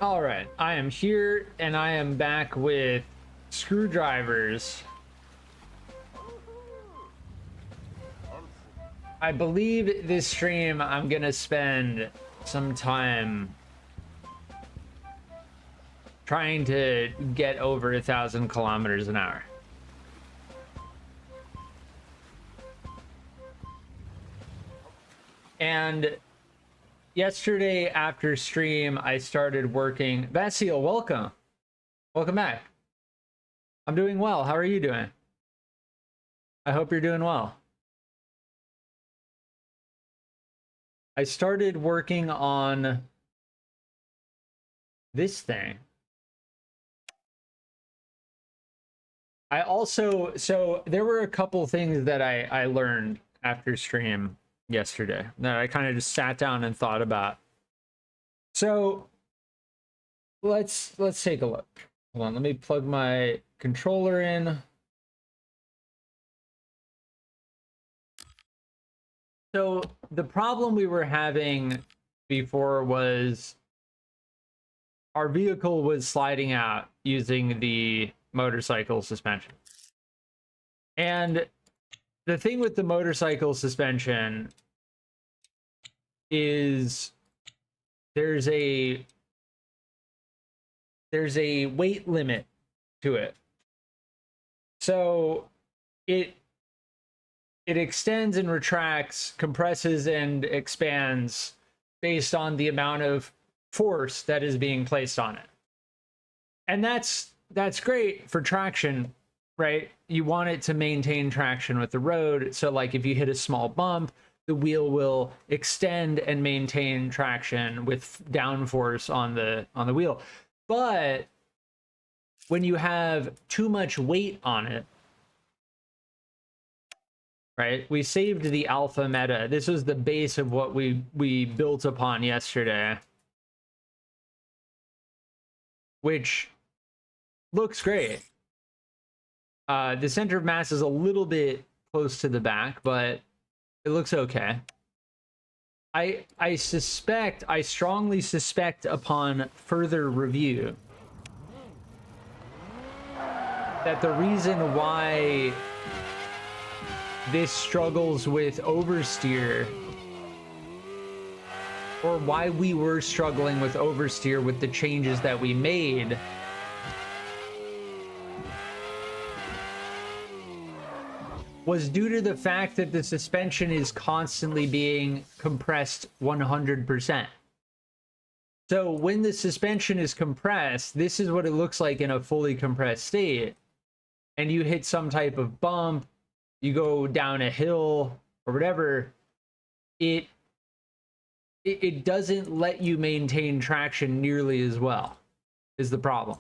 All right, I am here and I am back with screwdrivers. I believe this stream I'm gonna spend some time trying to get over 1,000 kilometers an hour. And yesterday after stream, I started working. Vasil, welcome. Welcome back. I'm doing well. How are you doing? I hope you're doing well. I started working on this thing. I also, so there were a couple things that I learned after stream yesterday that I kind of just sat down and thought about. So let's take a look. Hold on, let me plug my controller in. So the problem we were having before was our vehicle was sliding out using the motorcycle suspension. And the thing with the motorcycle suspension is there's a weight limit to it. So it extends and retracts, compresses and expands based on the amount of force that is being placed on it. And that's great for traction, right? You want it to maintain traction with the road. So like if you hit a small bump, the wheel will extend and maintain traction with downforce on the wheel. But when you have too much weight on it, right? We saved the alpha meta. This was the base of what we built upon yesterday, which looks great. The center of mass is a little bit close to the back, but it looks okay. I strongly suspect upon further review that the reason why this struggles with oversteer, or why we were struggling with oversteer with the changes that we made, was due to the fact that the suspension is constantly being compressed 100%. So when the suspension is compressed, this is what it looks like in a fully compressed state. And you hit some type of bump, you go down a hill or whatever, it doesn't let you maintain traction nearly as well, is the problem.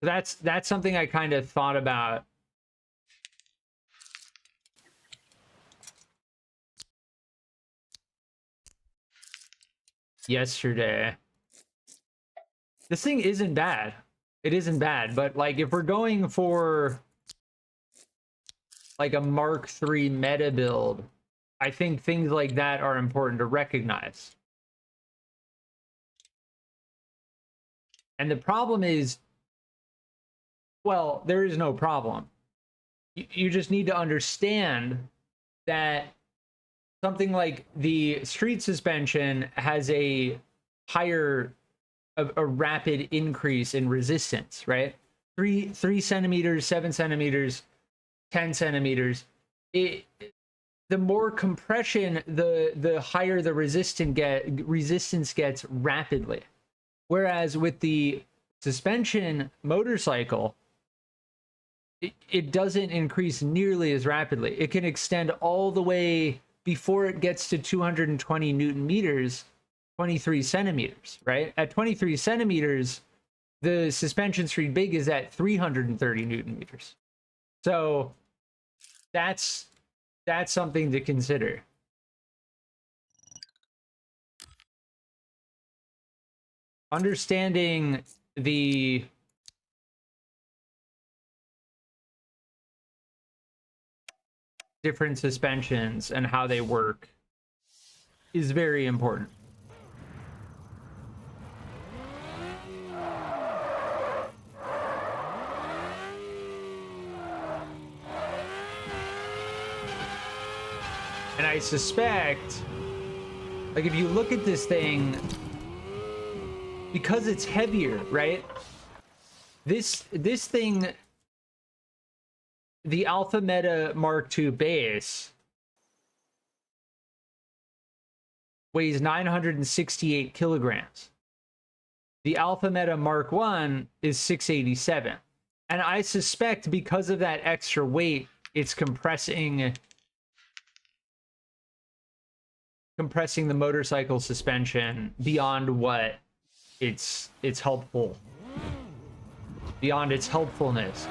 That's something I kind of thought about yesterday. This thing isn't bad. It isn't bad, but like if we're going for like a Mark III meta build, I think things like that are important to recognize. And the problem is, well, there is no problem. You just need to understand that something like the street suspension has a higher, a rapid increase in resistance, right? 3 centimeters, 7 centimeters, 10 centimeters. The more compression, the higher the resistance gets rapidly. Whereas with the suspension motorcycle, it doesn't increase nearly as rapidly. It can extend all the way before it gets to 220 Newton meters, 23 centimeters, right? At 23 centimeters, the suspension street big is at 330 Newton meters. So that's something to consider. Understanding the different suspensions and how they work is very important. And I suspect, like, if you look at this thing, because it's heavier, right? This thing, the Alpha Meta Mark II base weighs 968 kilograms. The Alpha Meta Mark I is 687. And I suspect because of that extra weight, it's compressing the motorcycle suspension beyond what it's helpful, beyond its helpfulness.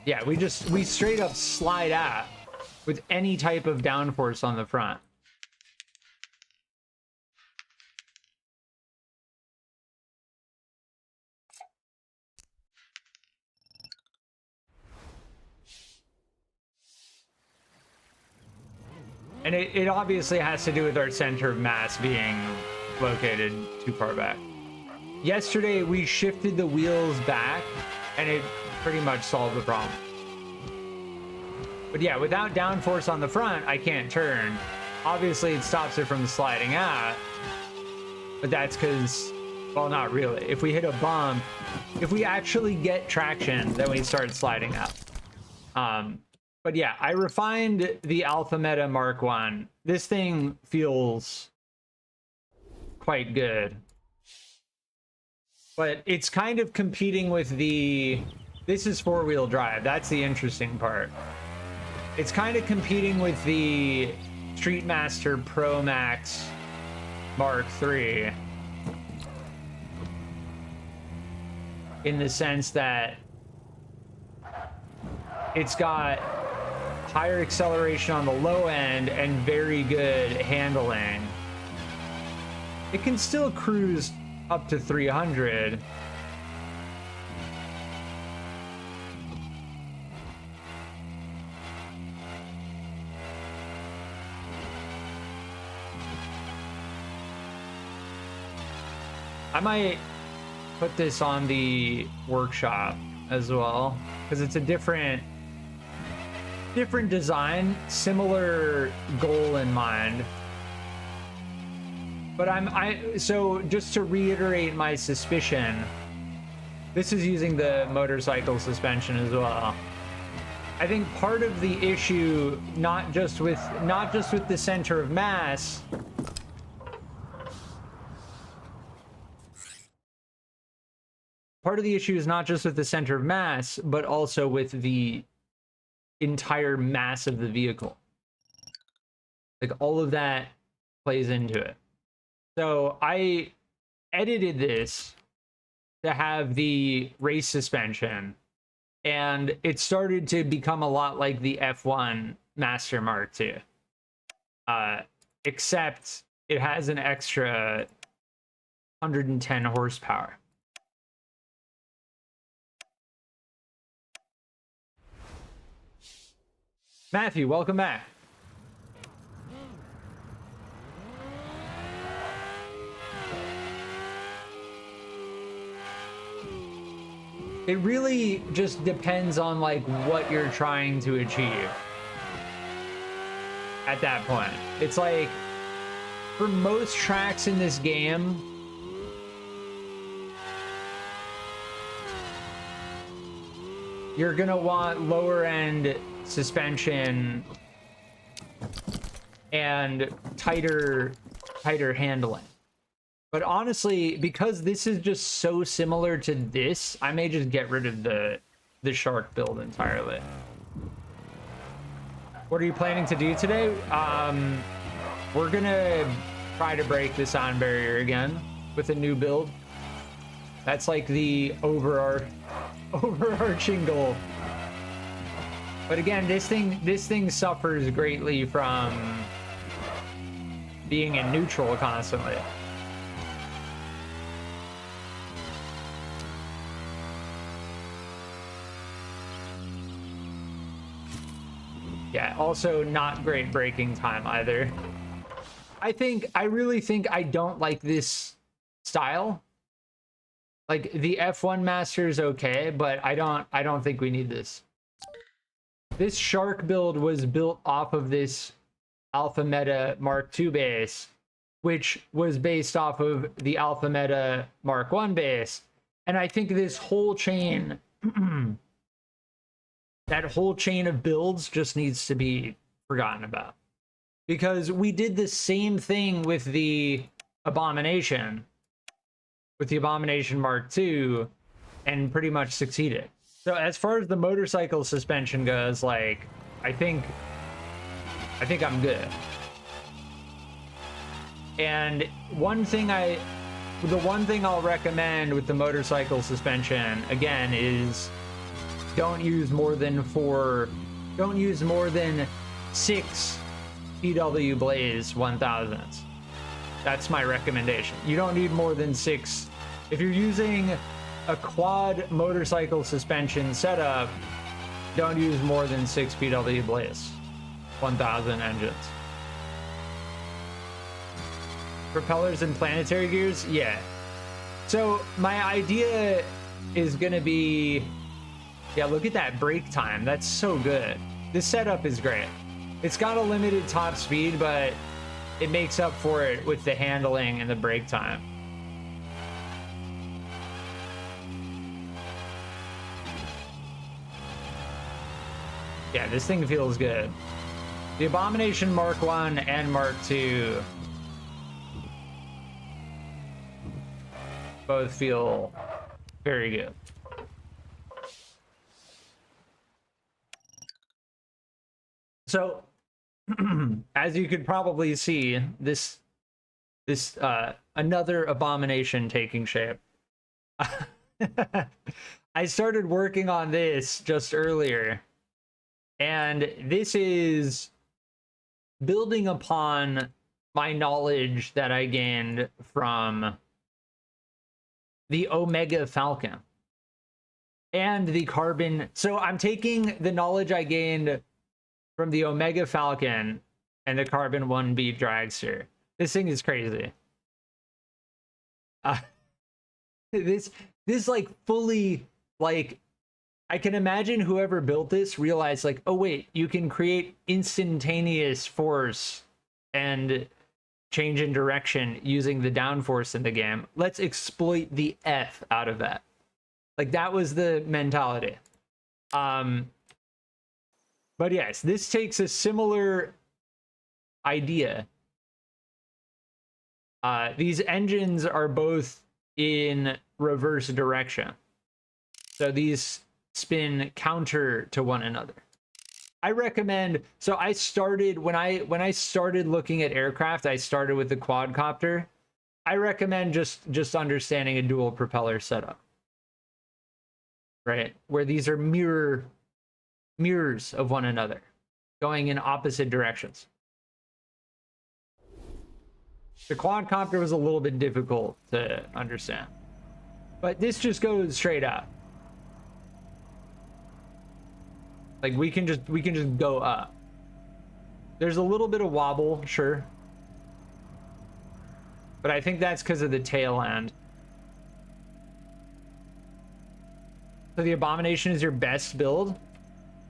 Yeah, we straight up slide out with any type of downforce on the front. And it obviously has to do with our center of mass being located too far back. Yesterday, we shifted the wheels back, and it pretty much solved the problem. But yeah, without downforce on the front, I can't turn. Obviously, it stops it from sliding out. But that's because, well, not really. If we hit a bump, if we actually get traction, then we start sliding out. But yeah, I refined the Alpha Meta Mark I. This thing feels quite good. But it's kind of competing with the... This is four-wheel drive. That's the interesting part. It's kind of competing with the Streetmaster Pro Max Mark III. In the sense that it's got higher acceleration on the low end and very good handling. It can still cruise up to 300. I might put this on the workshop as well, because it's a different design, similar goal in mind. But so just to reiterate my suspicion, this is using the motorcycle suspension as well. I think part of the issue, not just with the center of mass, part of the issue is not just with the center of mass, but also with the entire mass of the vehicle. Like, all of that plays into it. So I edited this to have the race suspension, and it started to become a lot like the F1 Master Mark II. Except it has an extra 110 horsepower. Matthew, welcome back. It really just depends on like what you're trying to achieve at that point. It's like, for most tracks in this game, you're gonna want lower end suspension and tighter handling. But honestly, because this is just so similar to this, I may just get rid of the Shark build entirely. What are you planning to do today? We're gonna try to break the sound barrier again with a new build. That's like the overarching goal. But again, this thing suffers greatly from being in neutral constantly. Yeah, also not great braking time either. I really think I don't like this style. Like the F1 Master is okay, but I don't think we need this. This Shark build was built off of this Alpha Meta Mark II base, which was based off of the Alpha Meta Mark I base. And I think this whole chain, that whole chain of builds just needs to be forgotten about. Because we did the same thing with the Abomination, Mark II, and pretty much succeeded. So as far as the motorcycle suspension goes, like, I think I'm good. And the one thing I'll recommend with the motorcycle suspension, again, is don't use more than 6 PW Blaze 1000s. That's my recommendation. You don't need more than 6. If you're using a quad motorcycle suspension setup, don't use more than 6 PW Blaze 1000 engines. Propellers and planetary gears, yeah. So my idea is gonna be, yeah, look at that brake time. That's so good. This setup is great. It's got a limited top speed, but it makes up for it with the handling and the brake time. Yeah, this thing feels good. The Abomination Mark I and Mark II both feel very good. So, as you could probably see, this another Abomination taking shape. I started working on this just earlier, and this is building upon my knowledge that I gained from the Omega Falcon and the Carbon. So I'm taking the knowledge I gained from the Omega Falcon and the Carbon 1B Dragster. This thing is crazy. This like fully, like, I can imagine whoever built this realized, like, oh wait, you can create instantaneous force and change in direction using the downforce in the game. Let's exploit the F out of that. Like, that was the mentality. But yes, this takes a similar idea. These engines are both in reverse direction. So these spin counter to one another. I recommend, so I started, when I started looking at aircraft, I started with the quadcopter. I recommend just understanding a dual propeller setup. Right? Where these are mirrors of one another, going in opposite directions. The quadcopter was a little bit difficult to understand, but this just goes straight out. Like, we can just go up. There's a little bit of wobble, sure, but I think that's because of the tail end. So the Abomination is your best build.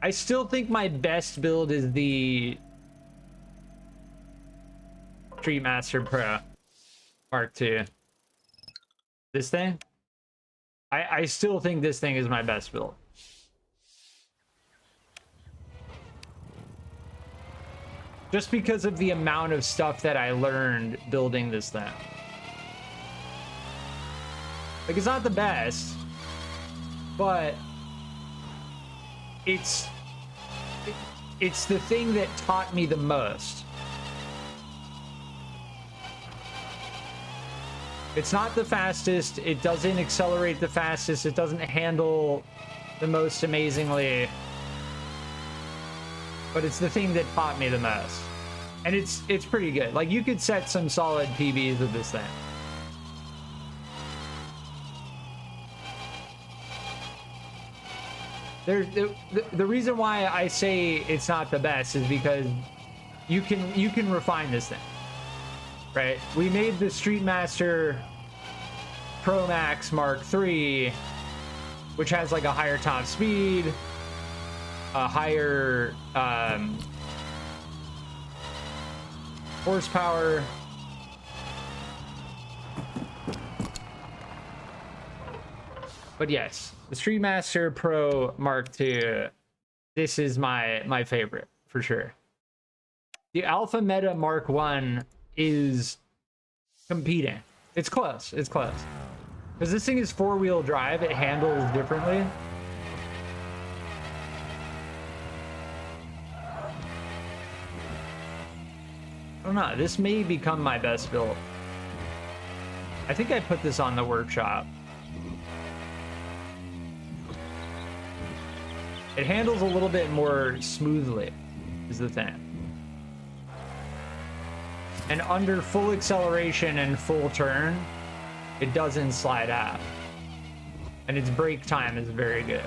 I still think my best build is the Street Master Pro Mark II. This thing? I still think this thing is my best build. Just because of the amount of stuff that I learned building this thing. Like, it's not the best, but it's the thing that taught me the most. It's not the fastest, it doesn't accelerate the fastest, it doesn't handle the most amazingly, but it's the thing that taught me the most. And it's pretty good. Like, you could set some solid PBs with this thing. The reason why I say it's not the best is because you can refine this thing, right? We made the Streetmaster Pro Max Mark III, which has like a higher top speed, a higher horsepower. But yes, the Streetmaster Pro Mark II, this is my favorite for sure. The Alpha Meta Mark I is competing. It's close. It's close. Because this thing is four-wheel drive, it handles differently. I don't know. This may become my best build. I think I put this on the workshop. It handles a little bit more smoothly, is the thing. And under full acceleration and full turn, it doesn't slide out. And its brake time is very good.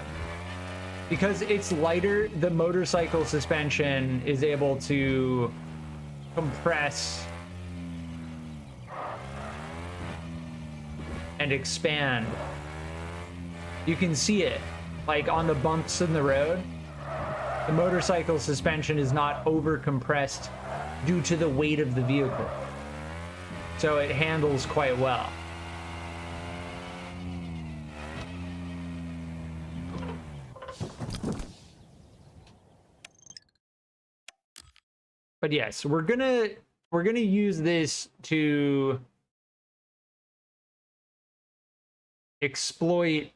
Because it's lighter, the motorcycle suspension is able to compress and expand. You can see it, like on the bumps in the road. The motorcycle suspension is not over compressed due to the weight of the vehicle. So it handles quite well. But yes, we're gonna use this to exploit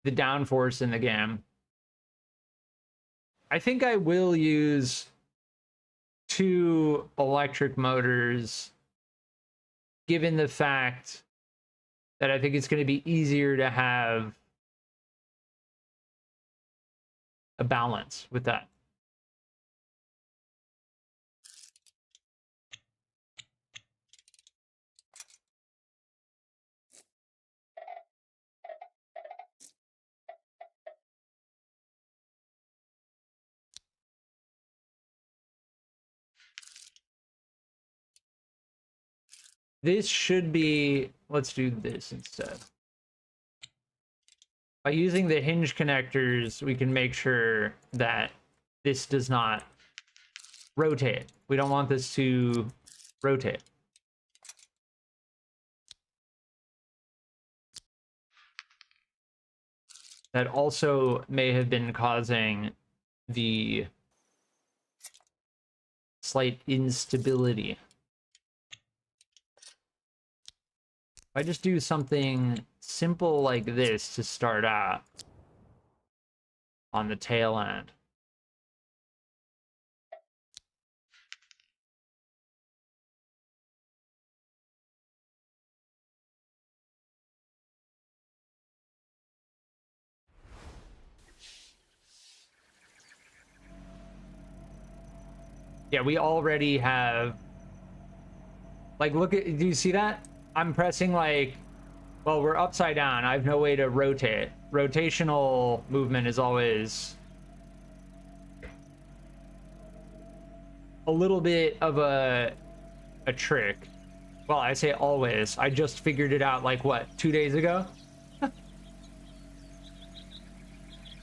the downforce in the game. I think I will use 2 electric motors, given the fact that I think it's going to be easier to have a balance with that. This should be, let's do this instead. By using the hinge connectors, we can make sure that this does not rotate. We don't want this to rotate. That also may have been causing the slight instability. If I just do something simple like this to start out on the tail end. Yeah, we already have, like, look at, do you see that? I'm pressing like, well, we're upside down. I have no way to rotate. Rotational movement is always a little bit of a trick. Well, I say always. I just figured it out like, what, 2 days ago?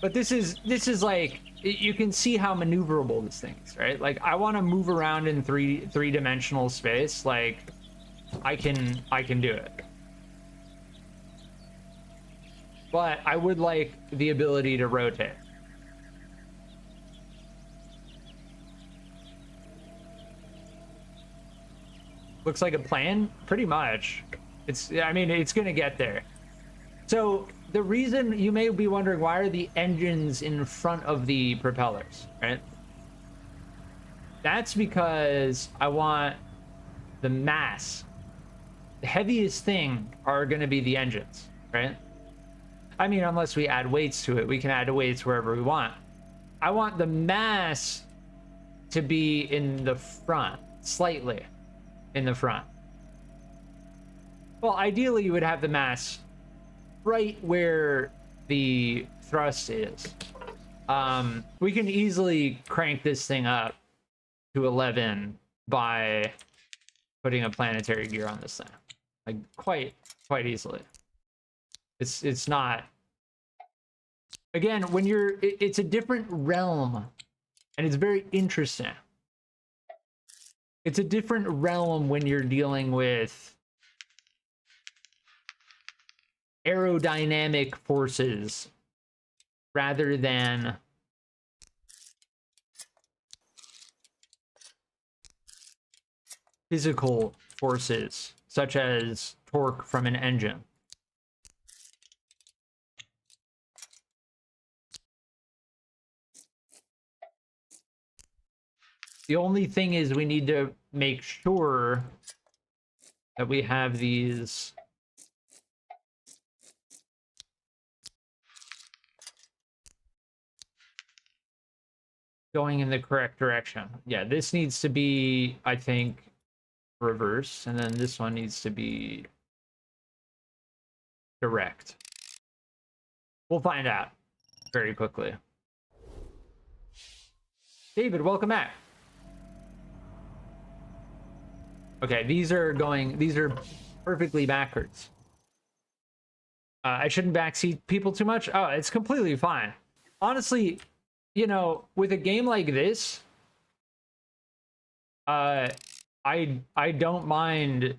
But this is like, you can see how maneuverable this thing is, right? Like, I want to move around in three-dimensional space. Like, I can do it. But I would like the ability to rotate. Looks like a plane? Pretty much. I mean, it's gonna get there. So the reason, you may be wondering, why are the engines in front of the propellers, right? That's because I want the mass. The heaviest thing are going to be the engines, right? I mean, unless we add weights to it, we can add weights wherever we want. I want the mass to be in the front, slightly in the front. Well, ideally, you would have the mass right where the thrust is. We can easily crank this thing up to 11 by putting a planetary gear on this thing, like quite easily. It's not, again, when you're, it's a different realm, and it's very interesting. It's a different realm when you're dealing with aerodynamic forces rather than physical forces, such as torque from an engine. The only thing is we need to make sure that we have these going in the correct direction. Yeah, this needs to be, I think, reverse, and then this one needs to be direct. We'll find out very quickly. David, welcome back. Okay, these are perfectly backwards. I shouldn't backseat people too much. Oh, it's completely fine. Honestly, you know, with a game like this, I don't mind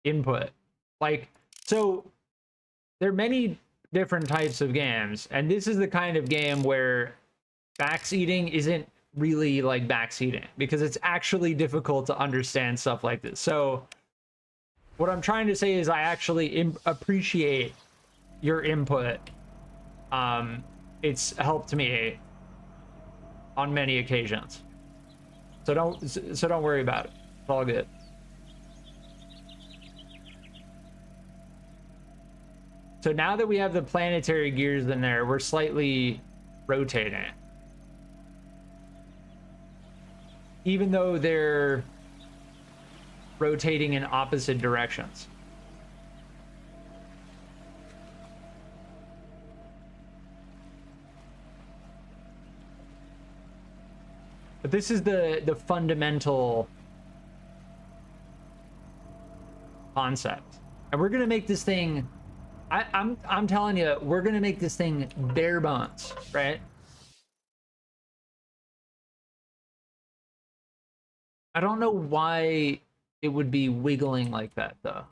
input. Like, so there are many different types of games, and this is the kind of game where backseating isn't really like backseating, because it's actually difficult to understand stuff like this. So what I'm trying to say is I actually appreciate your input. It's helped me on many occasions. So don't worry about it. It's all good. So now that we have the planetary gears in there, we're slightly rotating. Even though they're rotating in opposite directions. But this is the fundamental concept. And we're gonna make this thing, I'm telling you, we're gonna make this thing bare bones, right? I don't know why it would be wiggling like that, though.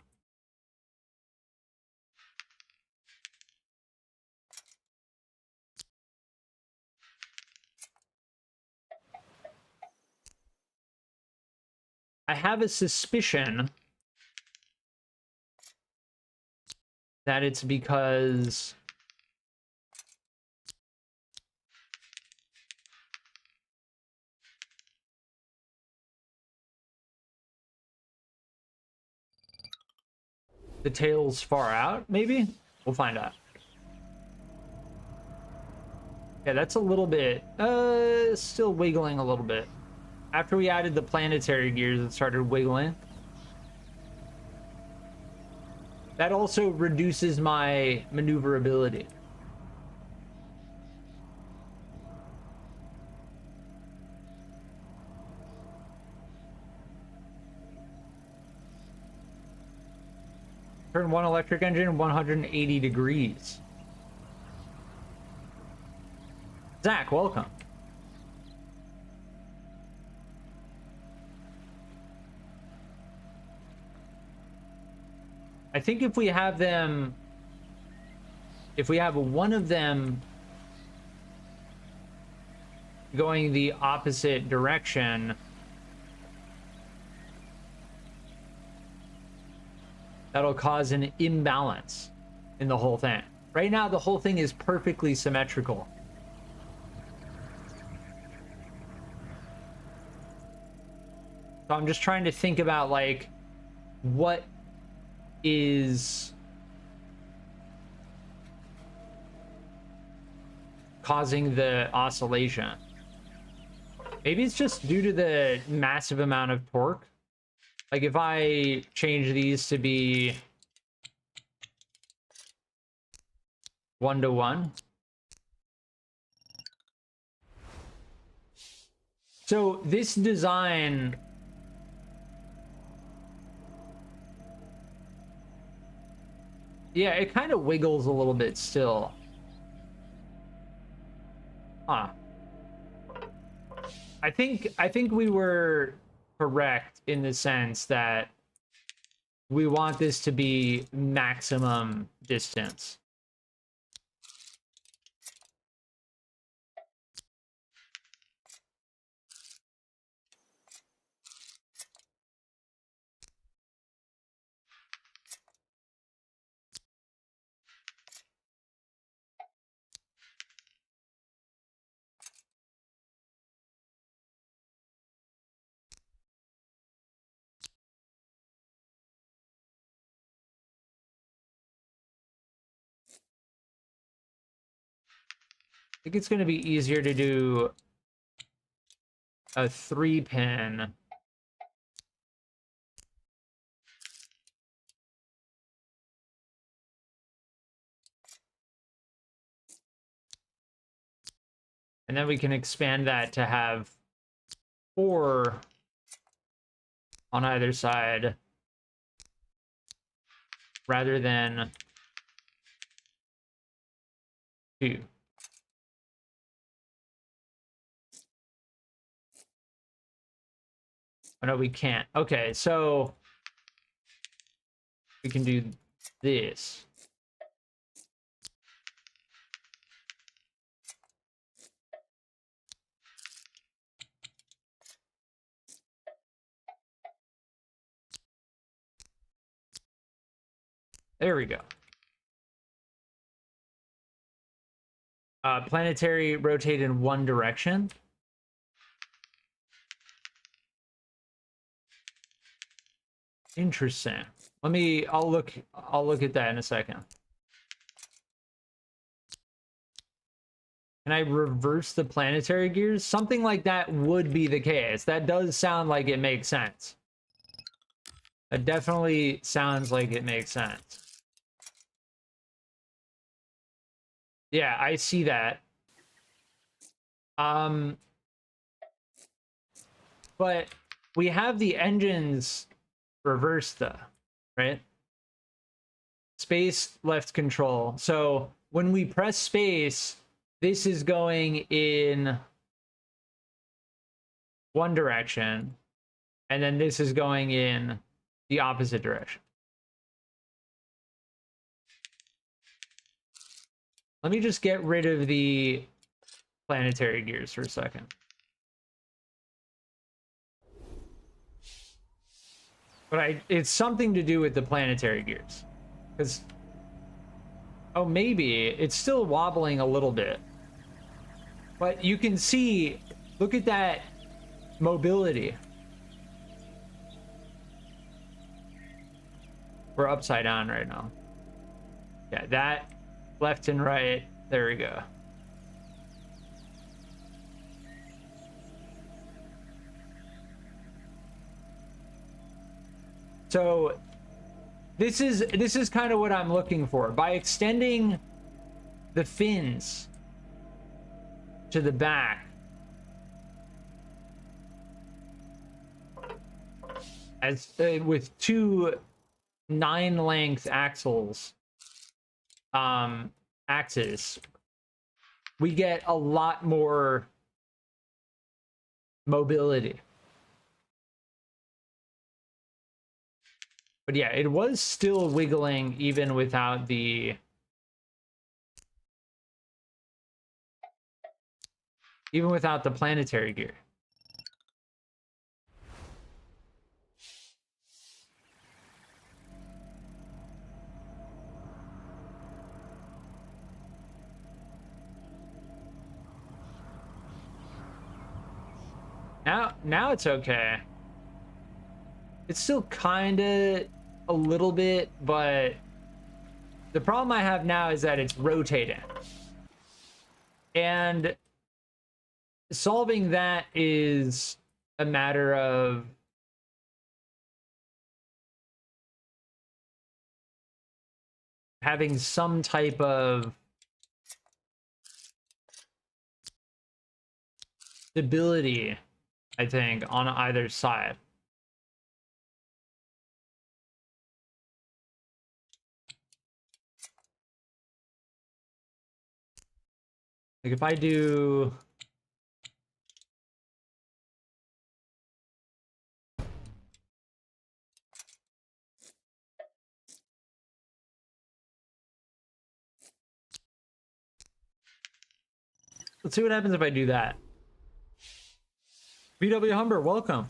I have a suspicion that it's because the tail's far out, maybe? We'll find out. Yeah, that's a little bit, still wiggling a little bit. After we added the planetary gears, it started wiggling. That also reduces my maneuverability. Turn one electric engine 180 degrees. Zach, welcome. I think if we have them, if we have one of them going the opposite direction, that'll cause an imbalance in the whole thing. Right now, the whole thing is perfectly symmetrical. So I'm just trying to think about, like, what is causing the oscillation. Maybe it's just due to the massive amount of torque. Like, if I change these to be 1-to-1, So this design, yeah, it kind of wiggles a little bit still. Huh. I think we were correct in the sense that we want this to be maximum distance. I think it's going to be easier to do a 3-pin. And then we can expand that to have 4 on either side rather than 2. Oh, no, we can't. Okay, so we can do this. There we go. Planetary rotate in one direction. Interesting. I'll look at that in a second. Can I reverse the planetary gears? Something like that would be the case. That does sound like it makes sense. That definitely sounds like it makes sense. Yeah, I see that. But we have the engines reversed though, right? Space left control. So when we press space, this is going in one direction, and then this is going in the opposite direction. Let me just get rid of the planetary gears for a second. But it's something to do with the planetary gears. Because, oh, maybe it's still wobbling a little bit. But you can see, look at that mobility. We're upside down right now. Yeah, that left and right. There we go. So this is kind of what I'm looking for. By extending the fins to the back, as with 2 9-length axes, we get a lot more mobility. But yeah, it was still wiggling even without the planetary gear. Now it's okay. It's still kind of a little bit, but the problem I have now is that it's rotating. And solving that is a matter of having some type of stability I think, on either side. Like if I do... Let's see what happens if I do that. VW Humber, welcome.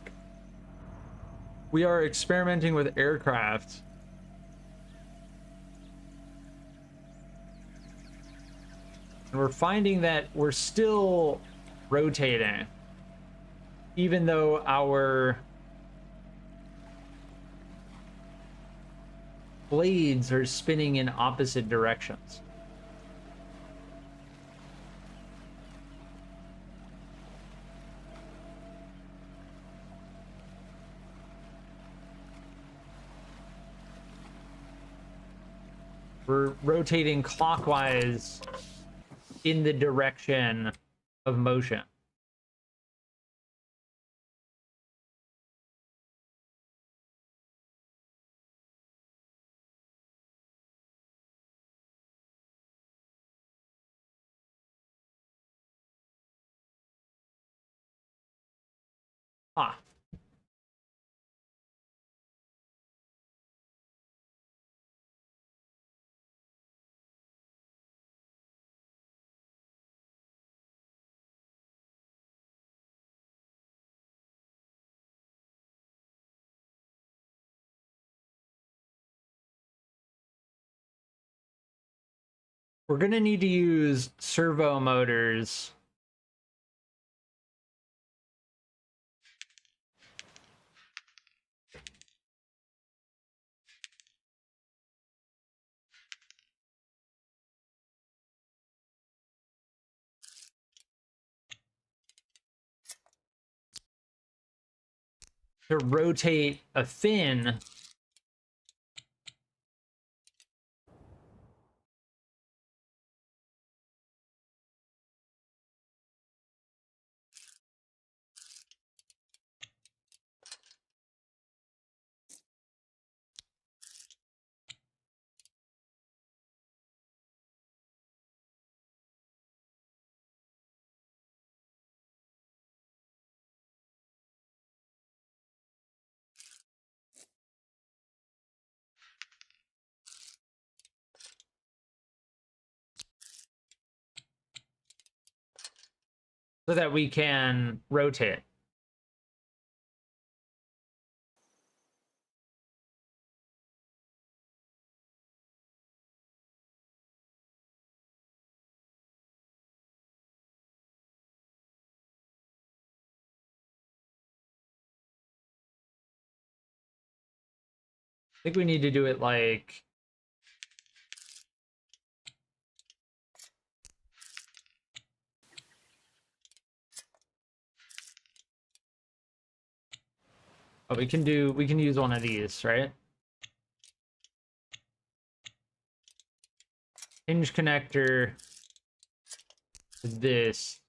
We are experimenting with aircraft. And we're finding that we're still rotating, even though our blades are spinning in opposite directions. We're rotating clockwise in the direction of motion. Ah. We're going to need to use servo motors to rotate a fin so that we can rotate. I think we need to do it like... Oh, we can use one of these, right? Hinge connector to this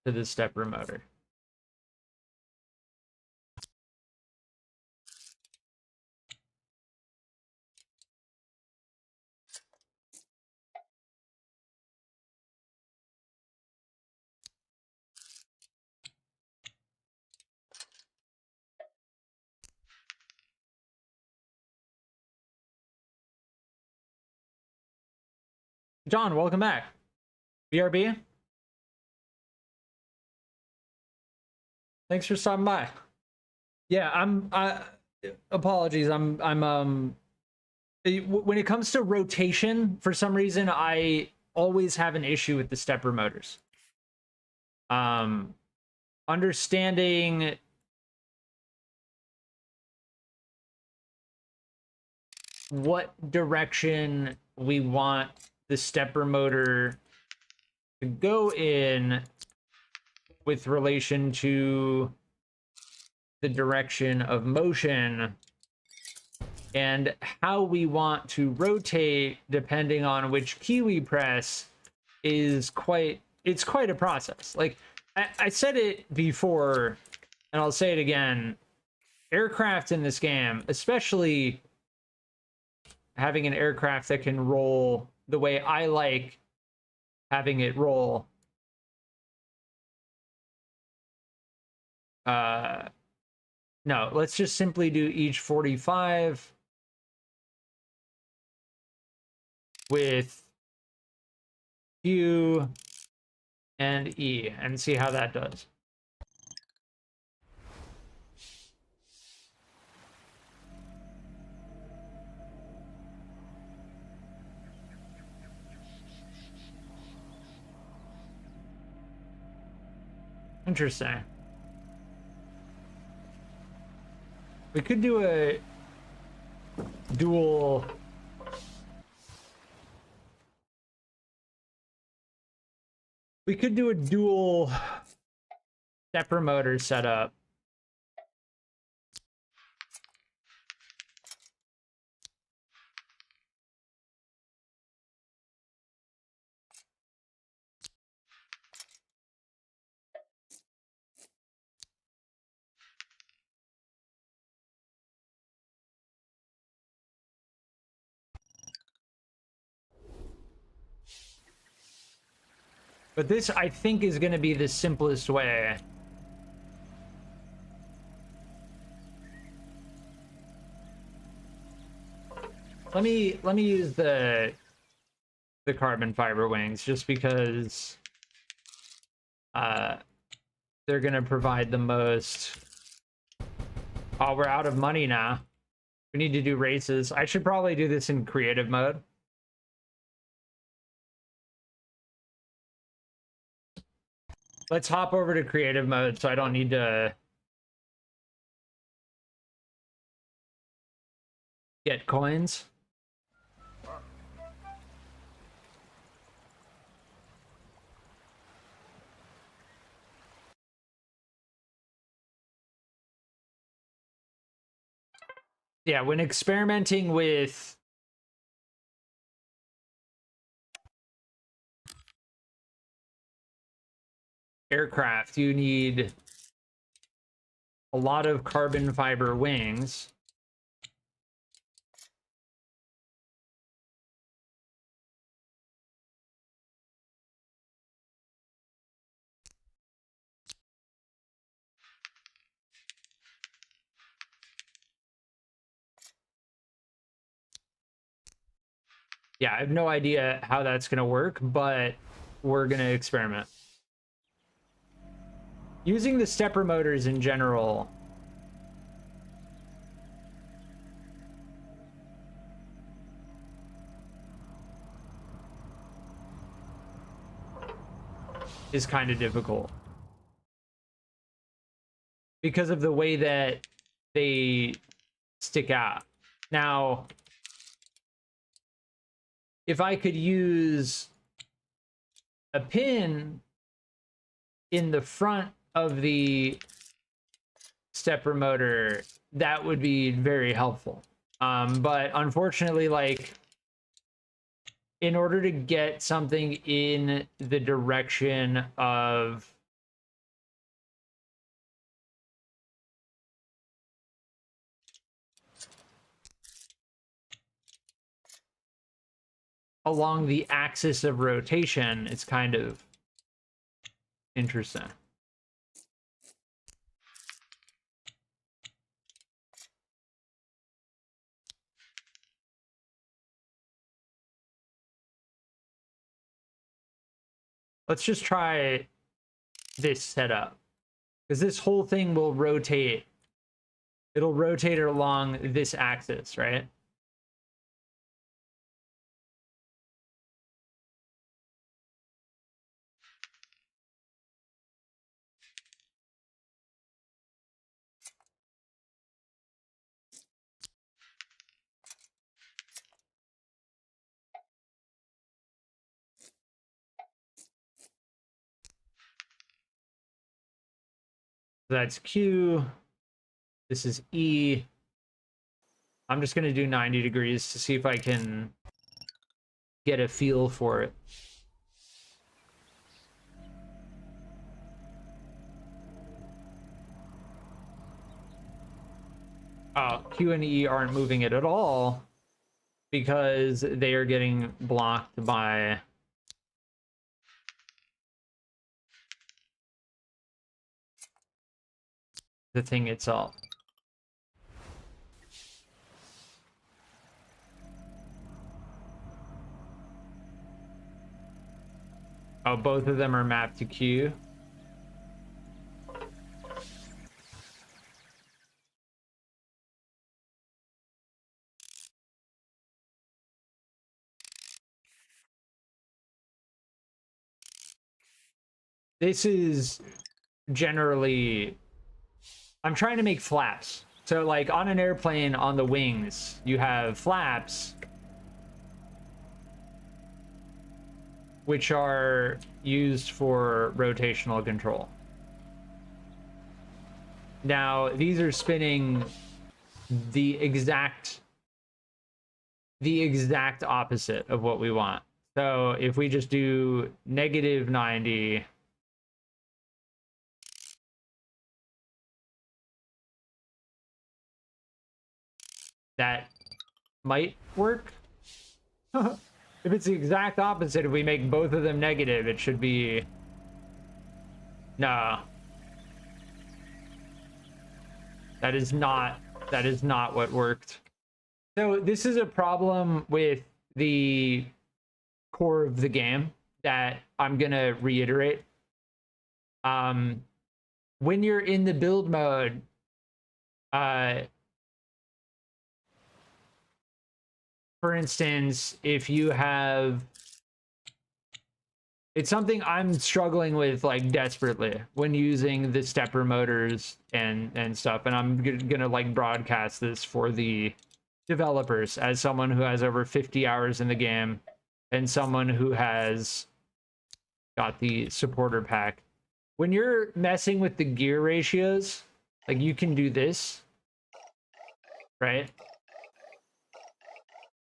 to the stepper motor. John, welcome back. BRB. Thanks for stopping by. Yeah, apologies. When it comes to rotation, for some reason, I always have an issue with the stepper motors. Understanding what direction we want the stepper motor to go in with relation to the direction of motion and how we want to rotate depending on which key we press is quite a process. Like, I said it before, and I'll say it again. Aircraft in this game, especially having an aircraft that can roll the way I like having it roll. No, let's just simply do each 45 with Q and E and see how that does. Interesting. We could do a dual. We could do a dual stepper motor setup. But this, I think, is going to be the simplest way. Let me use the carbon fiber wings just because they're going to provide the most. Oh, we're out of money now. We need to do races. I should probably do this in creative mode. Let's hop over to creative mode so I don't need to get coins. Yeah, when experimenting with aircraft, you need a lot of carbon fiber wings. Yeah, I have no idea how that's going to work, but we're going to experiment. Using the stepper motors in general is kind of difficult because of the way that they stick out. Now, if I could use a pin in the front of the stepper motor, that would be very helpful. But unfortunately, like, in order to get something in the direction of along the axis of rotation, it's kind of interesting. Let's just try this setup, because this whole thing will rotate. It'll rotate along this axis, right? That's Q. This is E. I'm just going to do 90 degrees to see if I can get a feel for it. Q and E aren't moving it at all because they are getting blocked by the thing itself. Oh, both of them are mapped to Q. This is generally, I'm trying to make flaps. So like on an airplane, on the wings, you have flaps, which are used for rotational control. Now, these are spinning the exact opposite of what we want. So if we just do -90, that might work. If it's the exact opposite, if we make both of them negative, it should be... No. That is not what worked. So this is a problem with the core of the game that I'm gonna reiterate. When you're in the build mode, for instance, if you have, it's something I'm struggling with like desperately when using the stepper motors and stuff, and I'm gonna like broadcast this for the developers as someone who has over 50 hours in the game and someone who has got the supporter pack. When you're messing with the gear ratios, like you can do this, right?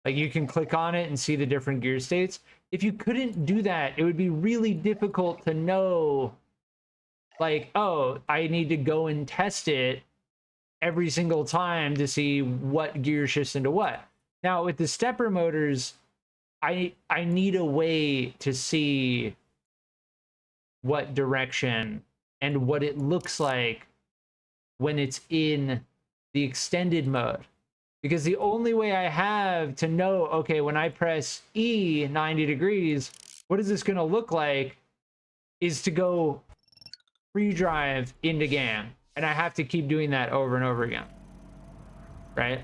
Like you can click on it and see the different gear states. If you couldn't do that, it would be really difficult to know, like, oh, I need to go and test it every single time to see what gear shifts into what. Now with the stepper motors, I need a way to see what direction and what it looks like when it's in the extended mode. Because the only way I have to know, okay, when I press E 90 degrees, what is this going to look like, is to go free drive into GAN. And I have to keep doing that over and over again. Right?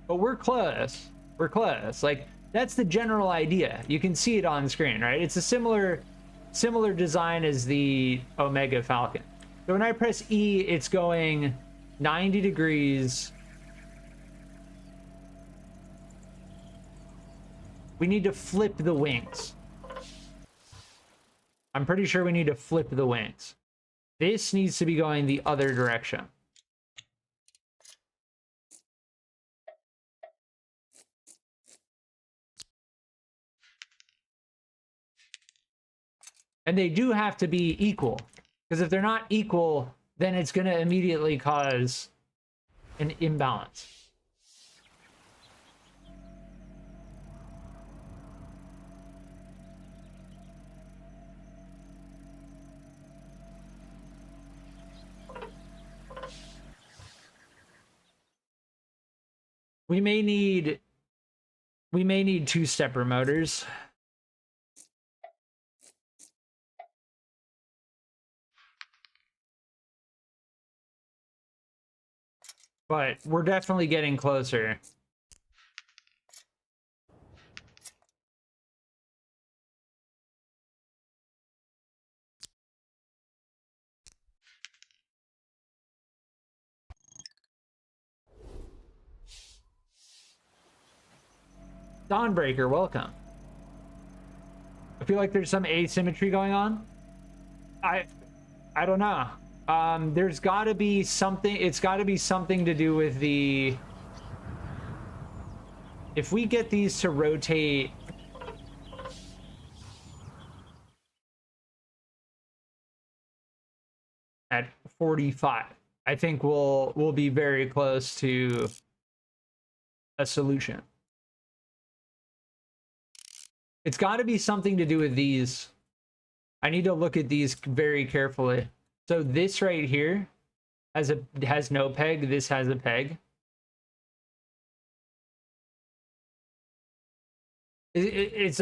But we're close. We're close. Like, that's the general idea. You can see it on screen, right? It's a similar design as the Omega Falcon. So when I press E, it's going 90 degrees. We need to flip the wings. I'm pretty sure we need to flip the wings. This needs to be going the other direction. And they do have to be equal, because if they're not equal, then it's going to immediately cause an imbalance. We may need two stepper motors. But we're definitely getting closer. Dawnbreaker, welcome. I feel like there's some asymmetry going on. I don't know. There's got to be something. It's got to be something to do with the... If we get these to rotate... at 45. I think we'll be very close to a solution. It's got to be something to do with these. I need to look at these very carefully. So this right here has no peg. This has a peg. It's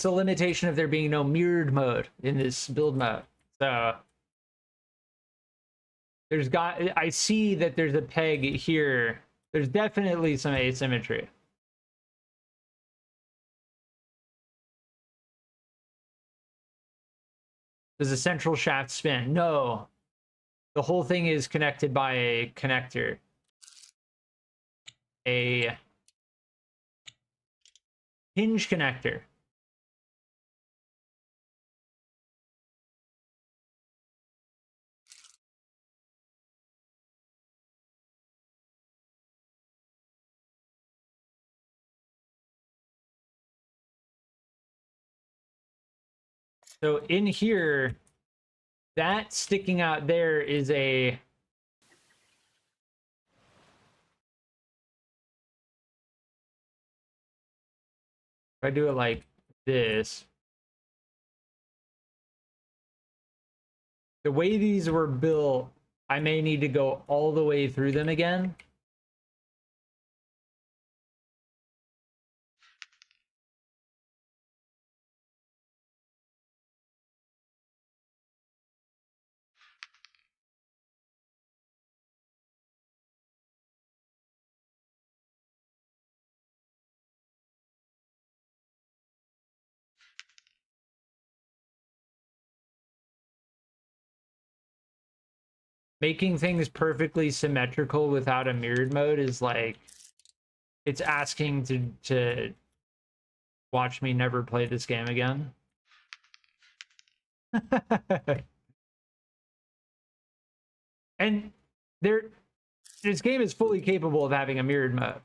a limitation of there being no mirrored mode in this build mode. So I see that there's a peg here. There's definitely some asymmetry. Does a central shaft spin? No. The whole thing is connected by a connector. A hinge connector. So in here, that sticking out there is a... If I do it like this, the way these were built, I may need to go all the way through them again. Making things perfectly symmetrical without a mirrored mode is like, it's asking to watch me never play this game again. And this game is fully capable of having a mirrored mode.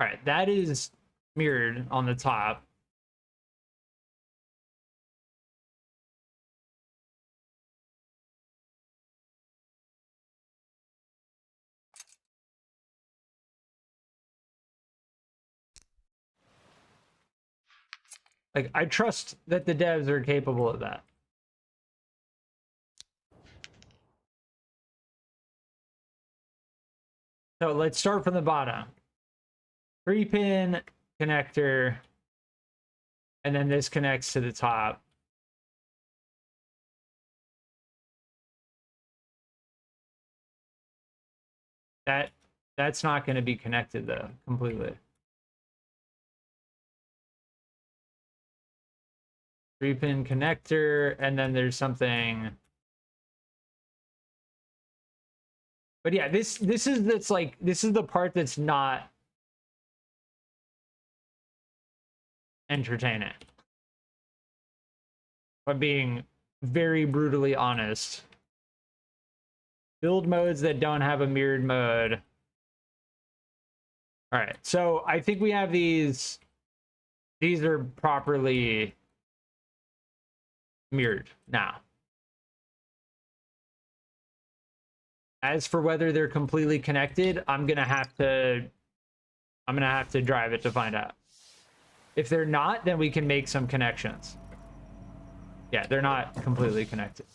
All right, that is mirrored on the top. Like, I trust that the devs are capable of that. So let's start from the bottom. 3-pin connector, and then this connects to the top. That's not going to be connected though completely. 3-pin connector, and then there's something. But yeah, this is the part that's not entertaining. But being very brutally honest. Build modes that don't have a mirrored mode. All right, so I think we have these. These are properly mirrored now. As for whether they're completely connected, I'm gonna have to drive it to find out. If they're not, then we can make some connections. Yeah, they're not completely connected.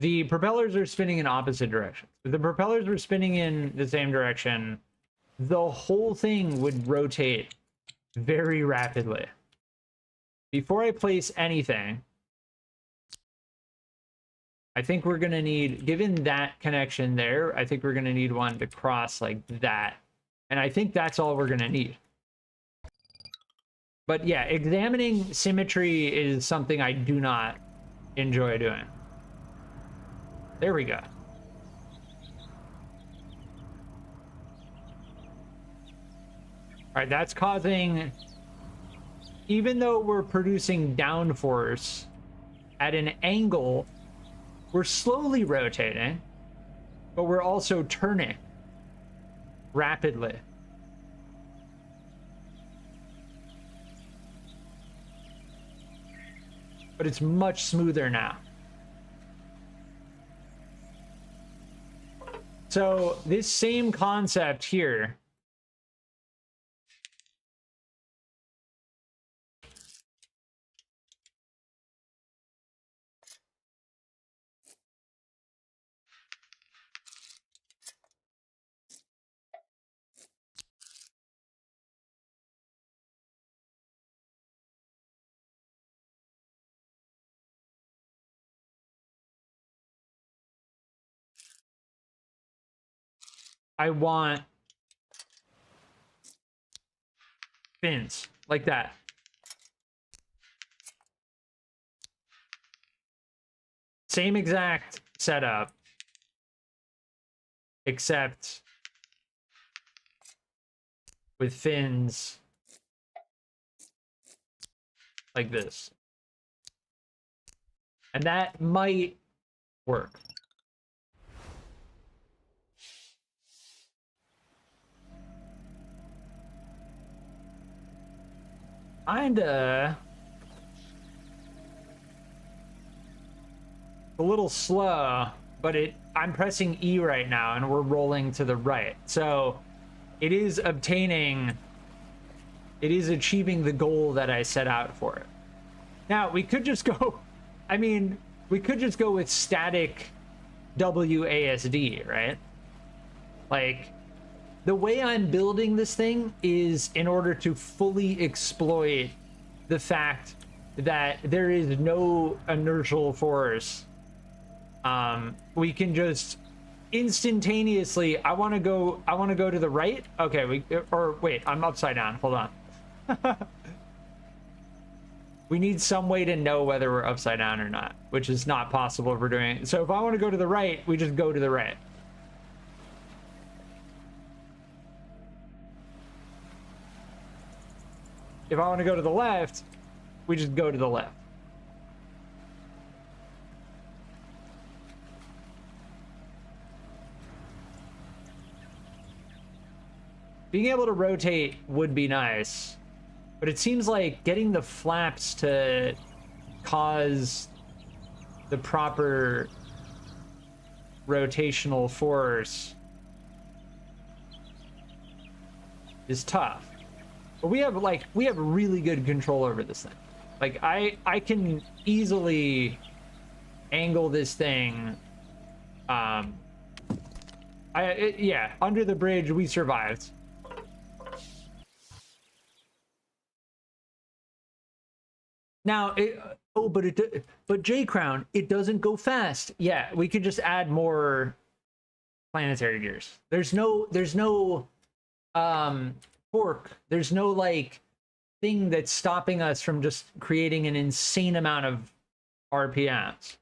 The propellers are spinning in opposite directions. If the propellers were spinning in the same direction, the whole thing would rotate very rapidly. Before I place anything, I think we're going to need, given that connection there, I think we're going to need one to cross like that. And I think that's all we're going to need. But yeah, examining symmetry is something I do not enjoy doing. There we go. All right, that's causing, even though we're producing downforce at an angle, we're slowly rotating. but we're also turning rapidly. But it's much smoother now. So this same concept here I want fins like that. Same exact setup, except with fins like this. And that might work. Kinda a little slow, but I'm pressing E right now and we're rolling to the right. So it is achieving the goal that I set out for it. Now we could just go, I mean, we could just go with static WASD, right? Like, the way I'm building this thing is in order to fully exploit the fact that there is no inertial force. We can just instantaneously, I want to go to the right. Okay, wait, I'm upside down. Hold on. We need some way to know whether we're upside down or not, which is not possible if we're doing it. So if I want to go to the right, we just go to the right. If I want to go to the left, we just go to the left. Being able to rotate would be nice, but it seems like getting the flaps to cause the proper rotational force is tough. But we have really good control over this thing. Like I can easily angle this thing. Yeah, under the bridge we survived. Now but J Crown, it doesn't go fast. Yeah, we could just add more planetary gears. There's no torque. There's no like thing that's stopping us from just creating an insane amount of RPMs.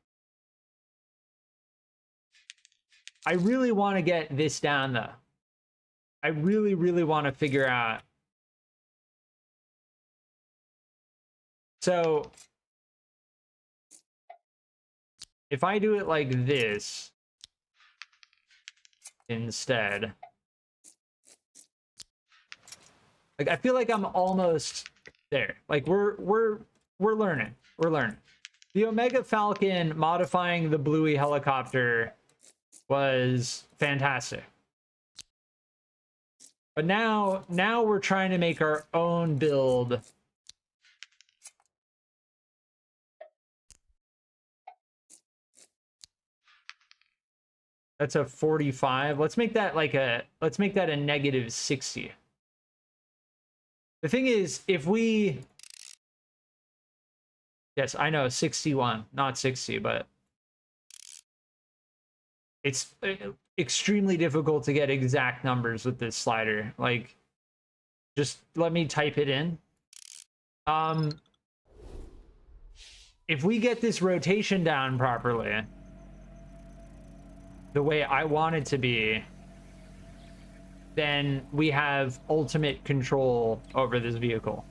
I really want to get this down though. I really want to figure out. So if I do it like this instead, like I feel like I'm almost there. Like we're learning. We're learning. The Omega Falcon modifying the Bluey helicopter was fantastic. But now we're trying to make our own build. That's a 45. Let's make that a negative 60. The thing is, if we... Yes, I know, 61, not 60, but... It's extremely difficult to get exact numbers with this slider. Like, just let me type it in. If we get this rotation down properly, the way I want it to be, then we have ultimate control over this vehicle.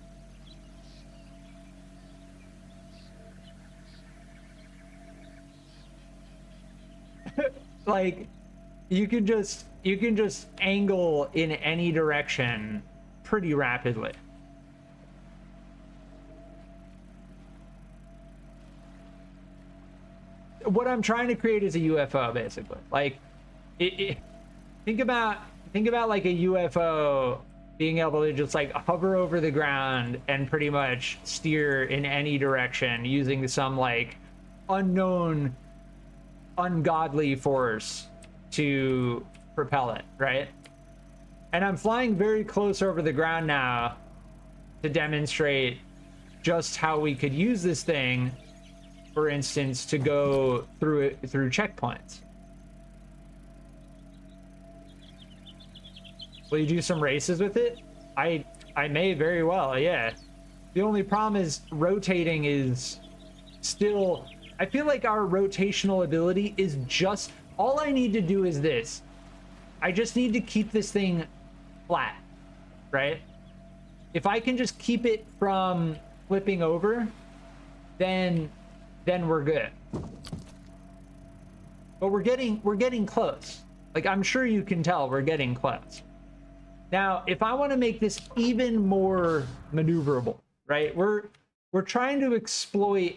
Like, you can just angle in any direction pretty rapidly. What I'm trying to create is a UFO, basically. Like, think about like a UFO being able to just like hover over the ground and pretty much steer in any direction using some like unknown, ungodly force to propel it, right? And I'm flying very close over the ground now to demonstrate just how we could use this thing, for instance, to go through checkpoints. Will you do some races with it? I may very well, yeah. The only problem is rotating is still... I feel like our rotational ability is just... All I need to do is this. I just need to keep this thing flat, right? If I can just keep it from flipping over, then we're good. But we're getting close. Like, I'm sure you can tell we're getting close. Now, if I want to make this even more maneuverable, right? We're trying to exploit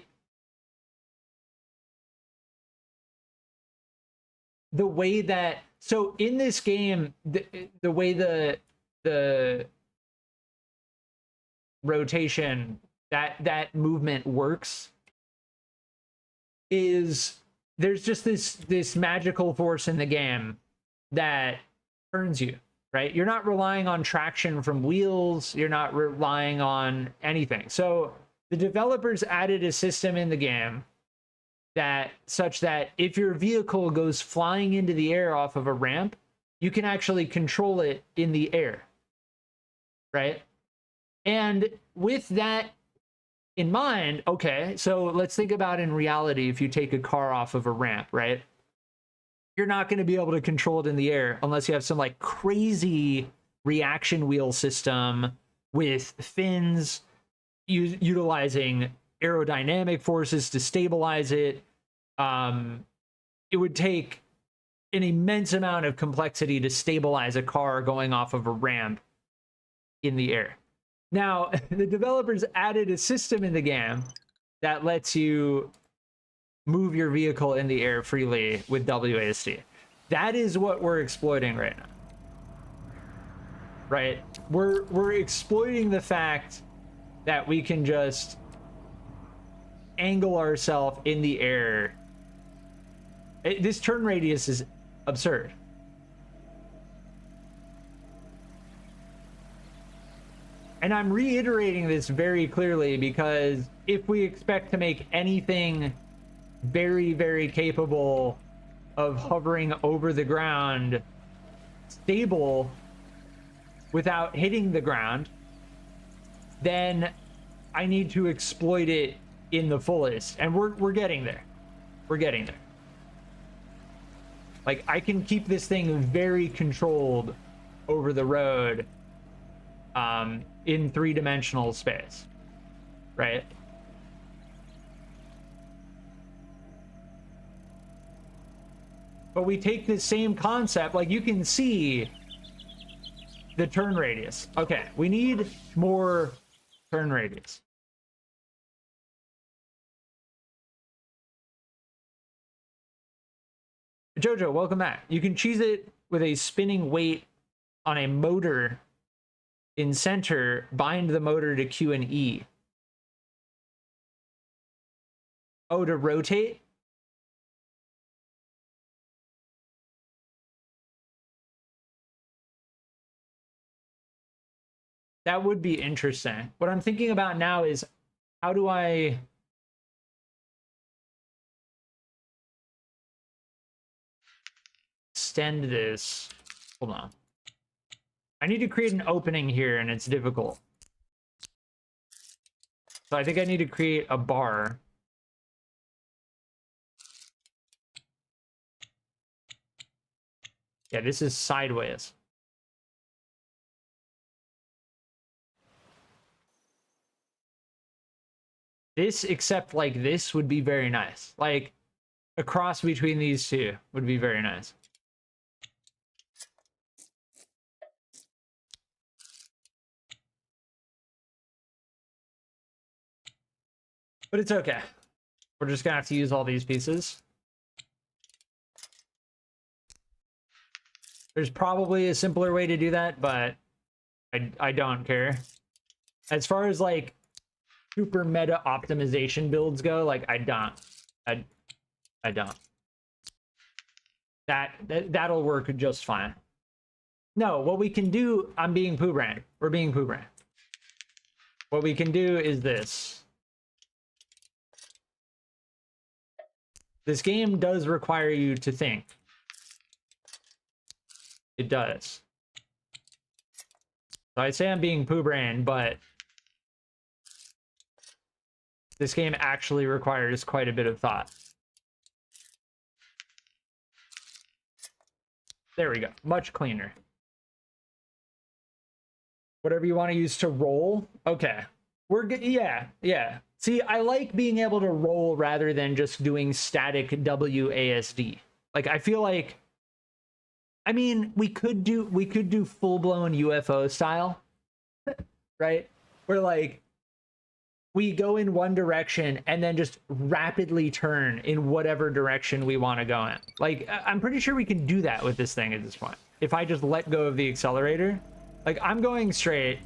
the way that, so in this game, the way the rotation, that movement works is there's just this magical force in the game that turns you, right? You're not relying on traction from wheels. You're not relying on anything. So the developers added a system in the game that such that if your vehicle goes flying into the air off of a ramp, you can actually control it in the air, right? And with that in mind, okay, so let's think about in reality, if you take a car off of a ramp, right? You're not going to be able to control it in the air unless you have some like crazy reaction wheel system with fins utilizing aerodynamic forces to stabilize it. It would take an immense amount of complexity to stabilize a car going off of a ramp in the air. Now, the developers added a system in the game that lets you move your vehicle in the air freely with WASD. That is what we're exploiting right now. Right? We're exploiting the fact that we can just angle ourselves in the air. This turn radius is absurd. And I'm reiterating this very clearly because if we expect to make anything very, very capable of hovering over the ground stable without hitting the ground, then I need to exploit it in the fullest. And we're getting there. We're getting there. Like, I can keep this thing very controlled over the road in three-dimensional space, right? But we take this same concept, like you can see the turn radius. Okay, we need more turn radius. Jojo, welcome back. You can cheese it with a spinning weight on a motor in center, bind the motor to Q and E. Oh, to rotate? That would be interesting. What I'm thinking about now is how do I extend this? Hold on. I need to create an opening here and it's difficult. So I think I need to create a bar. Yeah, this is sideways. This, except like this, would be very nice. Like a cross between these two would be very nice. But it's okay. We're just gonna have to use all these pieces. There's probably a simpler way to do that, but I don't care. As far as like super meta optimization builds go, like I don't. That'll work just fine. No, what we can do, I'm being poo brain. We're being poo brain. What we can do is this. This game does require you to think. It does. So I'd say I'm being poo brain, but this game actually requires quite a bit of thought. There we go. Much cleaner. Whatever you want to use to roll. Okay. We're good. Yeah. Yeah. See, I like being able to roll rather than just doing static WASD. Like, I feel like, I mean, we could do full-blown UFO style, right? Where like we go in one direction and then just rapidly turn in whatever direction we want to go in. Like, I'm pretty sure we can do that with this thing at this point. If I just let go of the accelerator, like I'm going straight,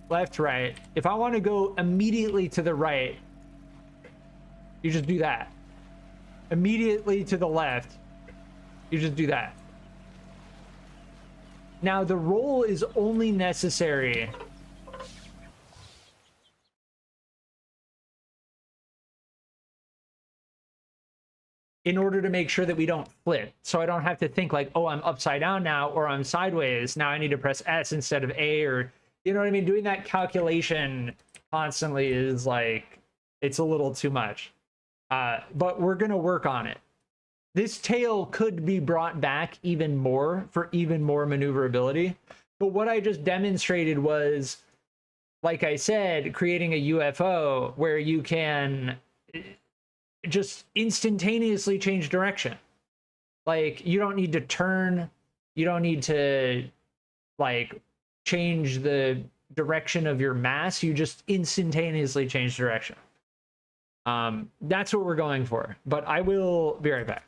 left, right. If I want to go immediately to the right, you just do that. Immediately to the left, you just do that. Now, the roll is only necessary in order to make sure that we don't flip. So I don't have to think like, oh, I'm upside down now, or I'm sideways. Now I need to press S instead of A, or, you know what I mean? Doing that calculation constantly is like, it's a little too much. But we're going to work on it. This tail could be brought back even more for even more maneuverability. But what I just demonstrated was, like I said, creating a UFO where you can just instantaneously change direction. Like, you don't need to turn, you don't need to like change the direction of your mass, you just instantaneously change direction. That's what we're going for, but I will be right back.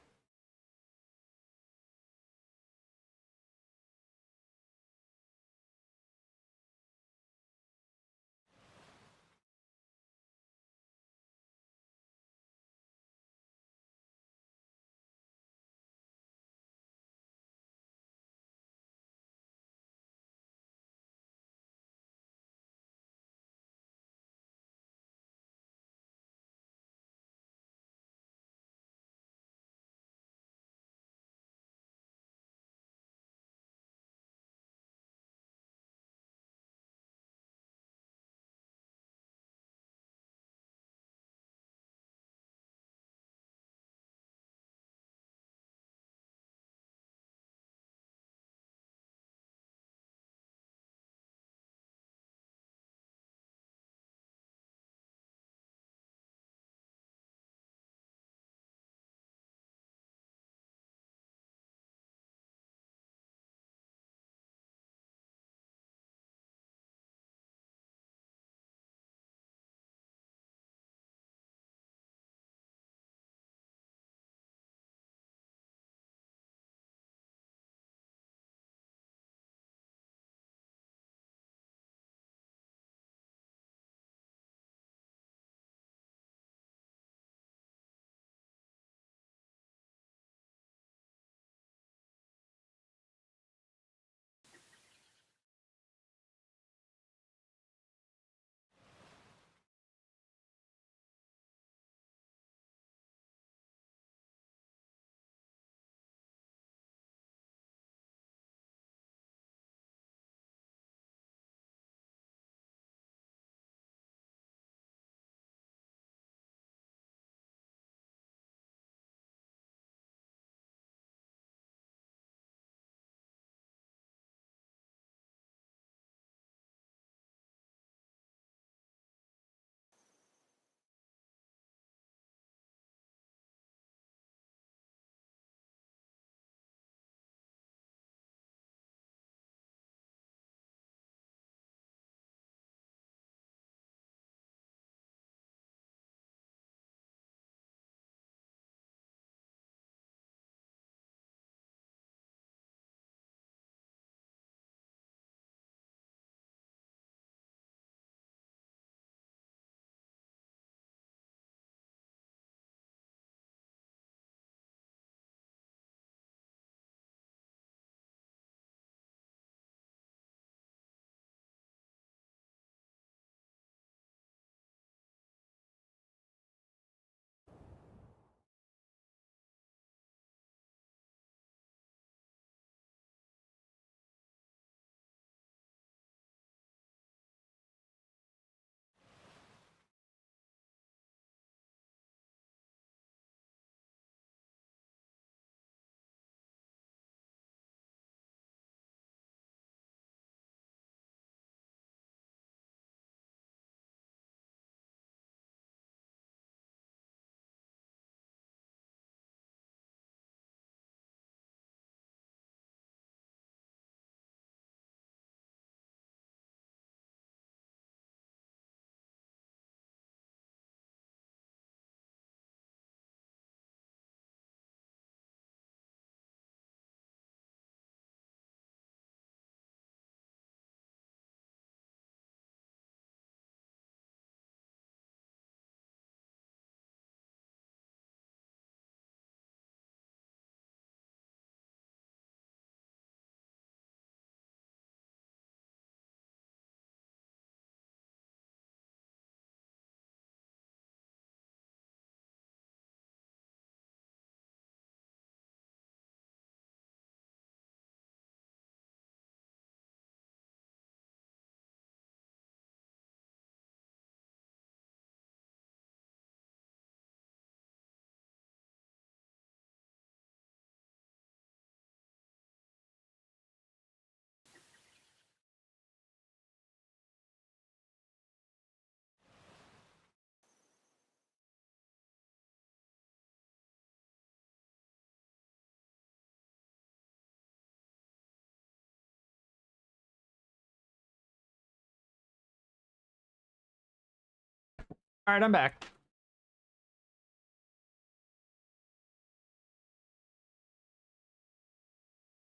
All right, I'm back.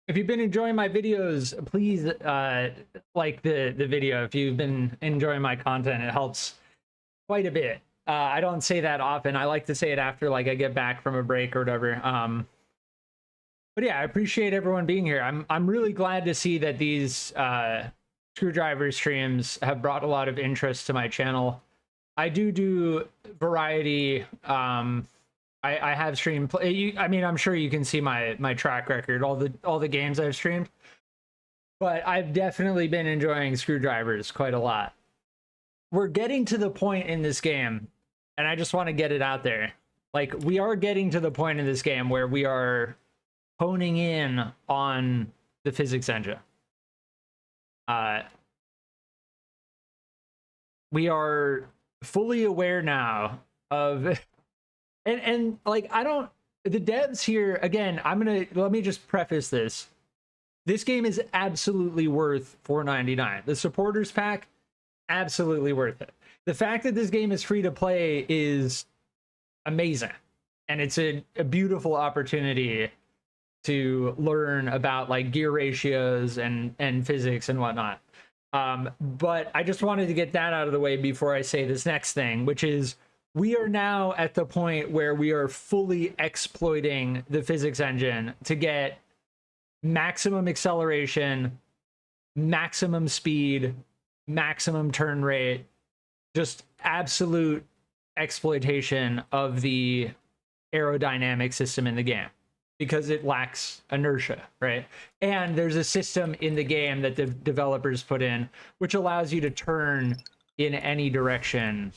If you've been enjoying my videos, please like the video. If you've been enjoying my content, it helps quite a bit. I don't say that often. I like to say it after like I get back from a break or whatever. But yeah, I appreciate everyone being here. I'm really glad to see that these screwdriver streams have brought a lot of interest to my channel. I do variety. I have streamed. I mean, I'm sure you can see my track record, all the games I've streamed. But I've definitely been enjoying screwdrivers quite a lot. We're getting to the point in this game, and I just want to get it out there. Like, we are getting to the point in this game where we are honing in on the physics engine. We are fully aware now of and like, I don't, the devs here, again, let me just preface this. This game is absolutely worth $4.99. The supporters pack, absolutely worth it. The fact that this game is free to play is amazing, and it's a beautiful opportunity to learn about like gear ratios and physics and whatnot. But I just wanted to get that out of the way before I say this next thing, which is we are now at the point where we are fully exploiting the physics engine to get maximum acceleration, maximum speed, maximum turn rate, just absolute exploitation of the aerodynamic system in the game, because it lacks inertia, right? And there's a system in the game that the developers put in which allows you to turn in any direction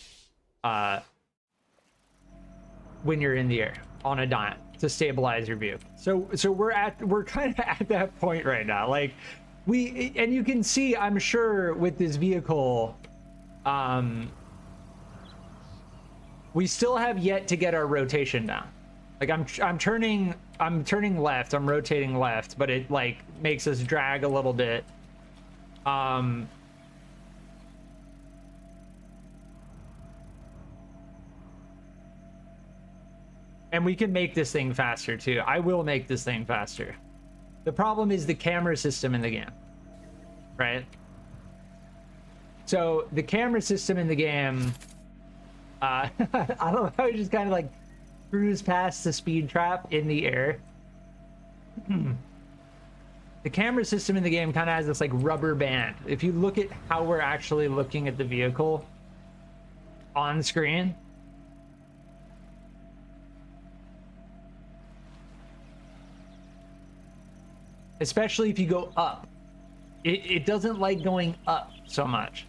when you're in the air on a dime to stabilize your view. So we're kind of at that point right now. Like, and you can see, I'm sure with this vehicle, we still have yet to get our rotation down. Like, I'm turning left, I'm rotating left, but it like makes us drag a little bit. And we can make this thing faster too. I will make this thing faster. The problem is the camera system in the game, right? So the camera system in the game, I don't know, I just kind of like cruise past the speed trap in the air. The camera system in the game kind of has this like rubber band. If you look at how we're actually looking at the vehicle on screen, especially if you go up, it doesn't like going up so much.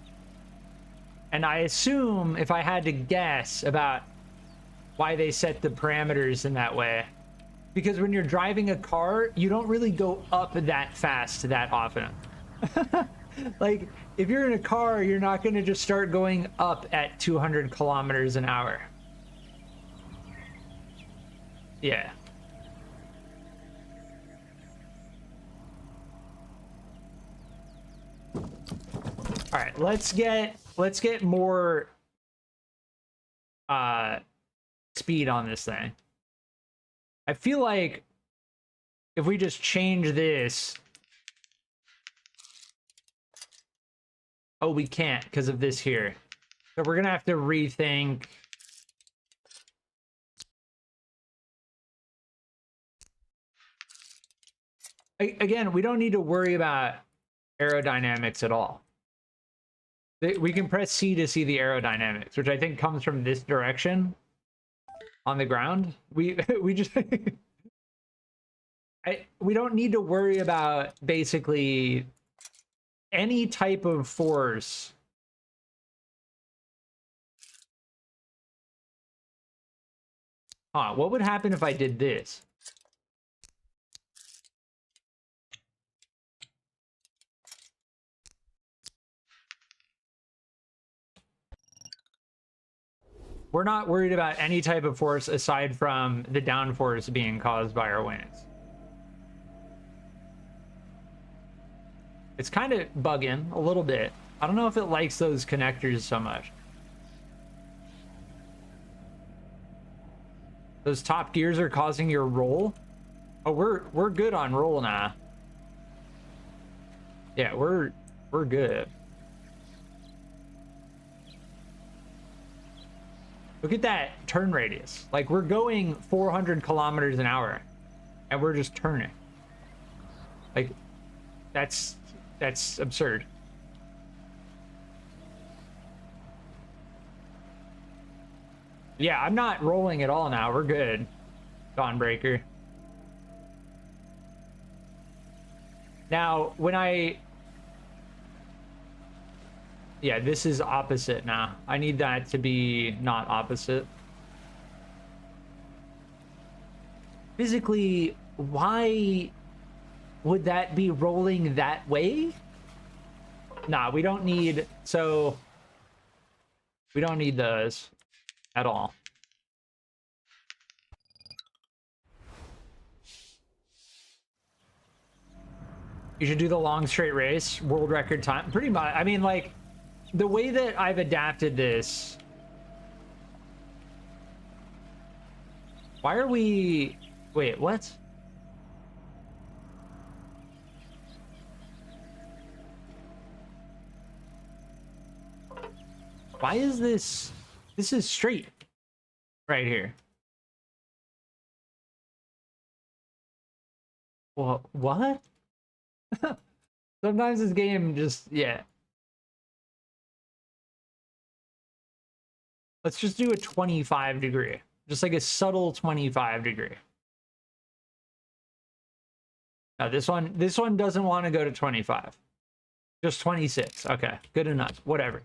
And I assume, if I had to guess about why they set the parameters in that way, because when you're driving a car, you don't really go up that fast that often. Like, if you're in a car, you're not going to just start going up at 200 kilometers an hour. Yeah. All right, let's get more speed on this thing. I feel like if we just change this, oh, we can't because of this here. So we're gonna have to rethink. Again, we don't need to worry about aerodynamics at all. We can press C to see the aerodynamics, which I think comes from this direction on the ground. We just we don't need to worry about basically any type of force. What would happen if I did this? We're not worried about any type of force aside from the downforce being caused by our wings. It's kind of bugging a little bit. I don't know if it likes those connectors so much. Those top gears are causing your roll. Oh, we're good on roll now. Yeah, we're good. Look at that turn radius. Like, we're going 400 kilometers an hour and we're just turning. Like, that's absurd. Yeah, I'm not rolling at all now. We're good. Dawnbreaker. Now, when yeah, this is opposite now. I need that to be not opposite. Physically, why would that be rolling that way? Nah, we don't need, so we don't need those at all. You should do the long straight race, world record time. Pretty much. I mean, like, the way that I've adapted this. Why are we... Wait, what? Why is this... This is straight. Right here. Well, what? Sometimes this game just... Yeah. Let's just do a 25 degree. Just like a subtle 25 degree. No, this one doesn't want to go to 25. Just 26. Okay, good enough. Whatever.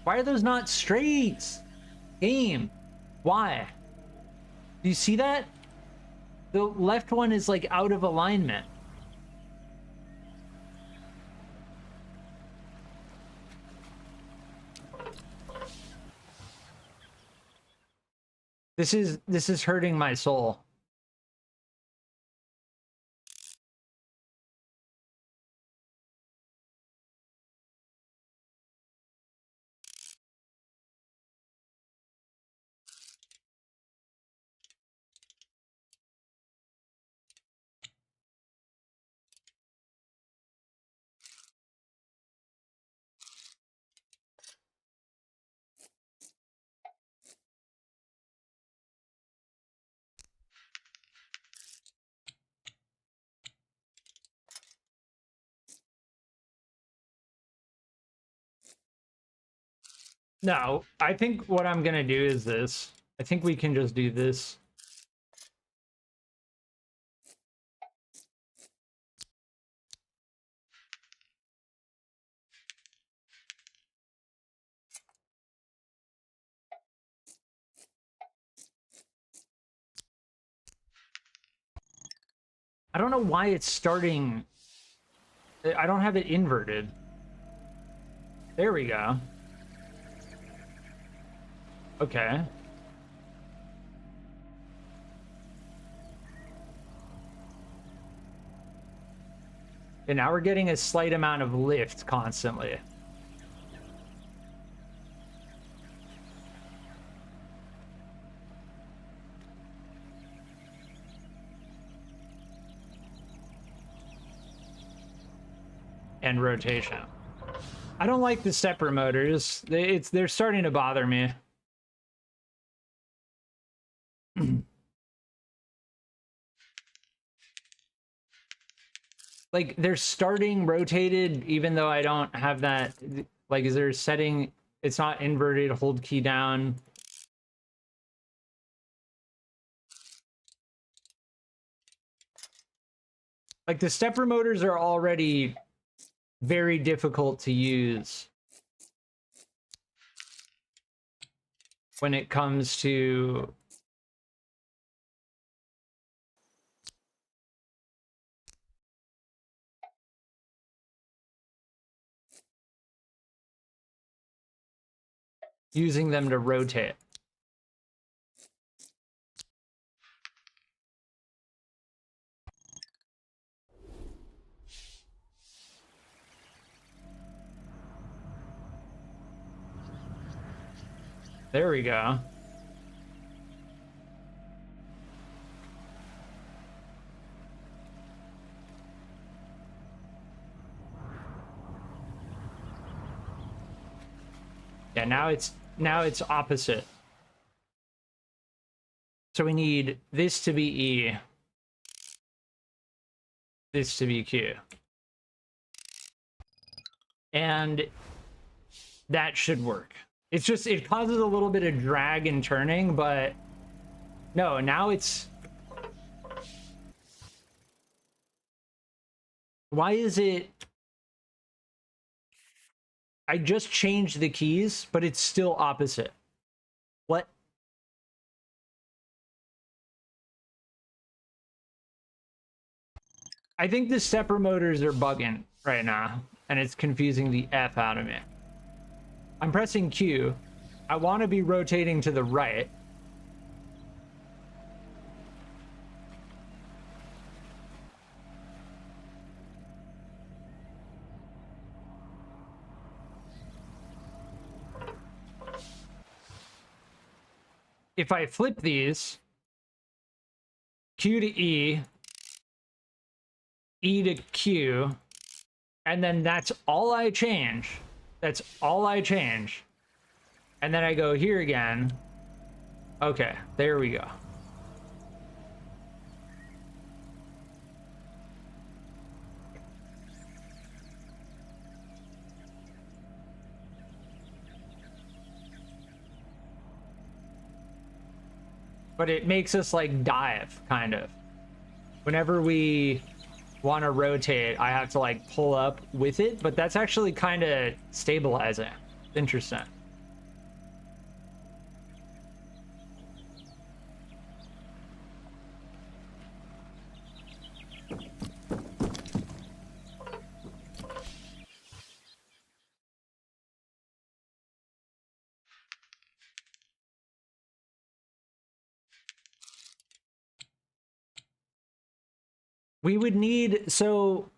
Why are those not straight? Game. Why? Do you see that? The left one is like out of alignment. This is hurting my soul. No, I think what I'm gonna do is this. I think we can just do this. I don't know why it's starting. I don't have it inverted. There we go. Okay. And now we're getting a slight amount of lift constantly. And rotation. I don't like the stepper motors. They're starting to bother me. Like, they're starting rotated even though I don't have that. Like, is there a setting? It's not inverted, hold key down. Like, the stepper motors are already very difficult to use when it comes to using them to rotate. There we go. Yeah, now it's opposite. So we need this to be E, this to be Q. And that should work. It's just, it causes a little bit of drag and turning, but no, now it's... Why is it... I just changed the keys, but it's still opposite. What? I think the stepper motors are bugging right now, and it's confusing the F out of me. I'm pressing Q. I want to be rotating to the right. If I flip these, Q to E, E to Q, and then that's all I change. That's all I change. And then I go here again. Okay, there we go. But it makes us like dive, kind of. Whenever we want to rotate, I have to like pull up with it, but that's actually kind of stabilizing. Interesting. We would need, so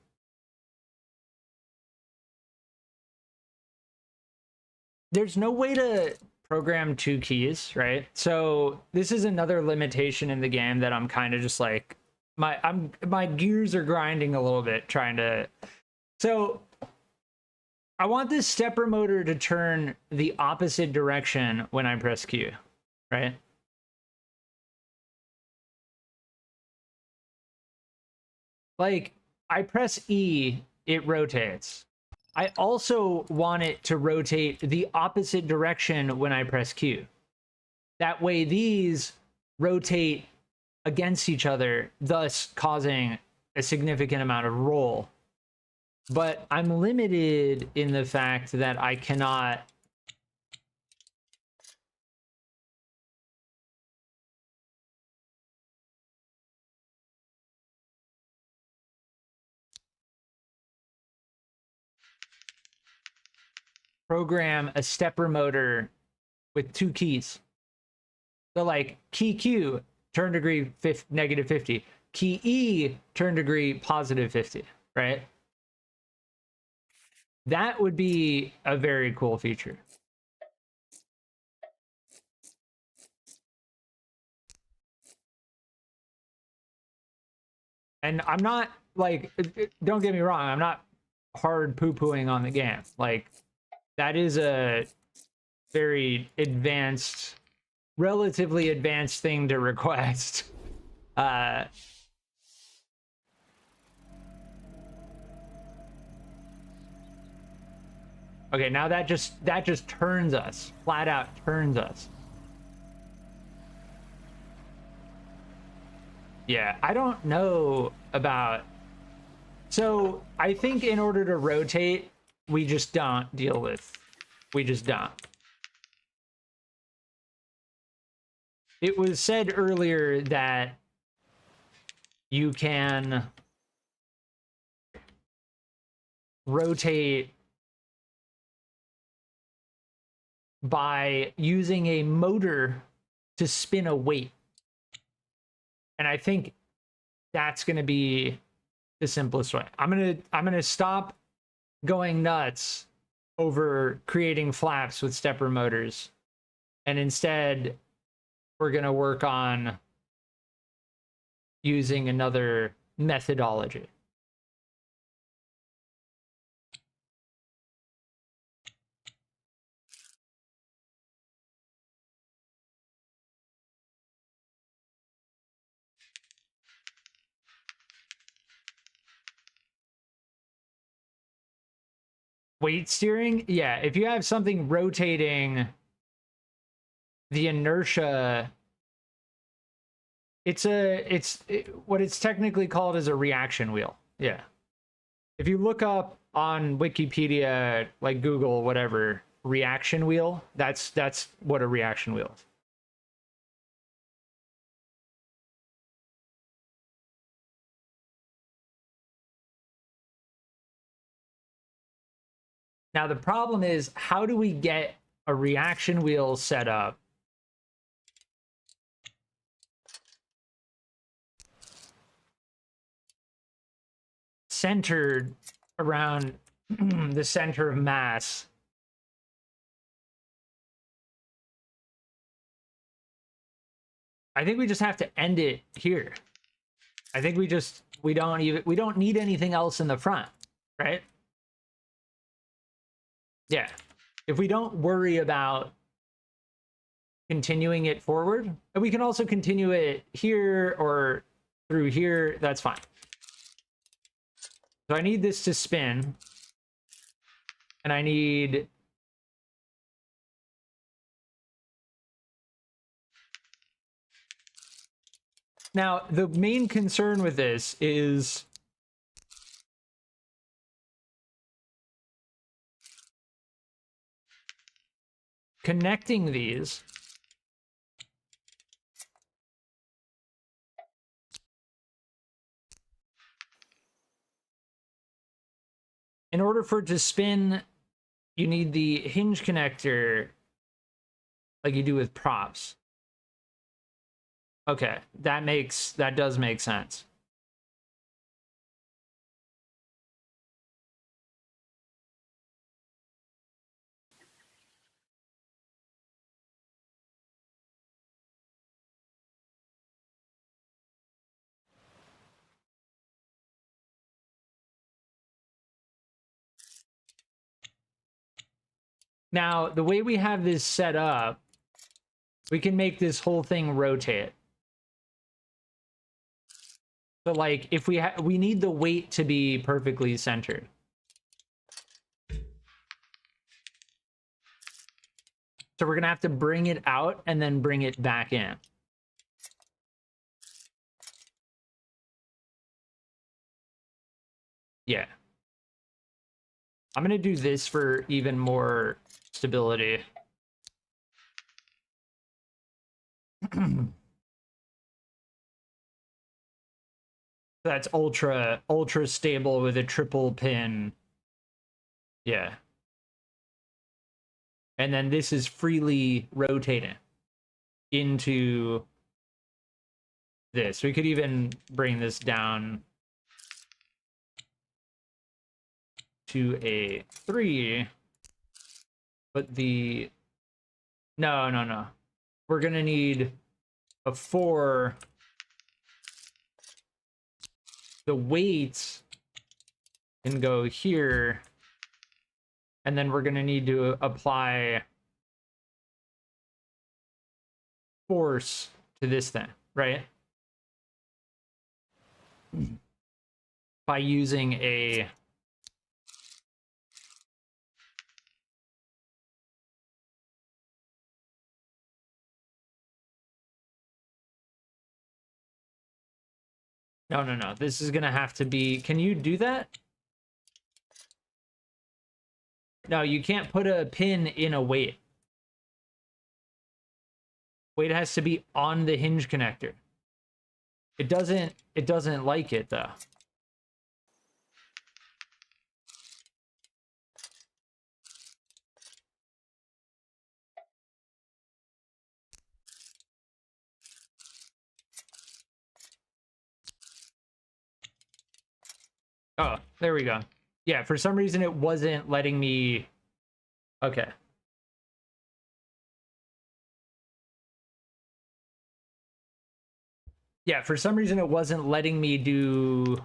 there's no way to program two keys, right? So this is another limitation in the game that I'm kind of just like, my gears are grinding a little bit trying to, so I want this stepper motor to turn the opposite direction when I press Q, right? Like, I press E, it rotates. I also want it to rotate the opposite direction when I press Q. That way these rotate against each other, thus causing a significant amount of roll. But I'm limited in the fact that I cannot... program a stepper motor with two keys. So like key Q, turn degree negative 50. Key E, turn degree positive 50, right? That would be a very cool feature. And I'm not like, don't get me wrong, I'm not hard poo-pooing on the game. Like, that is a very advanced, relatively advanced thing to request. Okay, now that just turns us, flat out turns us. Yeah, I don't know about... So I think in order to rotate, we just don't deal with. We just don't. It was said earlier that you can rotate by using a motor to spin a weight. And I think that's going to be the simplest way. I'm going to stop going nuts over creating flaps with stepper motors And instead, we're going to work on using another methodology. Weight steering? Yeah, if you have something rotating, the inertia, what it's technically called is a reaction wheel. Yeah. If you look up on Wikipedia, like Google, whatever, reaction wheel, that's what a reaction wheel is. Now, the problem is, how do we get a reaction wheel set up centered around the center of mass? I think we just have to end it here. I think we don't need anything else in the front, right? Yeah. If we don't worry about continuing it forward, and we can also continue it here or through here, that's fine. So I need this to spin, and I need now the main concern with this is connecting these in order for it to spin. You need the hinge connector like you do with props. Okay, that does make sense. Now, the way we have this set up, we can make this whole thing rotate. So, like, if we need the weight to be perfectly centered. So we're gonna have to bring it out and then bring it back in. Yeah. I'm gonna do this for even more stability. That's ultra stable with a triple pin. Yeah. And then this is freely rotating into this. We could even bring this down to a 3, but no. We're gonna need a 4. The weight can go here, and then we're gonna need to apply force to this thing, right? By using a No. This is gonna have to be. Can you do that? No, you can't put a pin in a weight. Weight has to be on the hinge connector. It doesn't like it though. Oh, there we go. Yeah, for some reason it wasn't letting me. Okay. Yeah, for some reason it wasn't letting me do...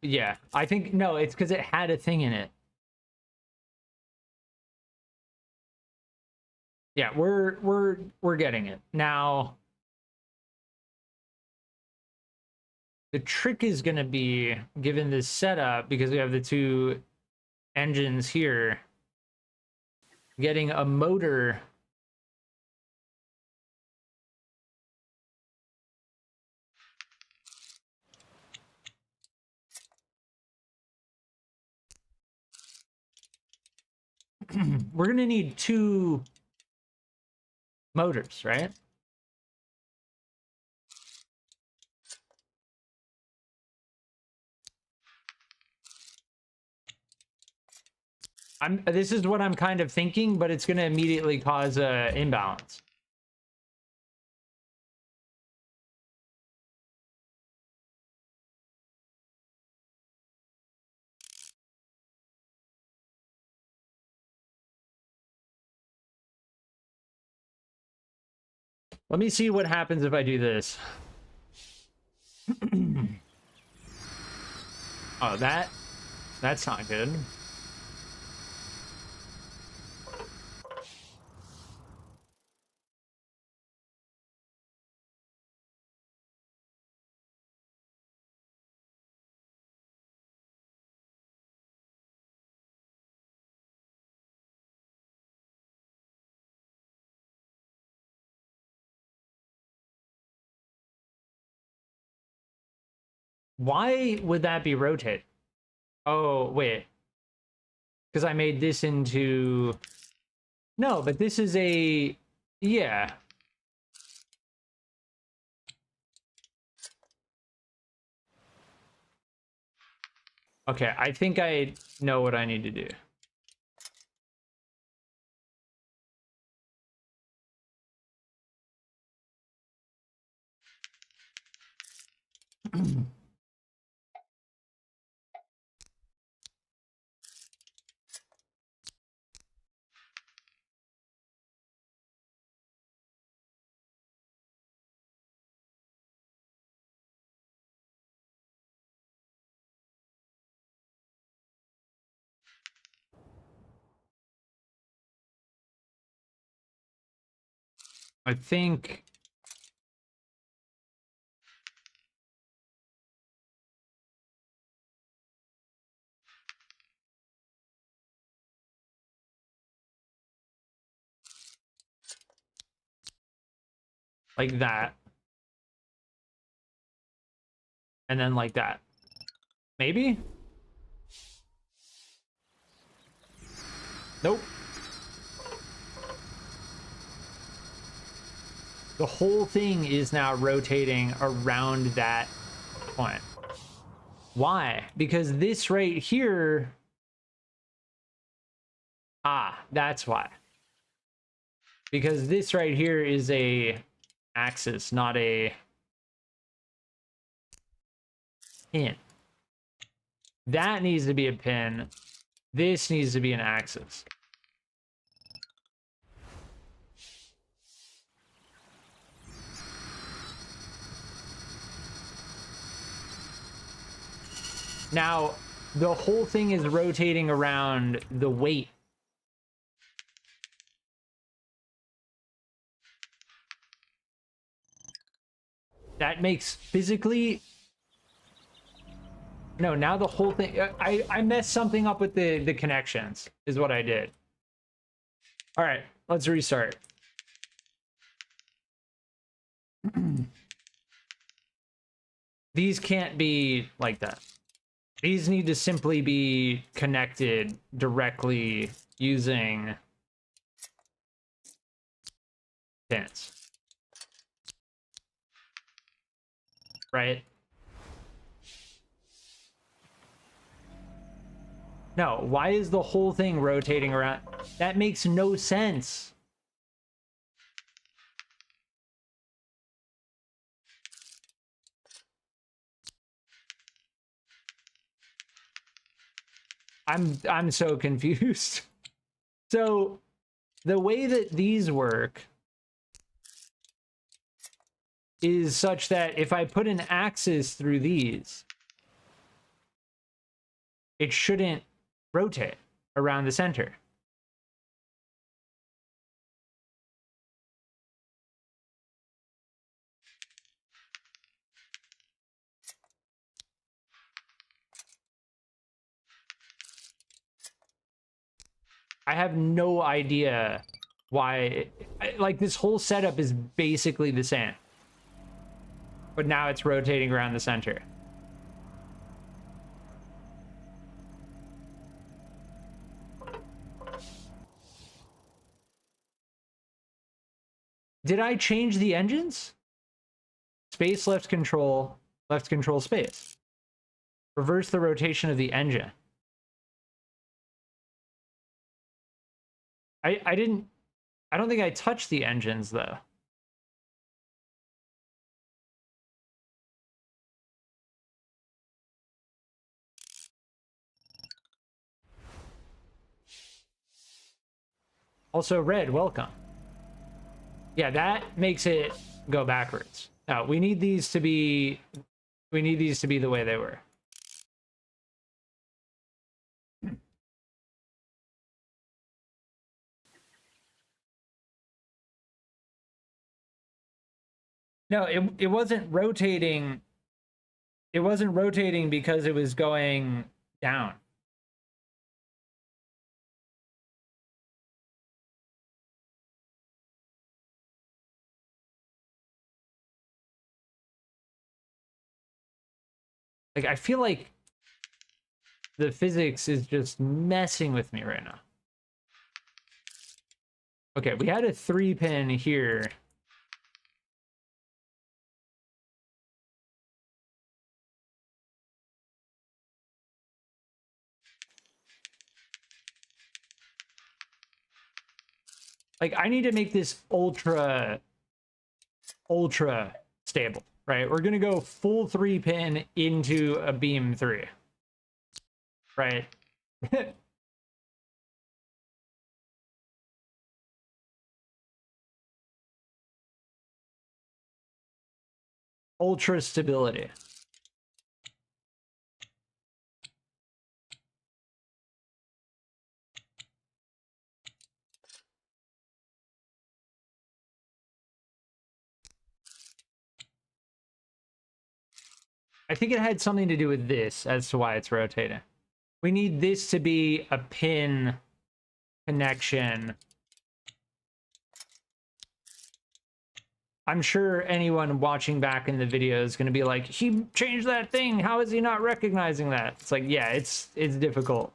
yeah, I think, no, it's because it had a thing in it. Yeah, we're getting it. Now, the trick is going to be, given this setup, because we have the two engines here, getting a motor we're going to need two motors, right? This is what I'm kind of thinking, but it's going to immediately cause a imbalance. Let me see what happens if I do this. Oh, that's not good. Why would that be rotate? Oh, wait. Because I made this into... No, but this is a... Yeah. Okay, I think I know what I need to do. I think... like that. And then like that. Maybe? Nope. The whole thing is now rotating around that point. Why? Because this right here... Ah, that's why. Because this right here is a axis, not a pin. That needs to be a pin. This needs to be an axis. Now, the whole thing is rotating around the weight. That makes physically... No, now the whole thing... I messed something up with the connections, is what I did. All right, let's restart. These can't be like that. These need to simply be connected directly using pins. Right? No, why is the whole thing rotating around? That makes no sense. I'm so confused. So the way that these work is such that if I put an axis through these, it shouldn't rotate around the center. I have no idea why, like, this whole setup is basically the same, but now it's rotating around the center. Did I change the engines? Space, left control, space. Reverse the rotation of the engine. I don't think I touched the engines though. Also, Red, welcome. Yeah, that makes it go backwards. Now, we need these to be the way they were. No, it wasn't rotating. It wasn't rotating because it was going down. Like, I feel like the physics is just messing with me right now. Okay, we had a 3-pin here. Like, I need to make this ultra stable, right? We're gonna go full 3-pin into a beam 3, right? Ultra stability. I think it had something to do with this as to why it's rotating. We need this to be a pin connection. I'm sure anyone watching back in the video is going to be like, he changed that thing. How is he not recognizing that? It's like, yeah, it's difficult.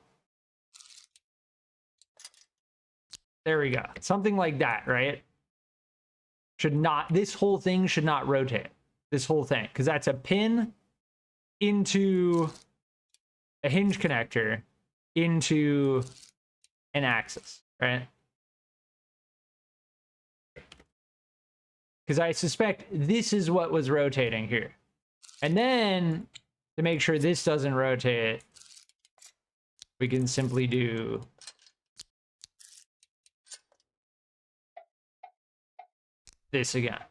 There we go. Something like that, right? This whole thing should not rotate. This whole thing, because that's a pin into a hinge connector into an axis, right? Because I suspect this is what was rotating here. And then, to make sure this doesn't rotate, we can simply do this again.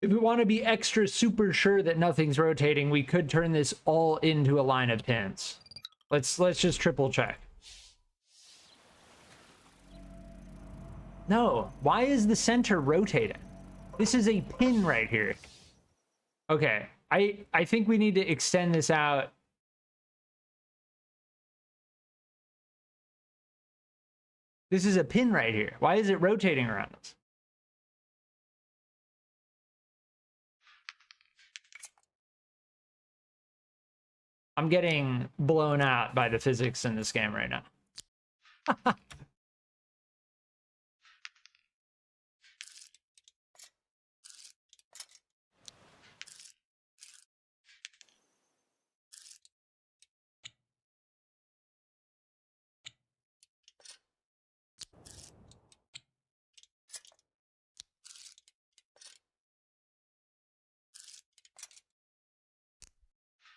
If we want to be extra super sure that nothing's rotating, we could turn this all into a line of pins. Let's just triple check. No, why is the center rotating? This is a pin right here. Okay, I think we need to extend this out. This is a pin right here. Why is it rotating around us? I'm getting blown out by the physics in this game right now.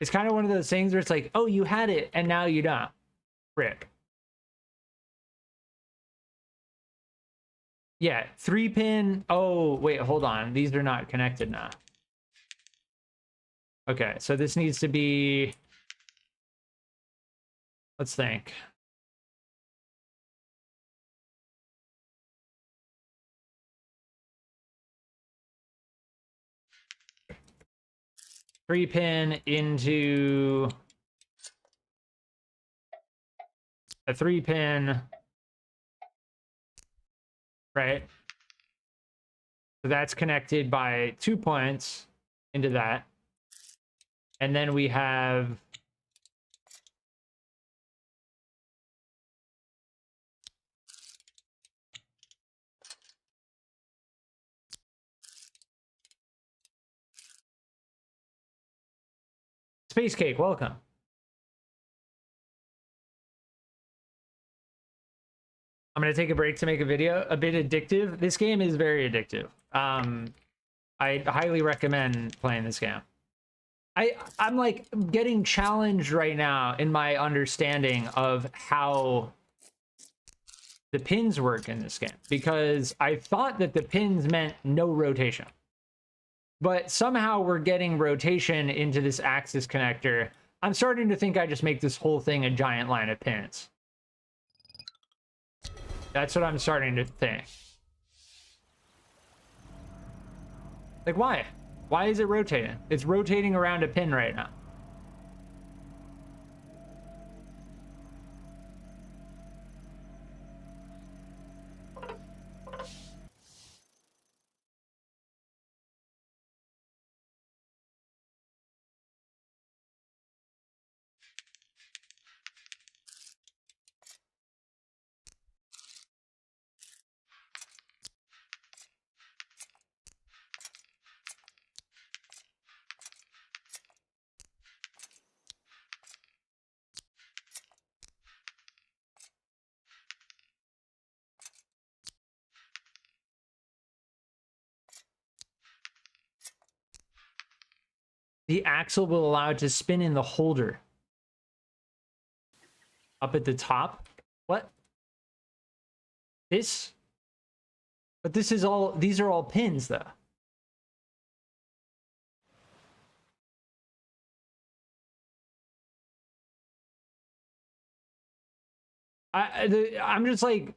It's kind of one of those things where it's like, oh, you had it, and now you don't. Rip. Yeah, 3-pin. Oh, wait, hold on. These are not connected now. Okay, so this needs to be... Let's think. Three pin into a 3-pin, right? So that's connected by 2 points into that. And then we have Space Cake, welcome. I'm going to take a break to make a video. A bit addictive. This game is very addictive. I highly recommend playing this game. I'm like getting challenged right now in my understanding of how the pins work in this game, because I thought that the pins meant no rotation. But somehow we're getting rotation into this axis connector. I'm starting to think I just make this whole thing a giant line of pins. That's what I'm starting to think. Like, why? Why is it rotating? It's rotating around a pin right now. The axle will allow it to spin in the holder. Up at the top? What? This? But this is all, these are all pins though. I'm just like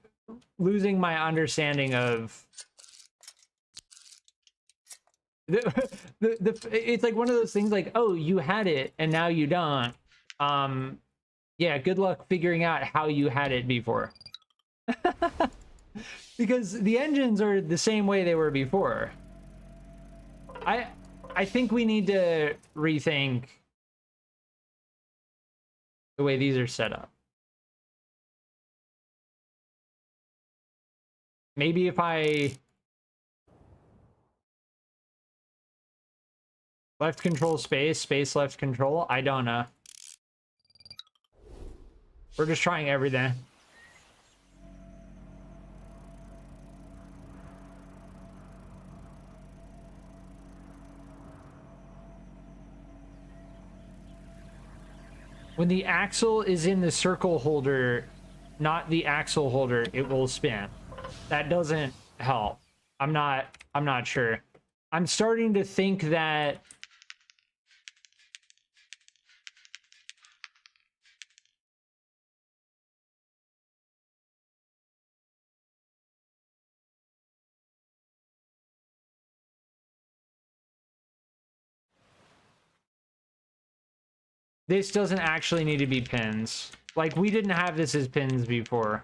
losing my understanding of it's like one of those things like, oh, you had it and now you don't. Yeah, good luck figuring out how you had it before. Because the engines are the same way they were before. I think we need to rethink the way these are set up. Maybe if I left control space, space left control, I don't know. We're just trying everything. When the axle is in the circle holder, not the axle holder, it will spin. That doesn't help. I'm not sure. I'm starting to think that this doesn't actually need to be pins. Like, we didn't have this as pins before.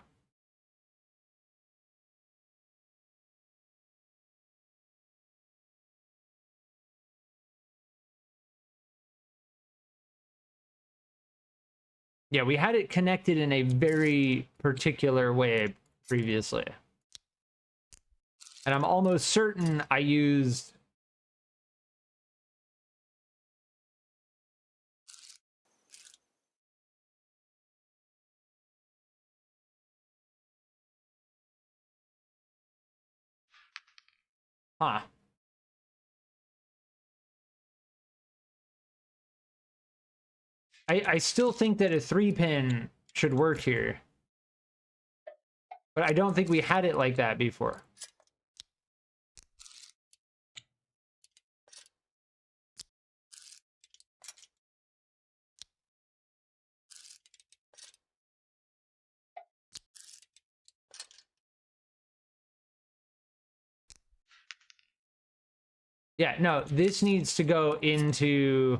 Yeah, we had it connected in a very particular way previously. And I'm almost certain I used... Huh. I still think that a 3-pin should work here. But I don't think we had it like that before. Yeah, no, this needs to go into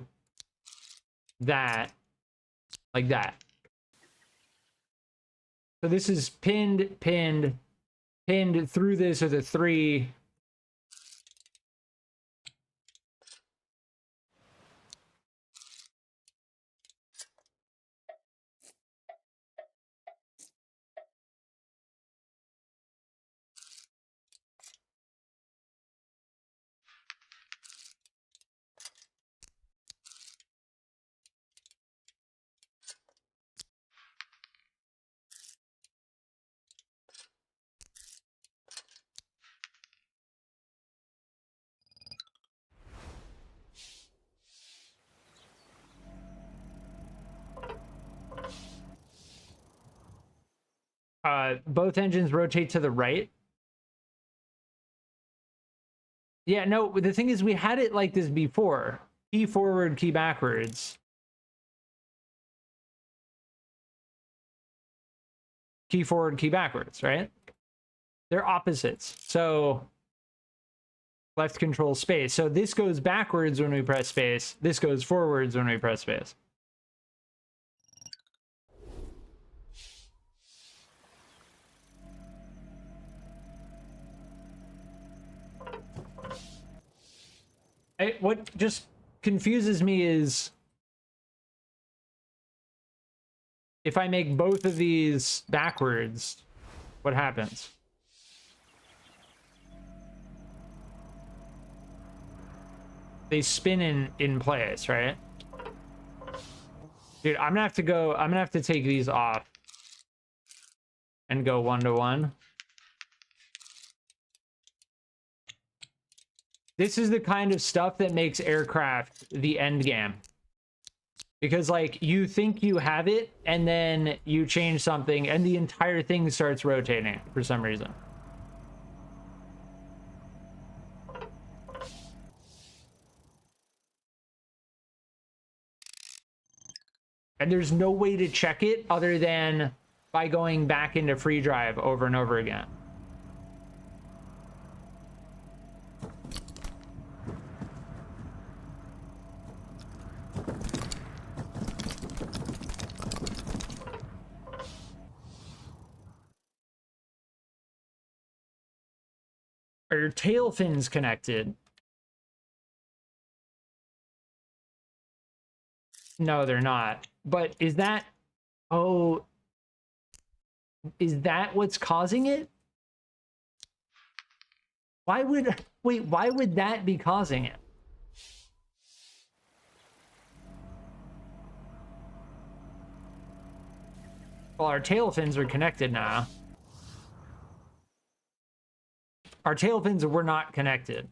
that, like that. So this is pinned, pinned, pinned through this are the 3. Both engines rotate to the right. Yeah, no, the thing is we had it like this before. Key forward, key backwards. Key forward, key backwards, right? They're opposites. So left control space. So this goes backwards when we press space. This goes forwards when we press space. What just confuses me is if I make both of these backwards, what happens? They spin in place, right? Dude, I'm gonna have to take these off and go 1-to-1. This is the kind of stuff that makes aircraft the end game. Because, like, you think you have it, and then you change something, and the entire thing starts rotating for some reason. And there's no way to check it other than by going back into free drive over and over again. Are your tail fins connected? No, they're not. But is that... Oh... Is that what's causing it? Why would... Wait, why would that be causing it? Well, our tail fins are connected now. Our tail fins were not connected.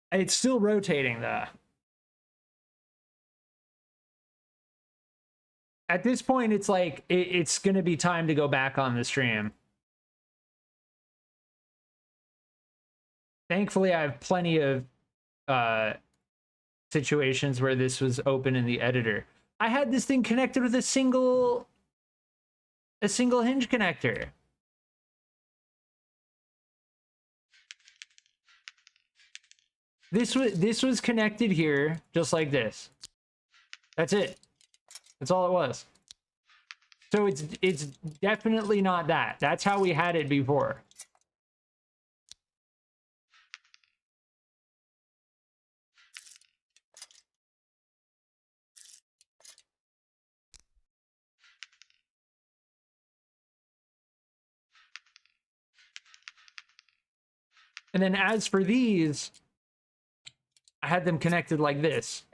It's still rotating, though. At this point, it's like, it's going to be time to go back on the stream. Thankfully, I have plenty of situations where this was open in the editor. I had this thing connected with a single hinge connector. This was connected here, just like this. That's it. That's all it was. So it's definitely not that. That's how we had it before. And then as for these, I had them connected like this.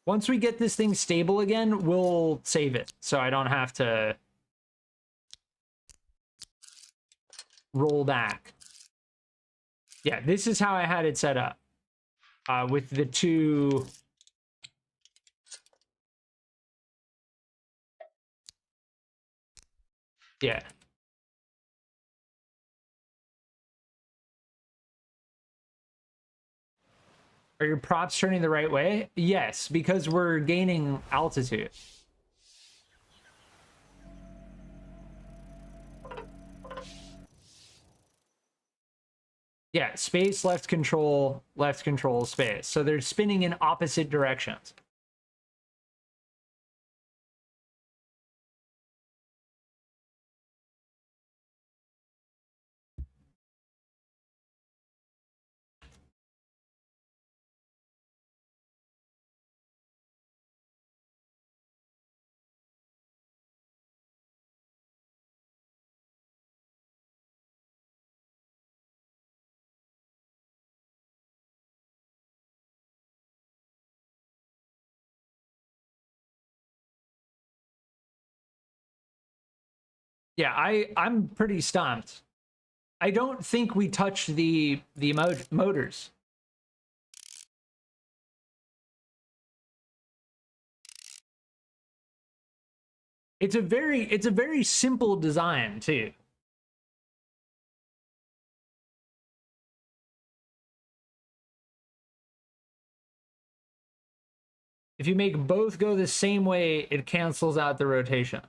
Once we get this thing stable again, we'll save it, so I don't have to roll back. Yeah, this is how I had it set up. With the two... Yeah. Are your props turning the right way? Yes, because we're gaining altitude. Yeah, space, left control, space. So they're spinning in opposite directions. Yeah, I'm pretty stumped. I don't think we touched the motors. It's a very simple design too. If you make both go the same way, it cancels out the rotation.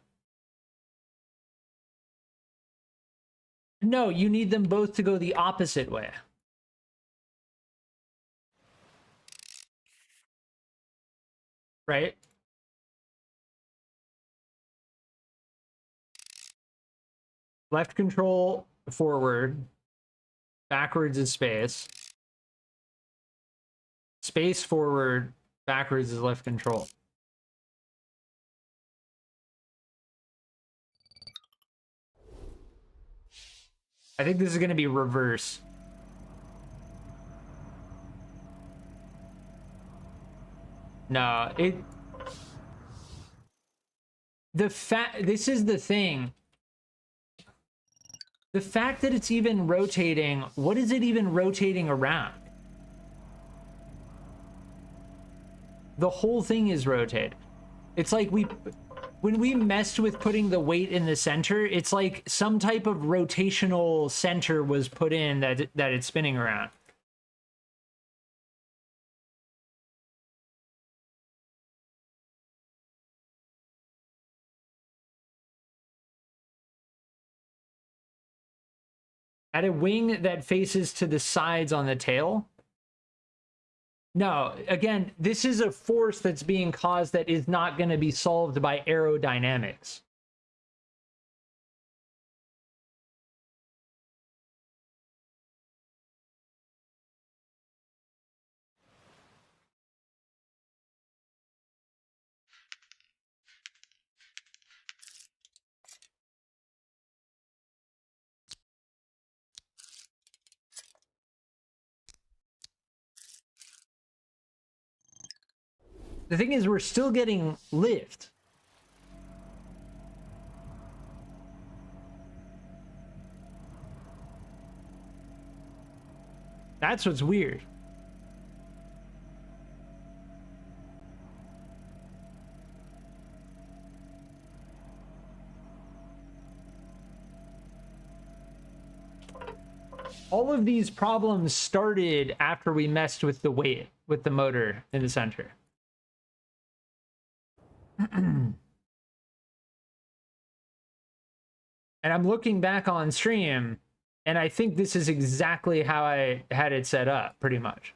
No, you need them both to go the opposite way. Right? Left control forward, backwards is space. Space forward, backwards is left control. I think this is going to be reverse. No, this is the thing. The fact that it's even rotating, what is it even rotating around? The whole thing is rotated. It's like when we messed with putting the weight in the center, it's like some type of rotational center was put in that it's spinning around. At a wing that faces to the sides on the tail. No, again, this is a force that's being caused that is not going to be solved by aerodynamics. The thing is, we're still getting lift. That's what's weird. All of these problems started after we messed with the weight, with the motor in the center. And I'm looking back on stream, and I think this is exactly how I had it set up, pretty much.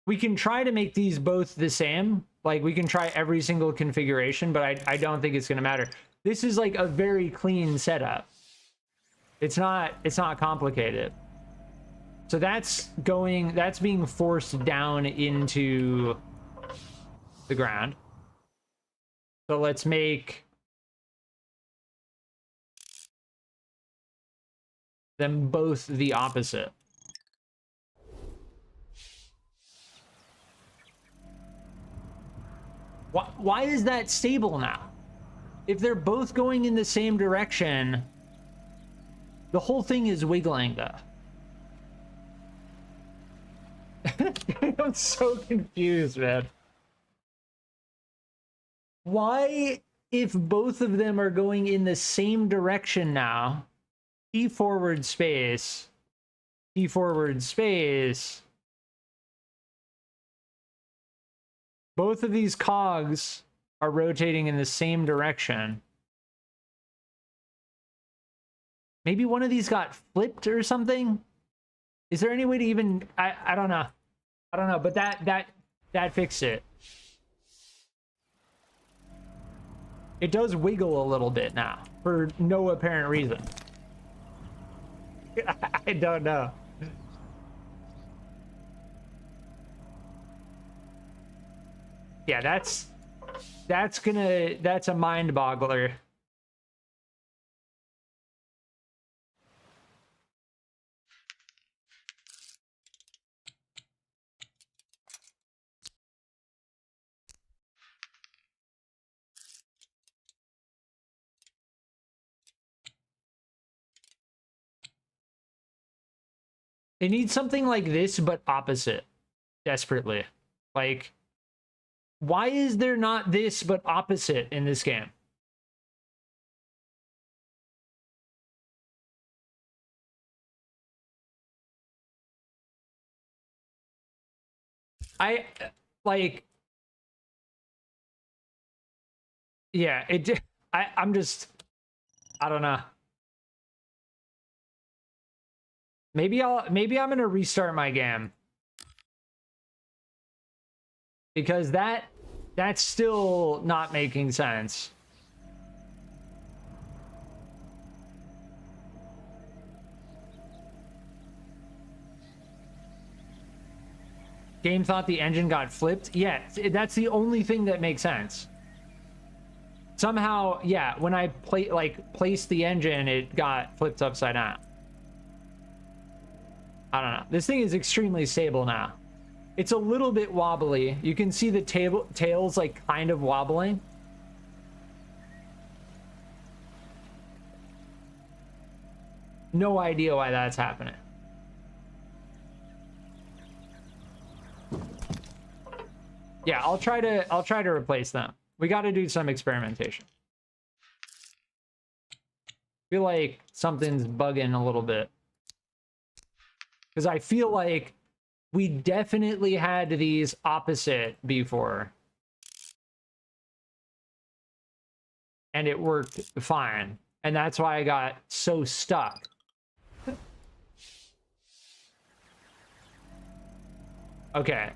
We can try to make these both the same. Like, we can try every single configuration, but I don't think it's going to matter. This is like a very clean setup. It's not complicated. So that's being forced down into the ground. So let's make them both the opposite. Why is that stable now? If they're both going in the same direction, the whole thing is wiggling though. I'm so confused, man. Why if both of them are going in the same direction now, T forward space, T forward space, both of these cogs are rotating in the same direction. Maybe one of these got flipped or something? Is there any way to even... I don't know. I don't know, but that fixed it. It does wiggle a little bit now, for no apparent reason. I don't know. Yeah, that's a mind boggler. They need something like this, but opposite. Desperately. Like, why is there not this, but opposite in this game? Like... Yeah, I'm just... I don't know. Maybe I'm gonna restart my game. Because that's still not making sense. Game thought the engine got flipped? Yeah, that's the only thing that makes sense. Somehow, yeah, when I placed the engine, it got flipped upside down. I don't know. This thing is extremely stable now. It's a little bit wobbly. You can see the tails like kind of wobbling. No idea why that's happening. Yeah, I'll try to replace them. We got to do some experimentation. I feel like something's bugging a little bit. Because I feel like we definitely had these opposite before. And it worked fine. And that's why I got so stuck. Okay.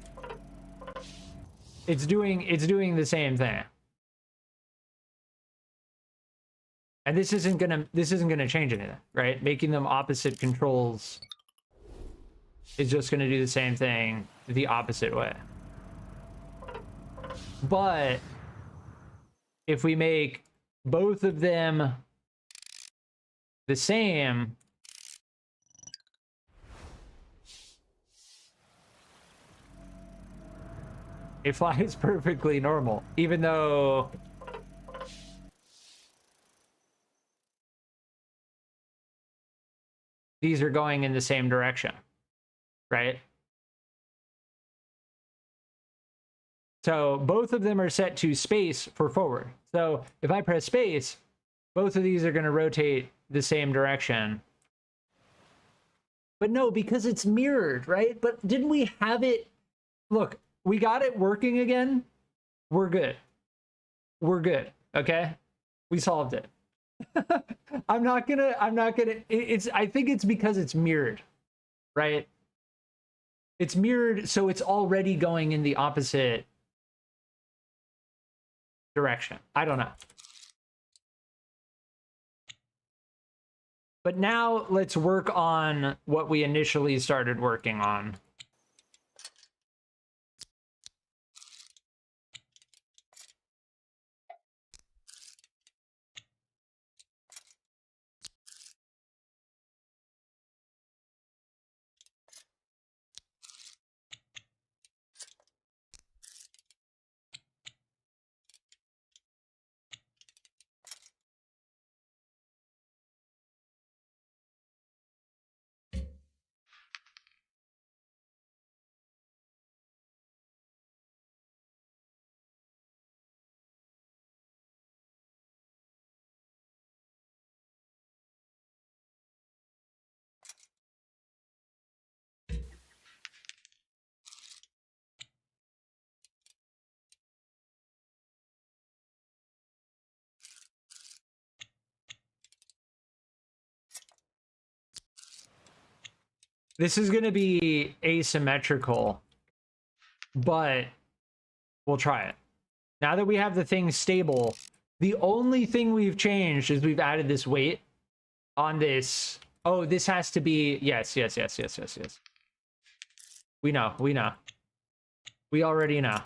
It's doing the same thing. And this isn't gonna change anything, right? Making them opposite controls is just gonna do the same thing the opposite way. But if we make both of them the same, it flies perfectly normal, even though these are going in the same direction, right? So both of them are set to space for forward. So if I press space, both of these are going to rotate the same direction. But no, because it's mirrored, right? But didn't we have it? Look, we got it working again. We're good. We're good. Okay? We solved it. I think it's because it's mirrored, right? It's mirrored, so it's already going in the opposite direction. I don't know. But now let's work on what we initially started working on. This is going to be asymmetrical, but we'll try it. Now that we have the thing stable, the only thing we've changed is we've added this weight on this. Oh, this has to be, yes. We know. We already know.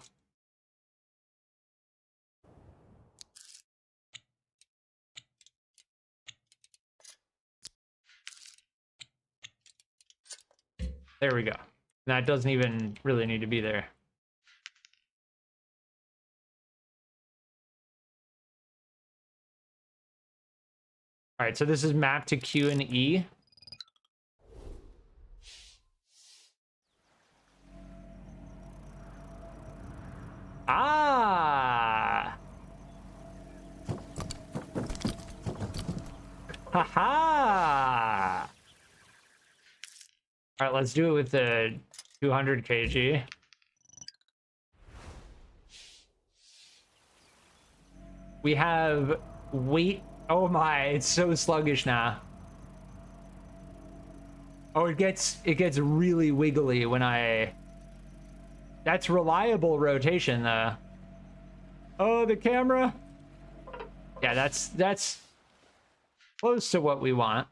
There we go. That doesn't even really need to be there. All right, so this is mapped to Q and E. Ah! Haha! All right, let's do it with the 200 kg. We have weight. Oh my, it's so sluggish now. Oh, it gets really wiggly when I... That's reliable rotation though. Oh, the camera. Yeah, that's close to what we want.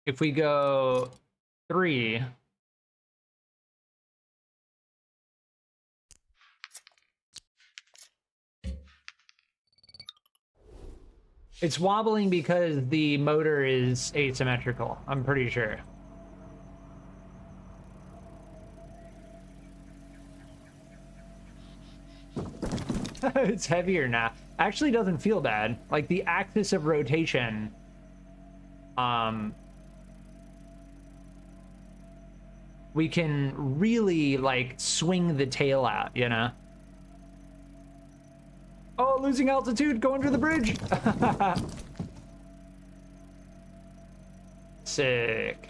If we go 3, it's wobbling because the motor is asymmetrical, I'm pretty sure. It's heavier now. Actually doesn't feel bad. Like the axis of rotation, we can really like swing the tail out, you know? Oh, losing altitude, go under the bridge. Sick.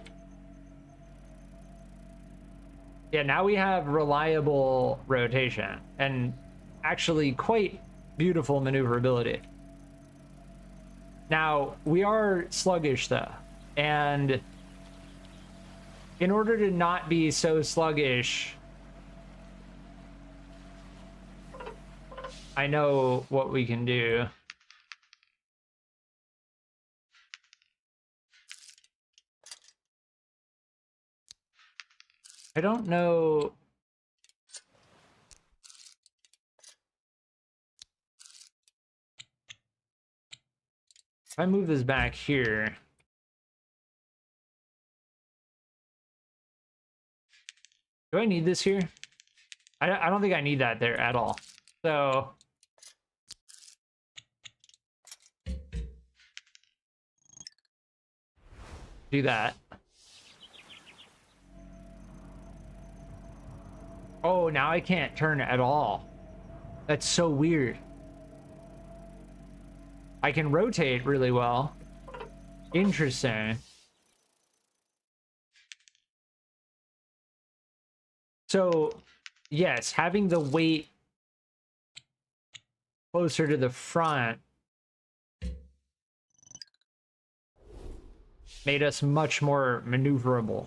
Yeah, now we have reliable rotation and actually quite beautiful maneuverability. Now, we are sluggish though, and in order to not be so sluggish, I know what we can do. I don't know. If I move this back here. Do I need this here? I don't think I need that there at all. So do that. Oh, now I can't turn at all. That's so weird. I can rotate really well. Interesting. So, yes, having the weight closer to the front made us much more maneuverable.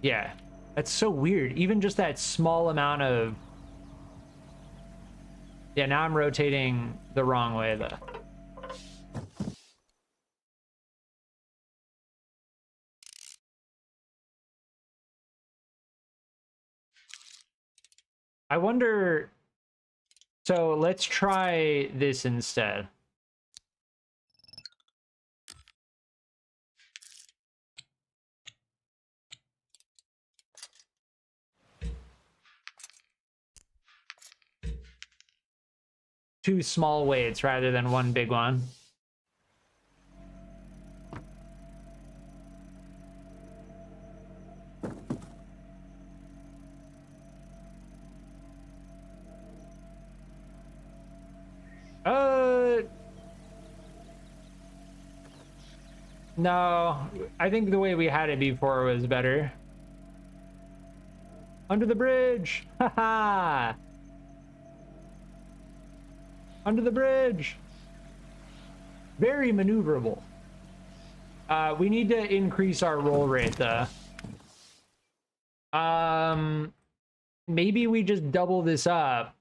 Yeah, that's so weird. Even just that small amount of... Yeah, now I'm rotating the wrong way, though. I wonder... So let's try this instead. Two small weights rather than one big one. No, I think the way we had it before was better. Under the bridge. Haha. Under the bridge. Very maneuverable. We need to increase our roll rate though. Maybe we just double this up.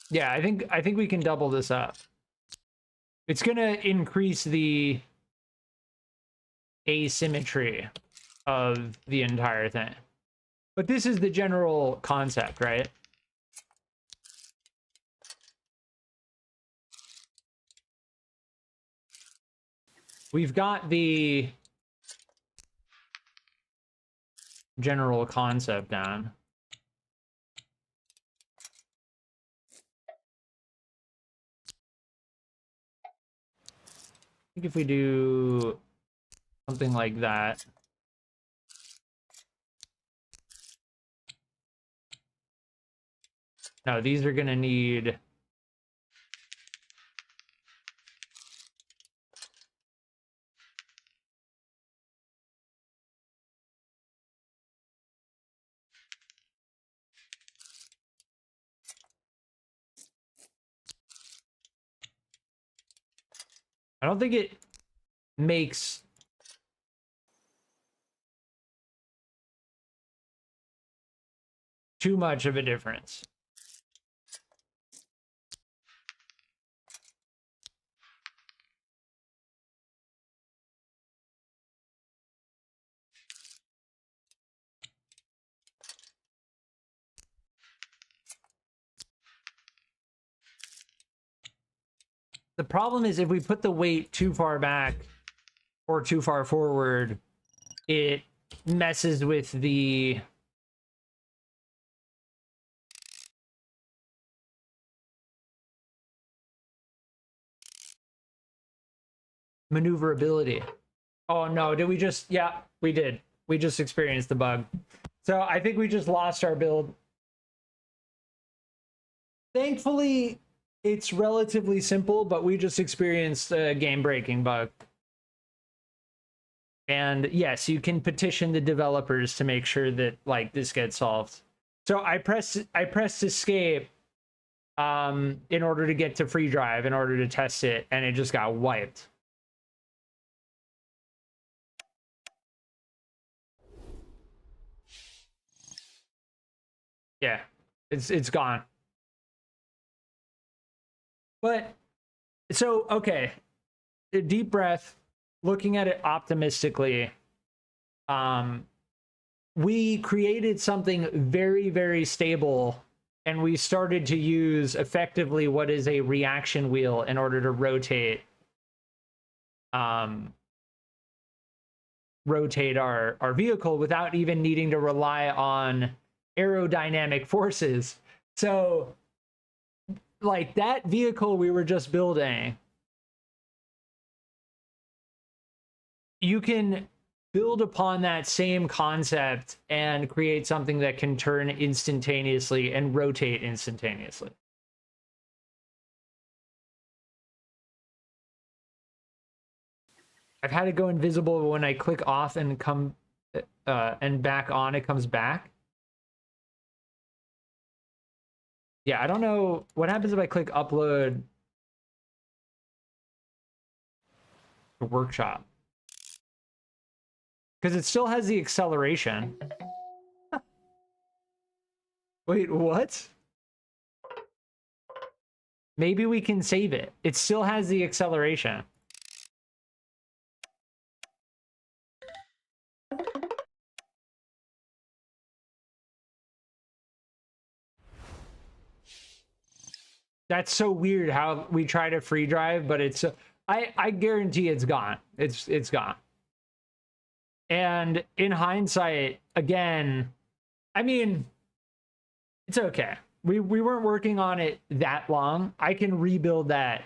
Yeah, I think we can double this up. It's gonna increase the asymmetry of the entire thing. But this is the general concept, right? We've got the general concept down. I think if we do something like that. No, these are gonna need... I don't think it makes too much of a difference. The problem is if we put the weight too far back or too far forward, it messes with the maneuverability. Oh no, did we just... Yeah, we did. We just experienced the bug. So I think we just lost our build. Thankfully, it's relatively simple, but we just experienced a game-breaking bug. And yes, you can petition the developers to make sure that like this gets solved. So I pressed escape in order to get to free drive in order to test it, and it just got wiped. Yeah, it's gone. But so okay, a deep breath, looking at it optimistically. We created something very, very stable, and we started to use effectively what is a reaction wheel in order to rotate rotate our vehicle without even needing to rely on aerodynamic forces. So like that vehicle we were just building, you can build upon that same concept and create something that can turn instantaneously and rotate instantaneously. I've had it go invisible, but when I click off and come and back on, it comes back. Yeah, I don't know what happens if I click upload to workshop. Because it still has the acceleration. Wait, what? Maybe we can save it. It still has the acceleration. That's so weird how we try to free drive, but it's I guarantee it's gone. It's gone. And in hindsight, again, I mean, it's okay. We weren't working on it that long. I can rebuild that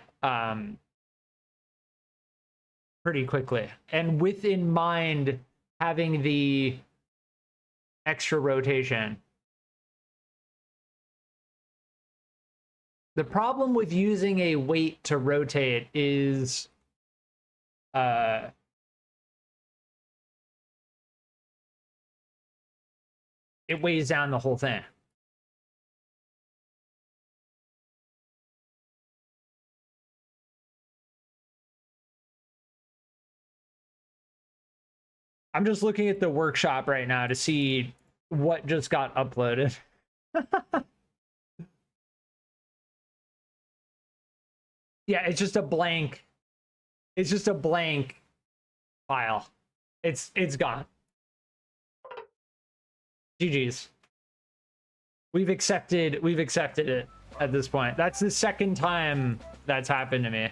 pretty quickly. And with in mind having the extra rotation. The problem with using a weight to rotate is it weighs down the whole thing. I'm just looking at the workshop right now to see what just got uploaded. Yeah, it's just a blank. It's just a blank file. It's gone. GG's. We've accepted it at this point. That's the second time that's happened to me.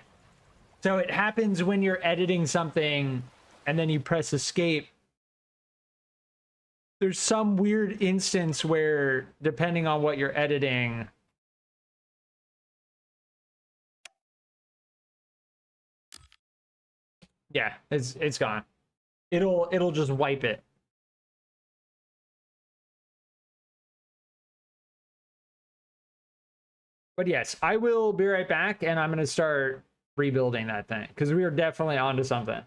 So it happens when you're editing something and then you press escape. There's some weird instance where, depending on what you're editing, yeah, it's gone. It'll just wipe it. But yes, I will be right back, and I'm gonna start rebuilding that thing because we are definitely onto something.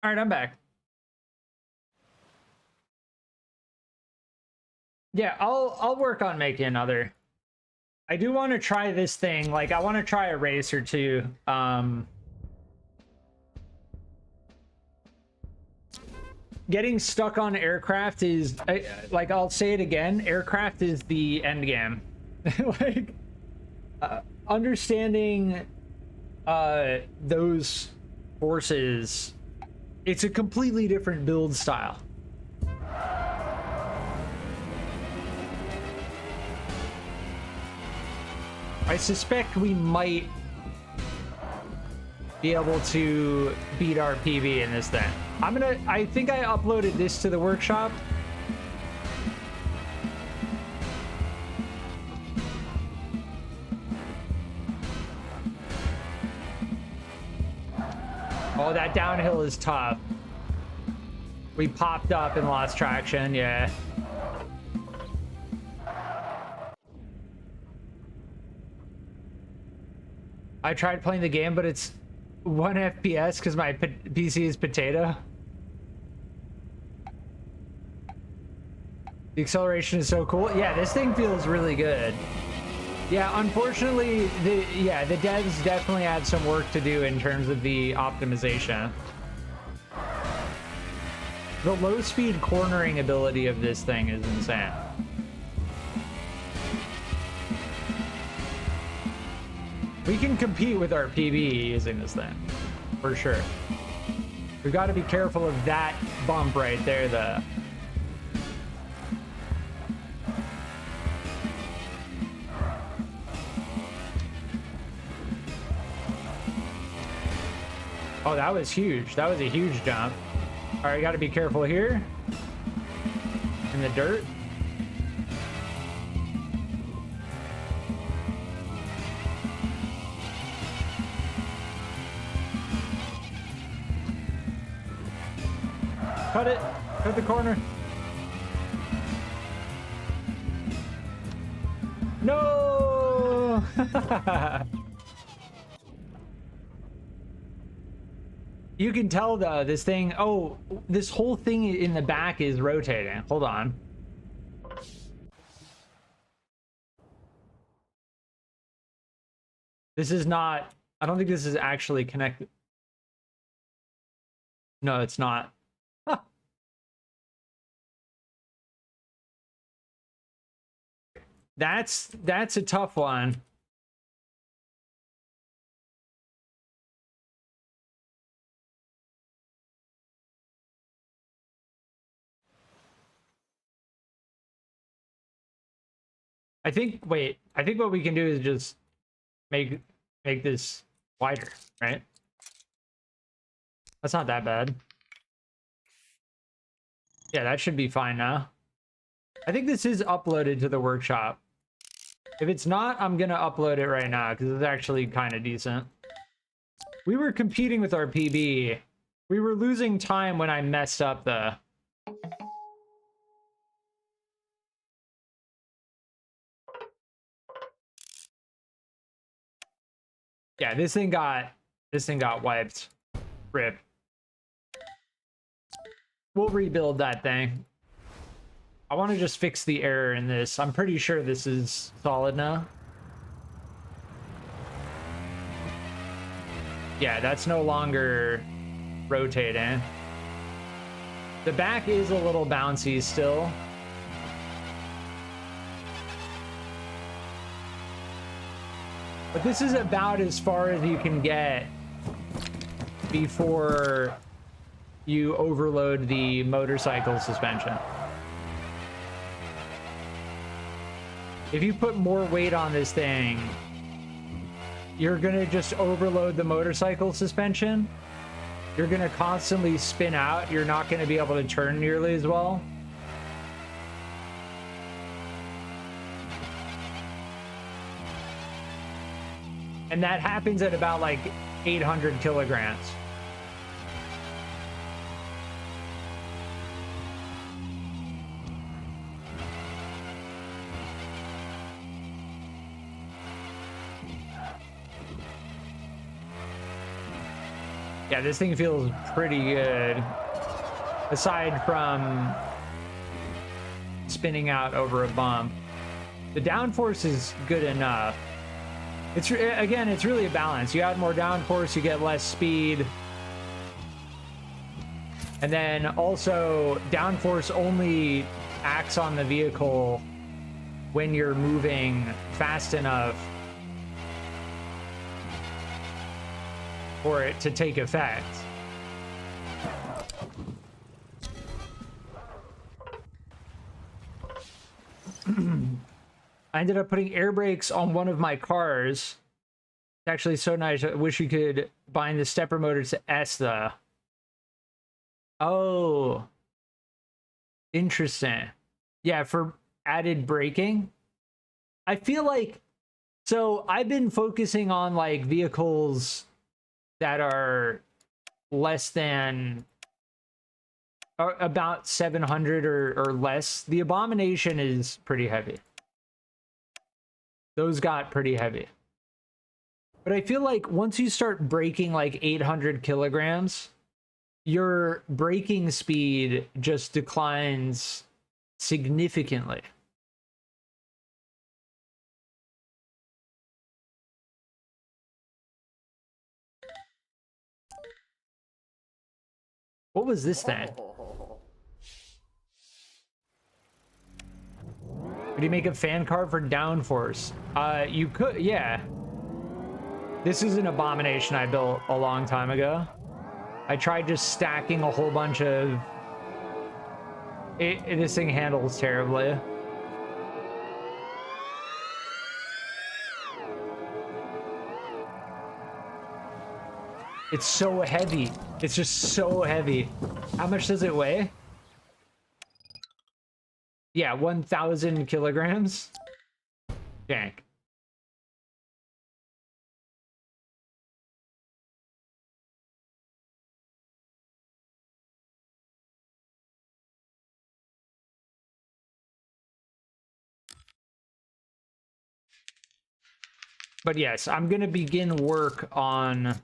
All right, I'm back. Yeah, I'll work on making another. I do want to try this thing. Like, I want to try a race or two. Getting stuck on aircraft is, like, I'll say it again, aircraft is the end game. Like, understanding those forces, it's a completely different build style. I suspect we might be able to beat our PB in this thing. I think I uploaded this to the workshop. Oh, that downhill is tough. We popped up and lost traction, yeah. I tried playing the game, but it's 1 FPS because my PC is potato. The acceleration is so cool. Yeah, this thing feels really good. Yeah, unfortunately, the devs definitely had some work to do in terms of the optimization. The low-speed cornering ability of this thing is insane. We can compete with our PB using this thing, for sure. We've got to be careful of that bump right there, though. Oh, that was huge. That was a huge jump. All right, got to be careful here. In the dirt. Cut it. Cut the corner. No! You can tell though, this thing, oh, this whole thing in the back is rotating. Hold on. This is not, I don't think this is actually connected. No, it's not. Huh. That's a tough one. I think, wait, I think what we can do is just make this wider, right? That's not that bad. Yeah, that should be fine now. I think this is uploaded to the workshop. If it's not, I'm gonna upload it right now because it's actually kind of decent. We were competing with our PB. We were losing time when I messed up the... Yeah, this thing got wiped. Rip. We'll rebuild that thing. I want to just fix the error in this. I'm pretty sure this is solid now. Yeah, that's no longer rotating. The back is a little bouncy still. But this is about as far as you can get before you overload the motorcycle suspension. If you put more weight on this thing, you're gonna just overload the motorcycle suspension. You're gonna constantly spin out. You're not gonna be able to turn nearly as well. And that happens at about like 800 kilograms. Yeah, this thing feels pretty good. Aside from spinning out over a bump. The downforce is good enough. It's again, it's really a balance. You add more downforce, you get less speed. And then also, downforce only acts on the vehicle when you're moving fast enough for it to take effect. I ended up putting air brakes on one of my cars. It's actually so nice. I wish you could bind the stepper motor to S, though. Oh. Interesting. Yeah, for added braking. I feel like... So, I've been focusing on, like, vehicles that are less than... or about 700 or less. The Abomination is pretty heavy. Those got pretty heavy. But I feel like once you start braking like 800 kilograms, your braking speed just declines significantly. What was this thing? Could you make a fan card for downforce? You could, yeah. This is an Abomination I built a long time ago. I tried just stacking a whole bunch of... This thing handles terribly. It's so heavy. It's just so heavy. How much does it weigh? Yeah, 1,000 kilograms. Jank. But yes, I'm going to begin work on...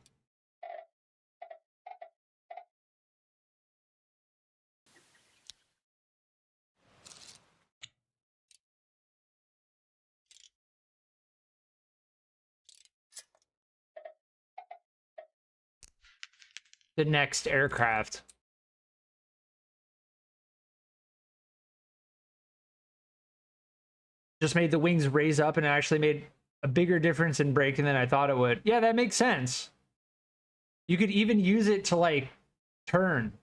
the next aircraft. Just made the wings raise up and it actually made a bigger difference in braking than I thought it would. Yeah, that makes sense. You could even use it to like turn,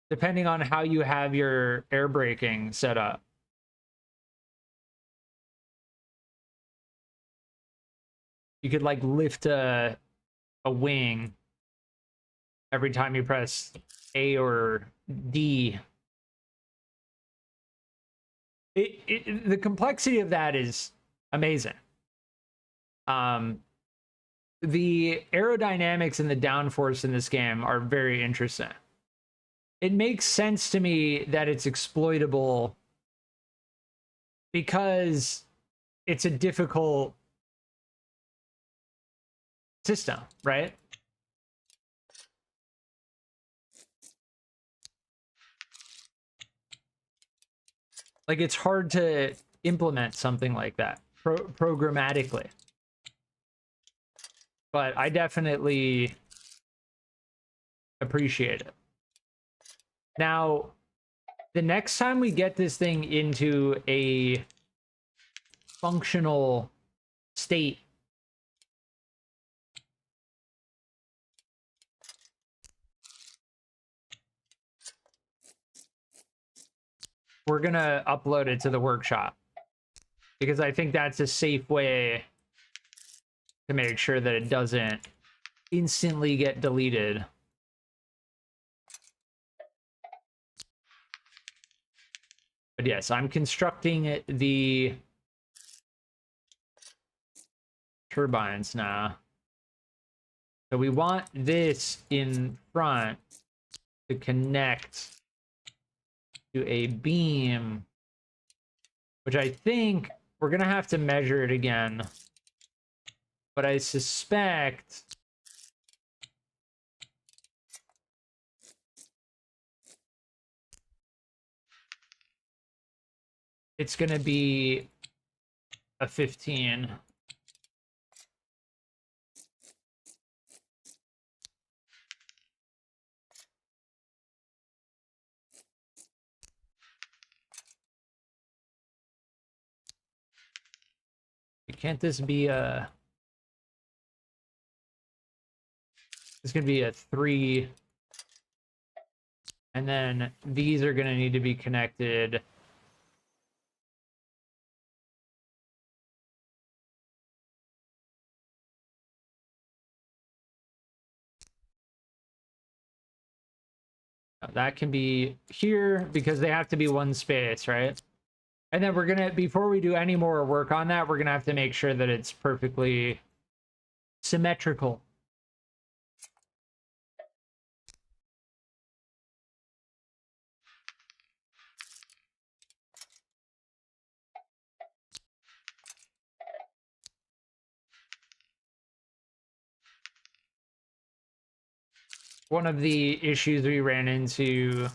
depending on how you have your air braking set up. You could like lift a wing every time you press A or D. The complexity of that is amazing. The aerodynamics and the downforce in this game are very interesting. It makes sense to me that it's exploitable because it's a difficult system, right? Like, it's hard to implement something like that programmatically. But I definitely appreciate it. Now, the next time we get this thing into a functional state, we're gonna upload it to the workshop because I think that's a safe way to make sure that it doesn't instantly get deleted. But yes, I'm constructing the turbines now. So we want this in front to connect to a beam, which I think we're gonna have to measure it again, but I suspect it's going to be a 15. Can't this be a... It's going to be a 3. And then these are going to need to be connected. That can be here because they have to be one space, right? And then we're going to, before we do any more work on that, we're going to have to make sure that it's perfectly symmetrical. One of the issues we ran into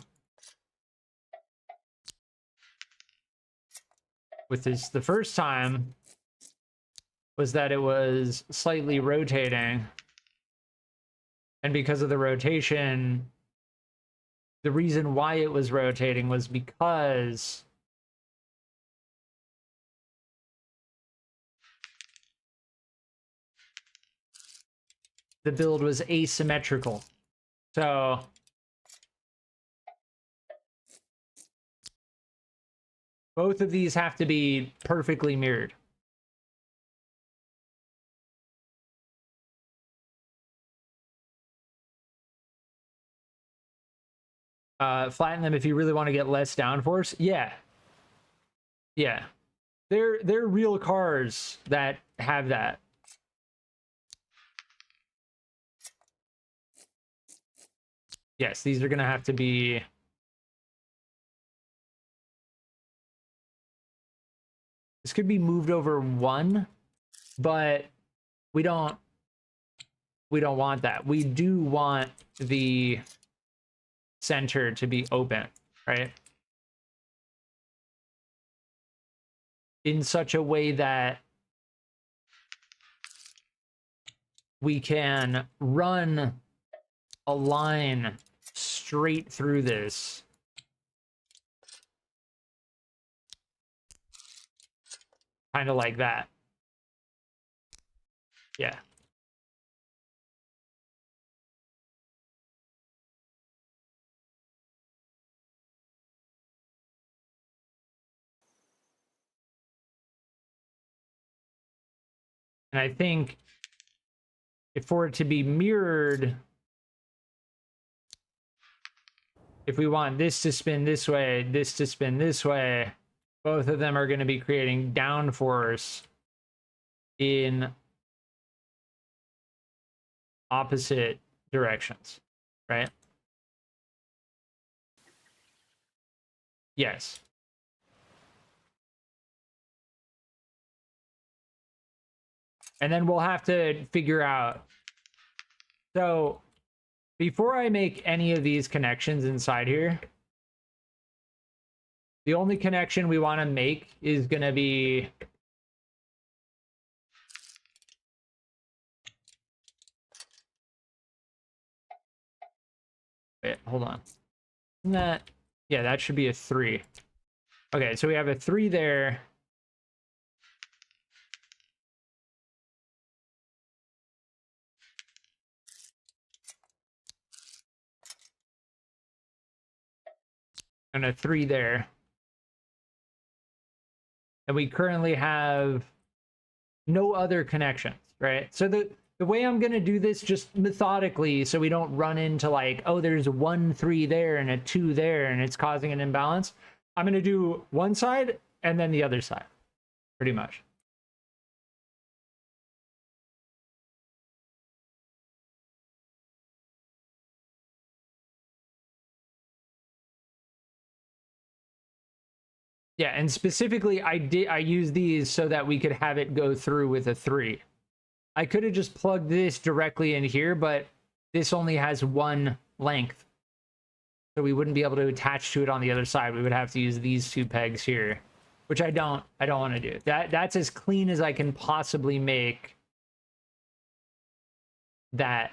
with this the first time was that it was slightly rotating, and because of the rotation, the reason why it was rotating was because the build was asymmetrical. So both of these have to be perfectly mirrored. Flatten them if you really want to get less downforce. Yeah. Yeah. They're real cars that have that. Yes, these are going to have to be... This could be moved over 1, but we don't want that. We do want the center to be open, right? In such a way that we can run a line straight through this. Kind of like that. Yeah. And I think if for it to be mirrored, if we want this to spin this way, this to spin this way, both of them are going to be creating downforce in opposite directions, right? Yes. And then we'll have to figure out. So before I make any of these connections inside here, the only connection we want to make is going to be wait, hold on. Isn't that, yeah, that should be a 3. Okay, so we have a 3 there. And a 3 there. And we currently have no other connections, right? So the way I'm going to do this just methodically, so we don't run into like, oh, there's 1 3 there and a 2 there and it's causing an imbalance. I'm going to do one side and then the other side, pretty much. Yeah, and specifically, I use these so that we could have it go through with a 3. I could have just plugged this directly in here, but this only has 1 length. So we wouldn't be able to attach to it on the other side. We would have to use these 2 pegs here. which I don't want to do. That's as clean as I can possibly make that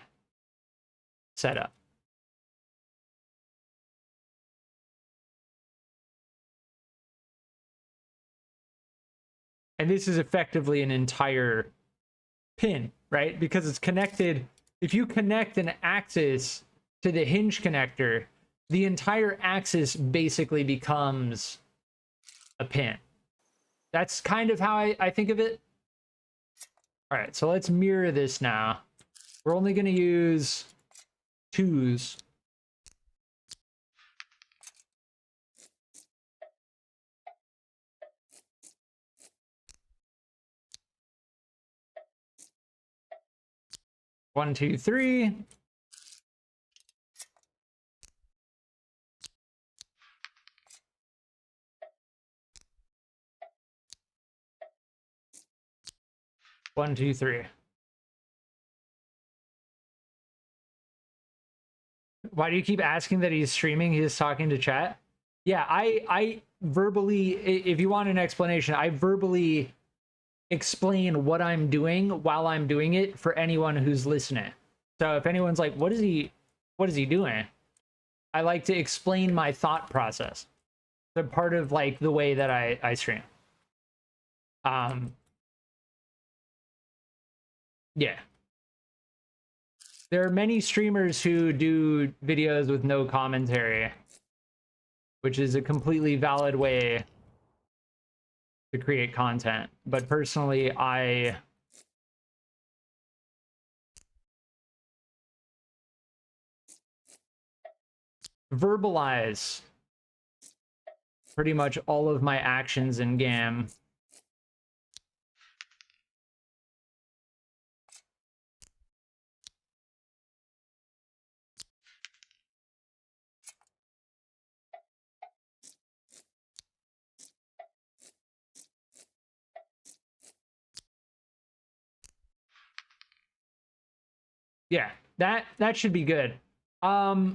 setup. And this is effectively an entire pin, right? Because it's connected. If you connect an axis to the hinge connector, the entire axis basically becomes a pin. That's kind of how I think of it. All right, so let's mirror this now. We're only going to use 2s. One, two, three. One, two, three. Why do you keep asking that he's streaming? He's talking to chat. Yeah, I verbally, if you want an explanation, I verbally explain what I'm doing while I'm doing it for anyone who's listening. So if anyone's like, what is he doing? I like to explain my thought process. They're part of like the way that I stream. Yeah. There are many streamers who do videos with no commentary, which is a completely valid way to create content. But personally, I verbalize pretty much all of my actions in game. Yeah, that should be good. I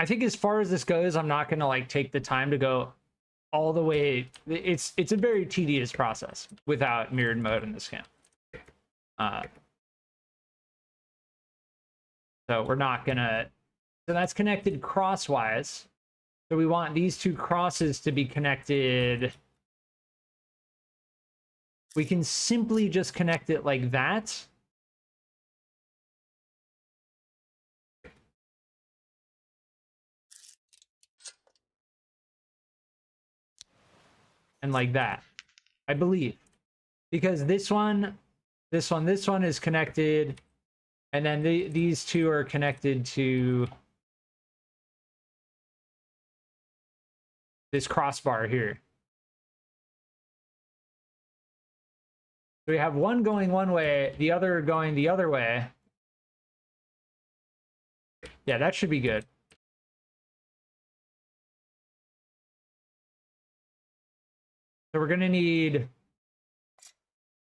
think as far as this goes, I'm not gonna like take the time to go all the way. It's a very tedious process without mirrored mode in this game. So we're not gonna. So that's connected crosswise. So we want these two crosses to be connected. We can simply just connect it like that. And like that, I believe, because this one is connected, and then these two are connected to this crossbar here. So we have one going one way, the other going the other way. Yeah, that should be good. So we're gonna need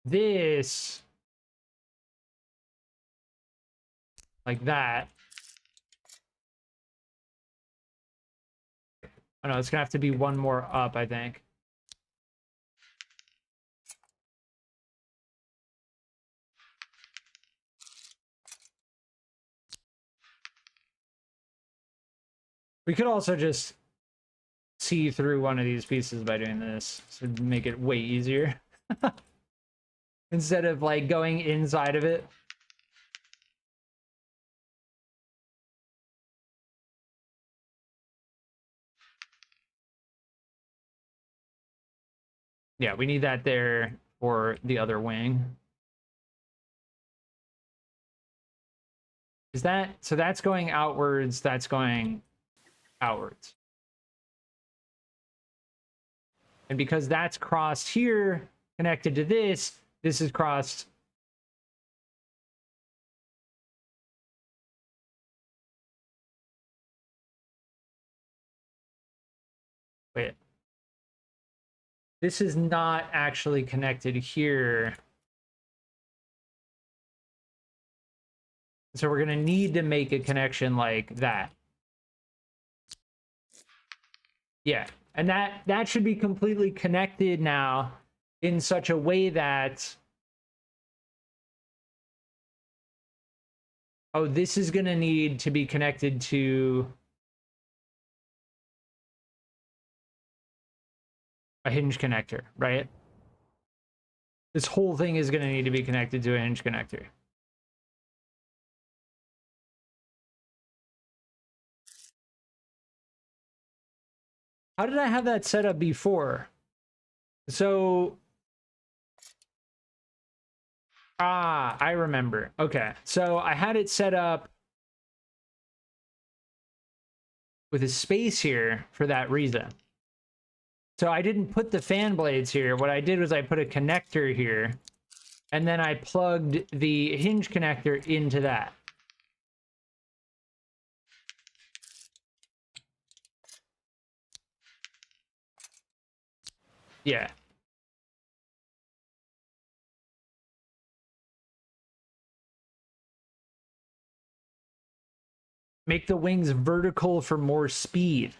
this like that. Oh no, it's gonna have to be one more up, I think. We could also just see through one of these pieces by doing this, so make it way easier. Instead of like going inside of it. Yeah, we need that there for the other wing. Is that, so that's going outwards, that's going outwards. And because that's crossed here, connected to this, this is crossed. Wait. This is not actually connected here. So we're going to need to make a connection like that. Yeah, And that should be completely connected now in such a way that, oh, this is going to need to be connected to a hinge connector, right? This whole thing is going to need to be connected to a hinge connector. How did I have that set up before? So, I remember. Okay, so I had it set up with a space here for that reason. So I didn't put the fan blades here. What I did was I put a connector here, and then I plugged the hinge connector into that. Yeah. Make the wings vertical for more speed.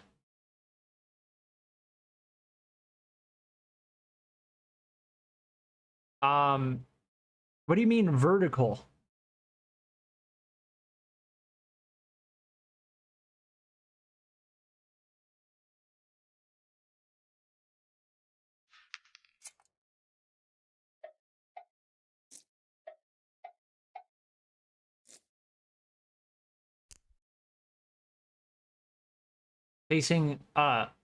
What do you mean vertical? Facing up.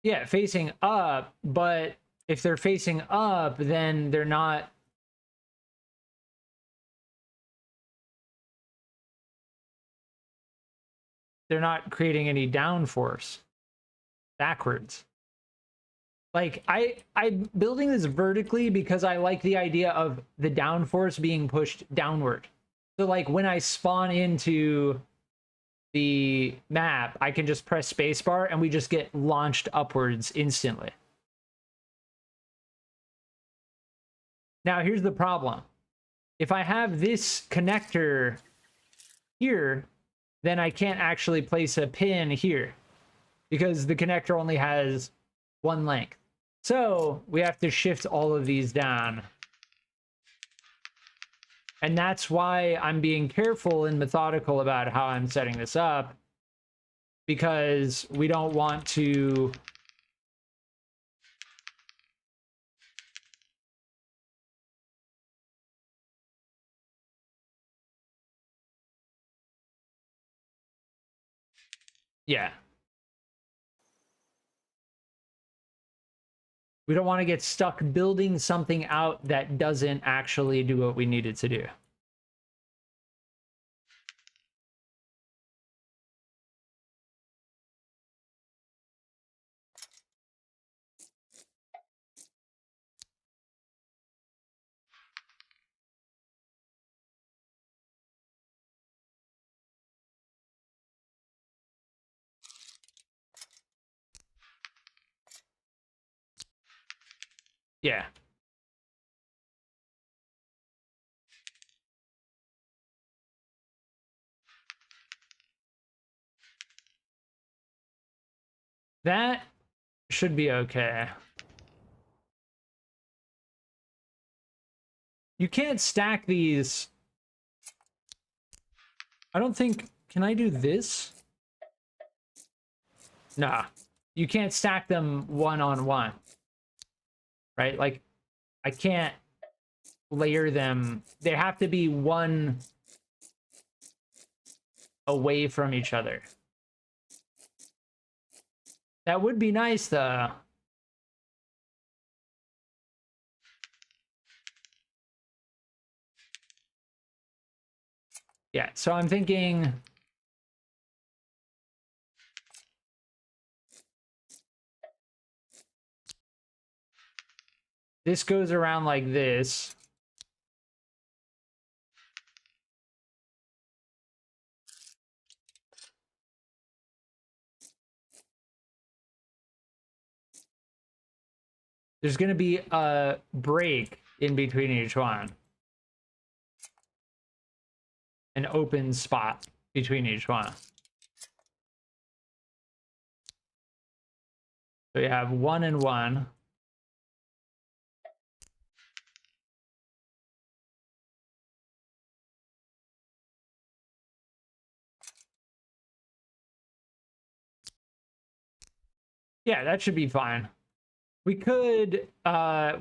Yeah, facing up, but if they're facing up, then they're not creating any downforce backwards. Like I'm building this vertically because I like the idea of the downforce being pushed downward. So like when I spawn into the map, I can just press spacebar and we just get launched upwards instantly. Now here's the problem. If I have this connector here, then I can't actually place a pin here because the connector only has one length. So we have to shift all of these down. And that's why I'm being careful and methodical about how I'm setting this up, because we don't want to yeah. We don't want to get stuck building something out that doesn't actually do what we need it to do. Yeah. That should be okay. You can't stack these. I don't think... Can I do this? Nah. You can't stack them one on one. Right? Like, I can't layer them. They have to be one away from each other. That would be nice, though. Yeah, so I'm thinking... This goes around like this. There's going to be a break in between each one. An open spot between each one. So you have 1 and 1. Yeah, that should be fine. We could,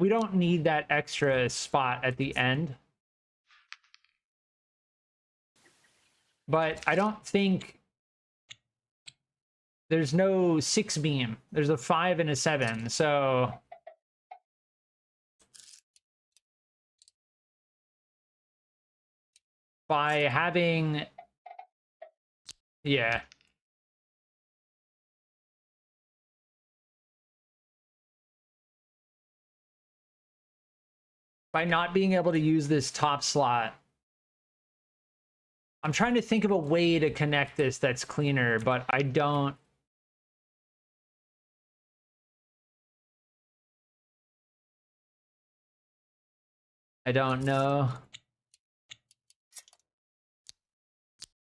we don't need that extra spot at the end. But I don't think there's no 6 beam. There's a 5 and a 7, so by having, yeah. By not being able to use this top slot, I'm trying to think of a way to connect this that's cleaner, but I don't. I don't know.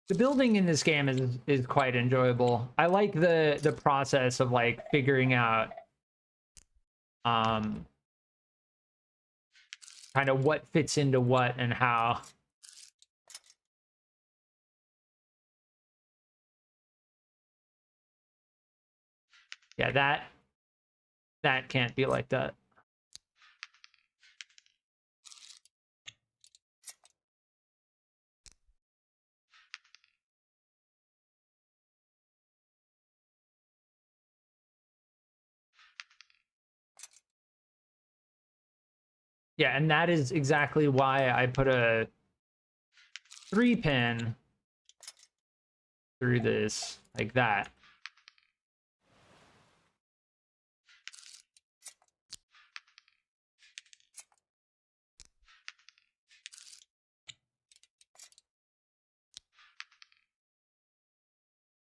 The building in this game is quite enjoyable. I like the process of like figuring out kind of what fits into what and how. Yeah, that can't be like that. Yeah, and that is exactly why I put a 3-pin through this like that.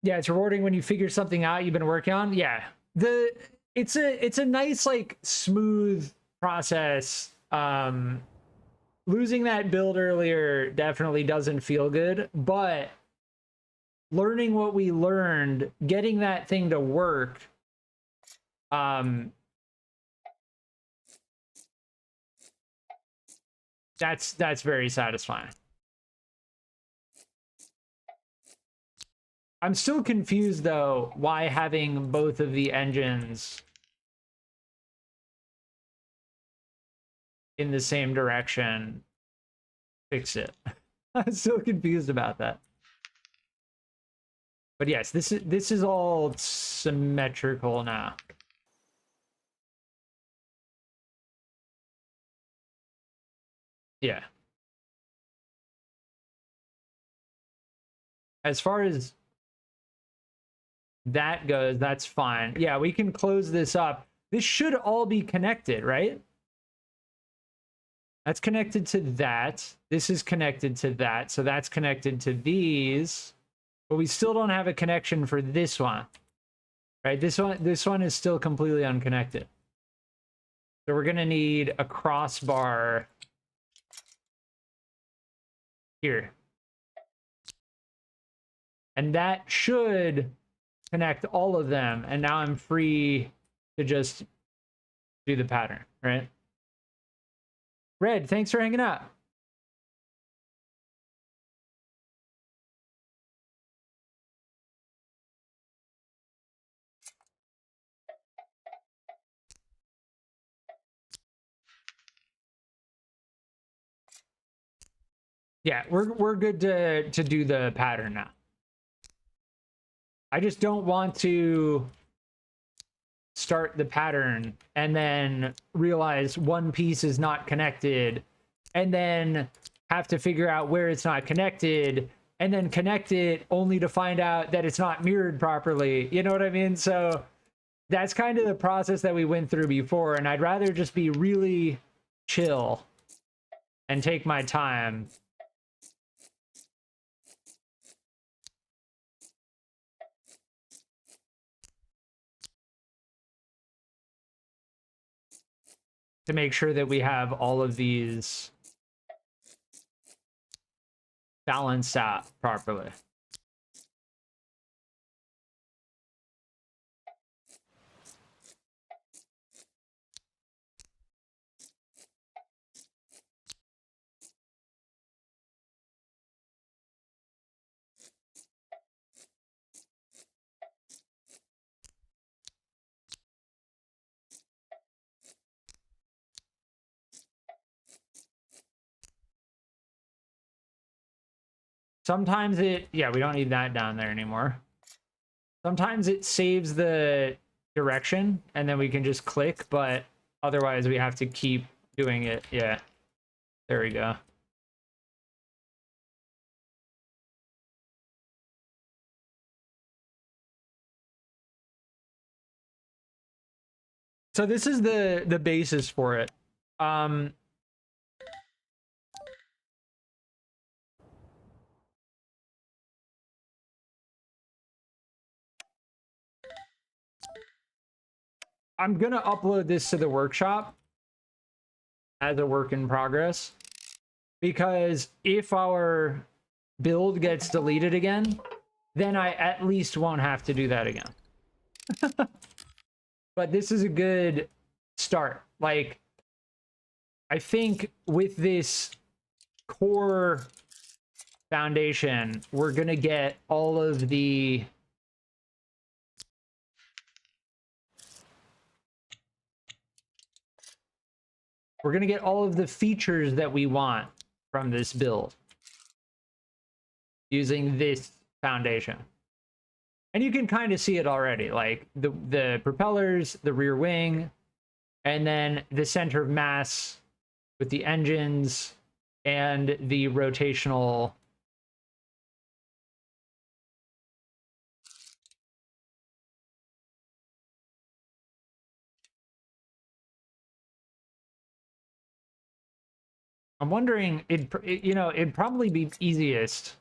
Yeah, it's rewarding when you figure something out you've been working on. Yeah. It's a nice like smooth process. Losing that build earlier definitely doesn't feel good, but learning what we learned, getting that thing to work, that's very satisfying. I'm still confused though why having both of the engines in the same direction fix it. I'm still confused about that. But yes, this is all symmetrical now. Yeah. As far as that goes, that's fine. Yeah, we can close this up. This should all be connected, right? That's connected to that. This is connected to that. So that's connected to these. But we still don't have a connection for this one. Right? This one is still completely unconnected. So we're going to need a crossbar here. And that should connect all of them. And now I'm free to just do the pattern, right? Red, thanks for hanging out. Yeah, we're good to do the pattern now. I just don't want to start the pattern and then realize one piece is not connected and then have to figure out where it's not connected and then connect it only to find out that it's not mirrored properly. You know what I mean? So that's kind of the process that we went through before, and I'd rather just be really chill and take my time. To make sure that we have all of these balanced out properly. sometimes it, yeah, we don't need that down there anymore. Sometimes it saves the direction and then we can just click, but otherwise we have to keep doing it. Yeah, there we go. So this is the basis for it. I'm gonna upload this to the workshop as a work in progress, because if our build gets deleted again, then I at least won't have to do that again. But this is a good start. Like, I think with this core foundation, we're gonna get all of the features that we want from this build using this foundation. And you can kind of see it already, like the propellers, the rear wing, and then the center of mass with the engines and the rotational. I'm wondering, you know, it'd probably be easiest.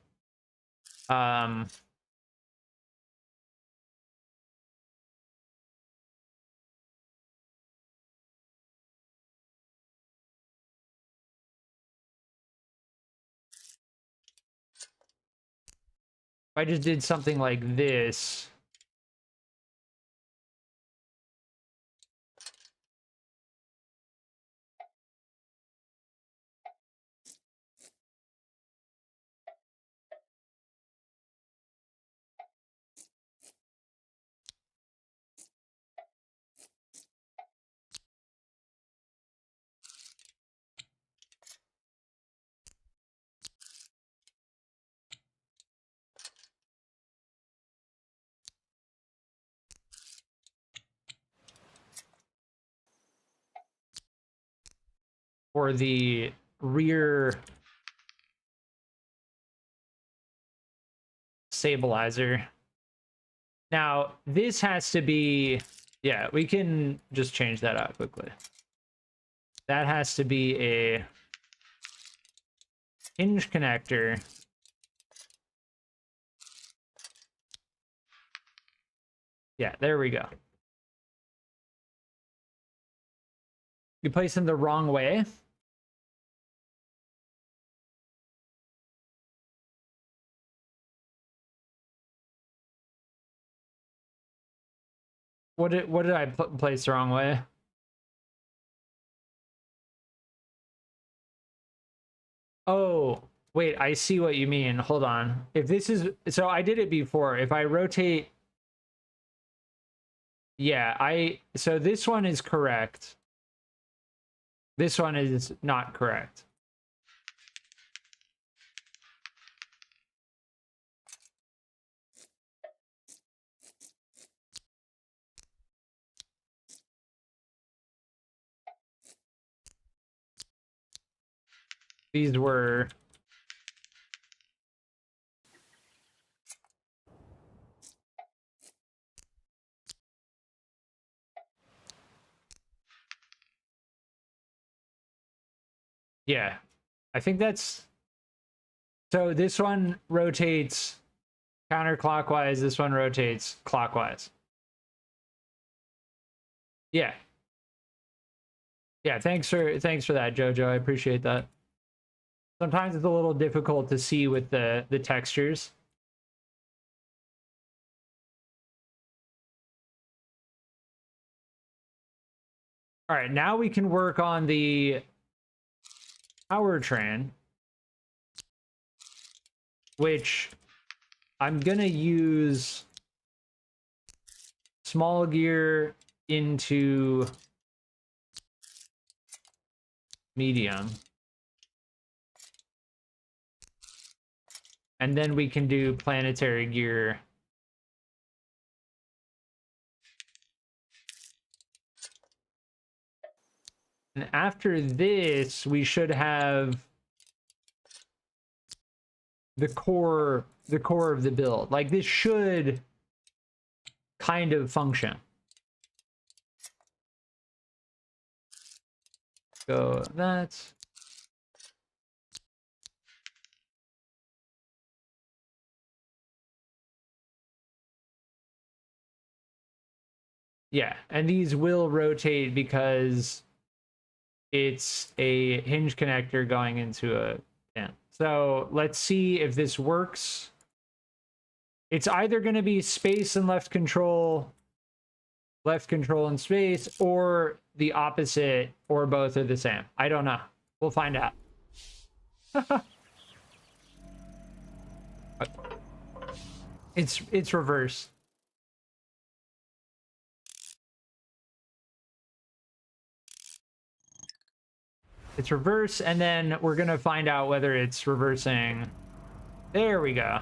If I just did something like this. For the rear stabilizer. Now, this has to be, yeah, we can just change that out quickly. That has to be a hinge connector. Yeah, there we go. You place them the wrong way. What did I place the wrong way? Oh, wait, I see what you mean. Hold on. If this is, so I did it before. If I rotate, yeah, so this one is correct. This one is not correct. These were yeah, I think that's, so this one rotates counterclockwise, this one rotates clockwise. Yeah. Yeah, thanks for that, Jojo. I appreciate that. Sometimes it's a little difficult to see with the textures. All right, now we can work on the powertrain, which I'm gonna use small gear into medium. And then we can do planetary gear. And after this, we should have the core of the build. Like, this should kind of function. So that's... Yeah, and these will rotate because it's a hinge connector going into a pin. So let's see if this works. It's either going to be space and left control and space, or the opposite, or both are the same. I don't know. We'll find out. It's reverse. It's reverse, and then we're gonna find out whether it's reversing. There we go.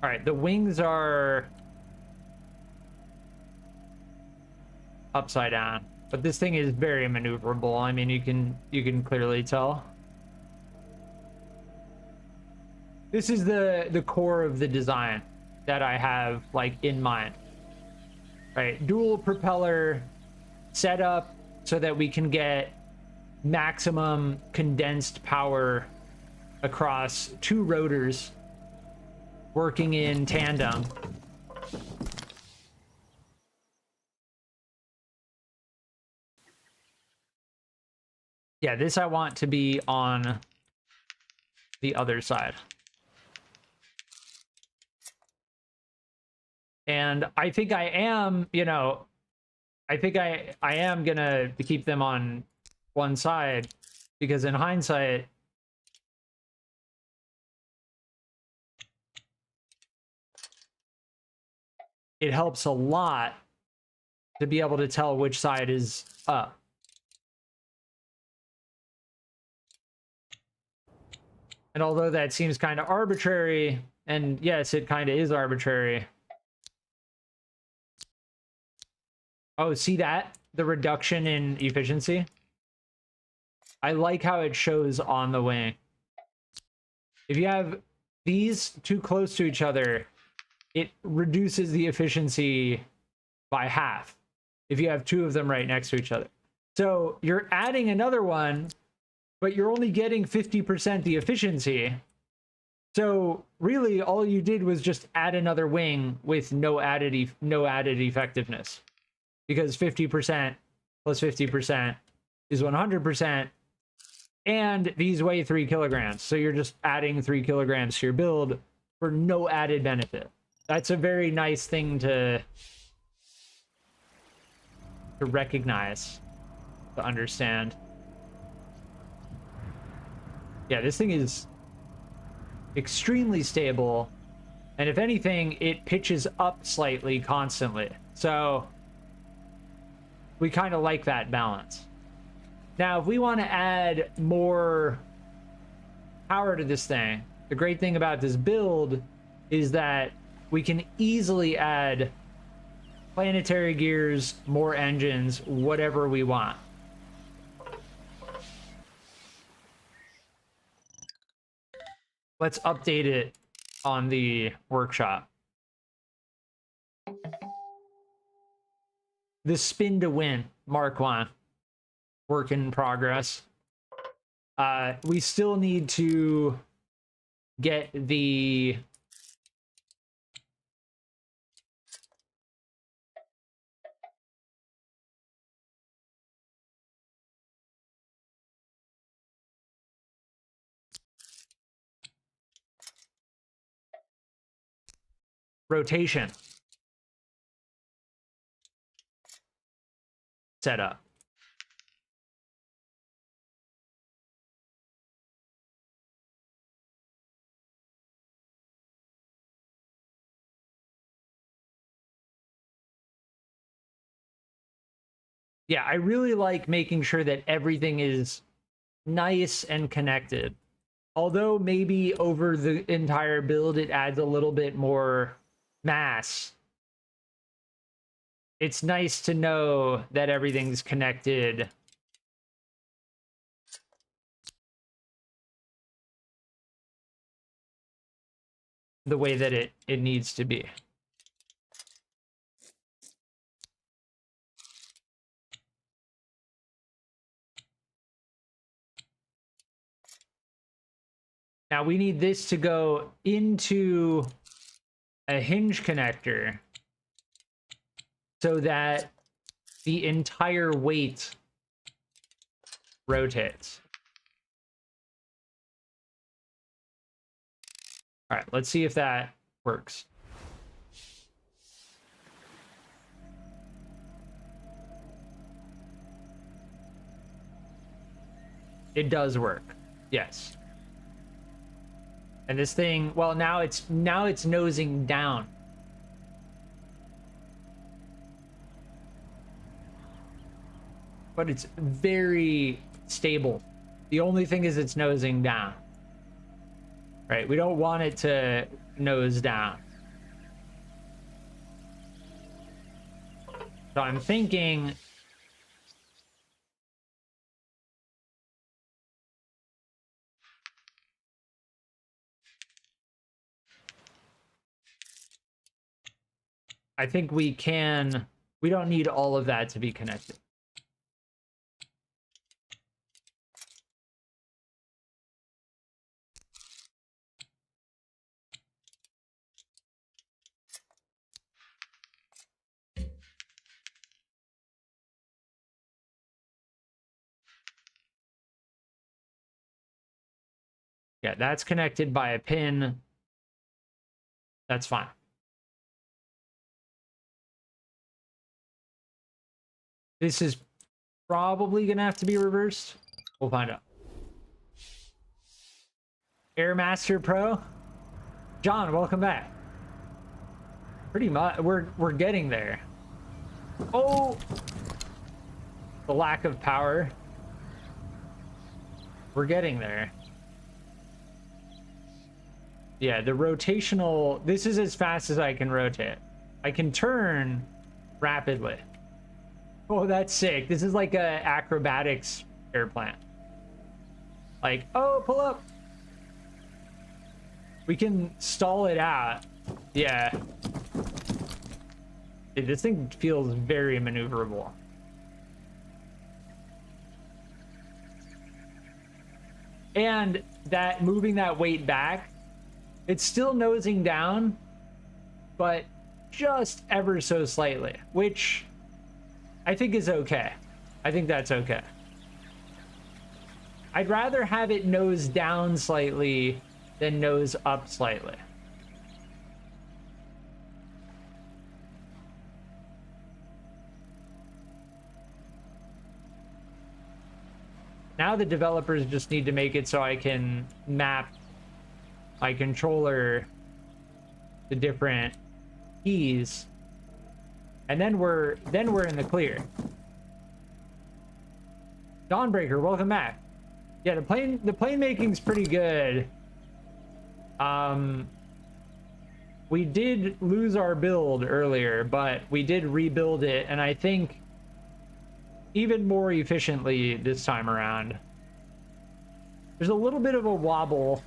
All right, the wings are upside down, but this thing is very maneuverable. I mean, you can clearly tell. This is the core of the design that I have, like, in mind. Right, dual propeller setup so that we can get maximum condensed power across two rotors working in tandem. Yeah, this I want to be on the other side. And I think I am, you know, I think I am gonna keep them on one side, because in hindsight, it helps a lot to be able to tell which side is up. And although that seems kind of arbitrary, and yes, it kind of is arbitrary. Oh, see that? The reduction in efficiency? I like how it shows on the wing. If you have these too close to each other, it reduces the efficiency by half if you have two of them right next to each other. So you're adding another one, but you're only getting 50% the efficiency. So really all you did was just add another wing with no added effectiveness, because 50% plus 50% is 100%, and these weigh 3 kilograms. So you're just adding 3 kilograms to your build for no added benefit. That's a very nice thing to recognize, to understand. Yeah, this thing is extremely stable, and if anything, it pitches up slightly constantly. So we kind of like that balance. Now, if we want to add more power to this thing, the great thing about this build is that we can easily add planetary gears, more engines, whatever we want. Let's update it on the workshop. The spin to win, Mark 1. Work in progress. We still need to get the rotation set up. Yeah, I really like making sure that everything is nice and connected. Although maybe over the entire build it adds a little bit more mass. It's nice to know that everything's connected the way that it needs to be. Now we need this to go into a hinge connector so that the entire weight rotates. All right, let's see if that works. It does work. Yes. And this thing, well, now it's nosing down. But it's very stable. The only thing is it's nosing down. Right? We don't want it to nose down. So I'm thinking I think we don't need all of that to be connected. Yeah, that's connected by a pin. That's fine. This is probably gonna have to be reversed. We'll find out. Airmaster Pro, John, welcome back. Pretty much, we're getting there. Oh, the lack of power. We're getting there. Yeah, the rotational. This is as fast as I can rotate. I can turn rapidly. Oh, that's sick. This is like a acrobatics airplane. Like, oh, pull up. We can stall it out. Yeah. Dude, this thing feels very maneuverable. And that moving that weight back, it's still nosing down, but just ever so slightly, which I think is okay. I think that's okay. I'd rather have it nose down slightly than nose up slightly. Now the developers just need to make it so I can map my controller to different keys, and then we're in the clear. Dawnbreaker, welcome back. Yeah, the plane making's pretty good. We did lose our build earlier, but we did rebuild it, and I think even more efficiently this time around. There's a little bit of a wobble.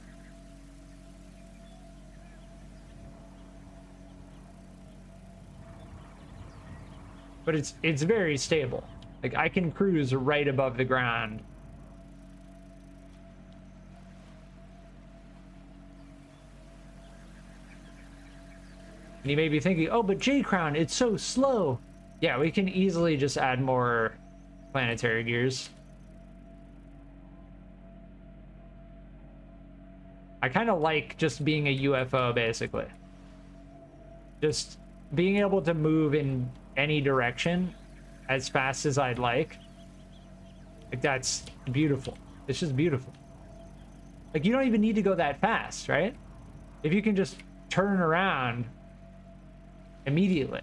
But it's very stable. Like, I can cruise right above the ground. And you may be thinking, oh, but J-Crown, it's so slow. Yeah, we can easily just add more planetary gears. I kind of like just being a UFO, basically. Just being able to move in any direction as fast as I'd like. Like, that's beautiful. It's just beautiful. Like, you don't even need to go that fast, right? If you can just turn around immediately.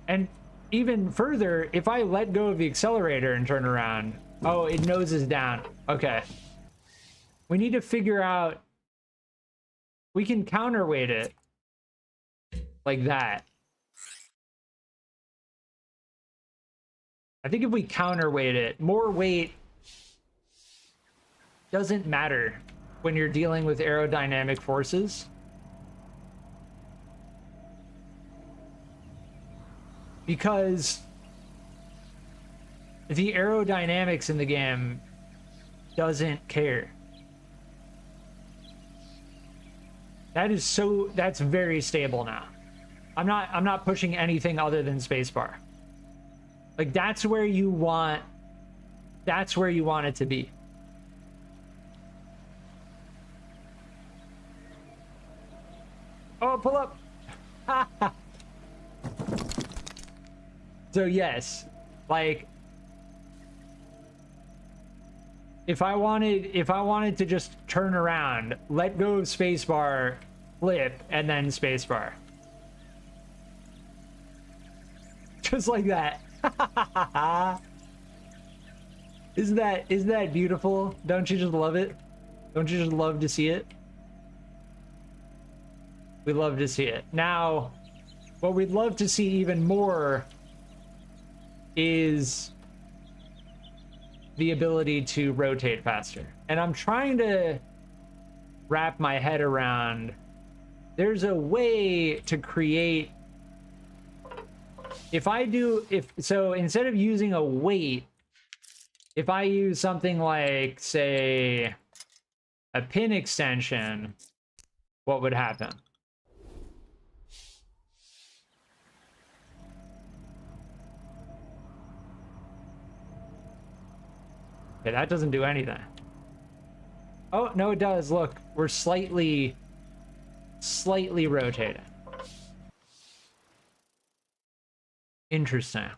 And even further, if I let go of the accelerator and turn around, oh, it noses down. Okay. We need to figure out, we can counterweight it like that. I think if we counterweight it, more weight doesn't matter when you're dealing with aerodynamic forces. Because the aerodynamics in the game doesn't care. That's very stable now. I'm not pushing anything other than spacebar. Like that's where you want it to be. Oh, pull up. So yes, like if I wanted to just turn around, let go of spacebar, flip, and then spacebar. Just like that. Isn't that beautiful? Don't you just love it? Don't you just love to see it? We love to see it. Now, what we'd love to see even more is the ability to rotate faster. And I'm trying to wrap my head around, there's a way to create, so instead of using a weight, if I use something like, say, a pin extension, what would happen? Okay, that doesn't do anything. Oh, no, it does. Look, we're slightly rotating. Interesting.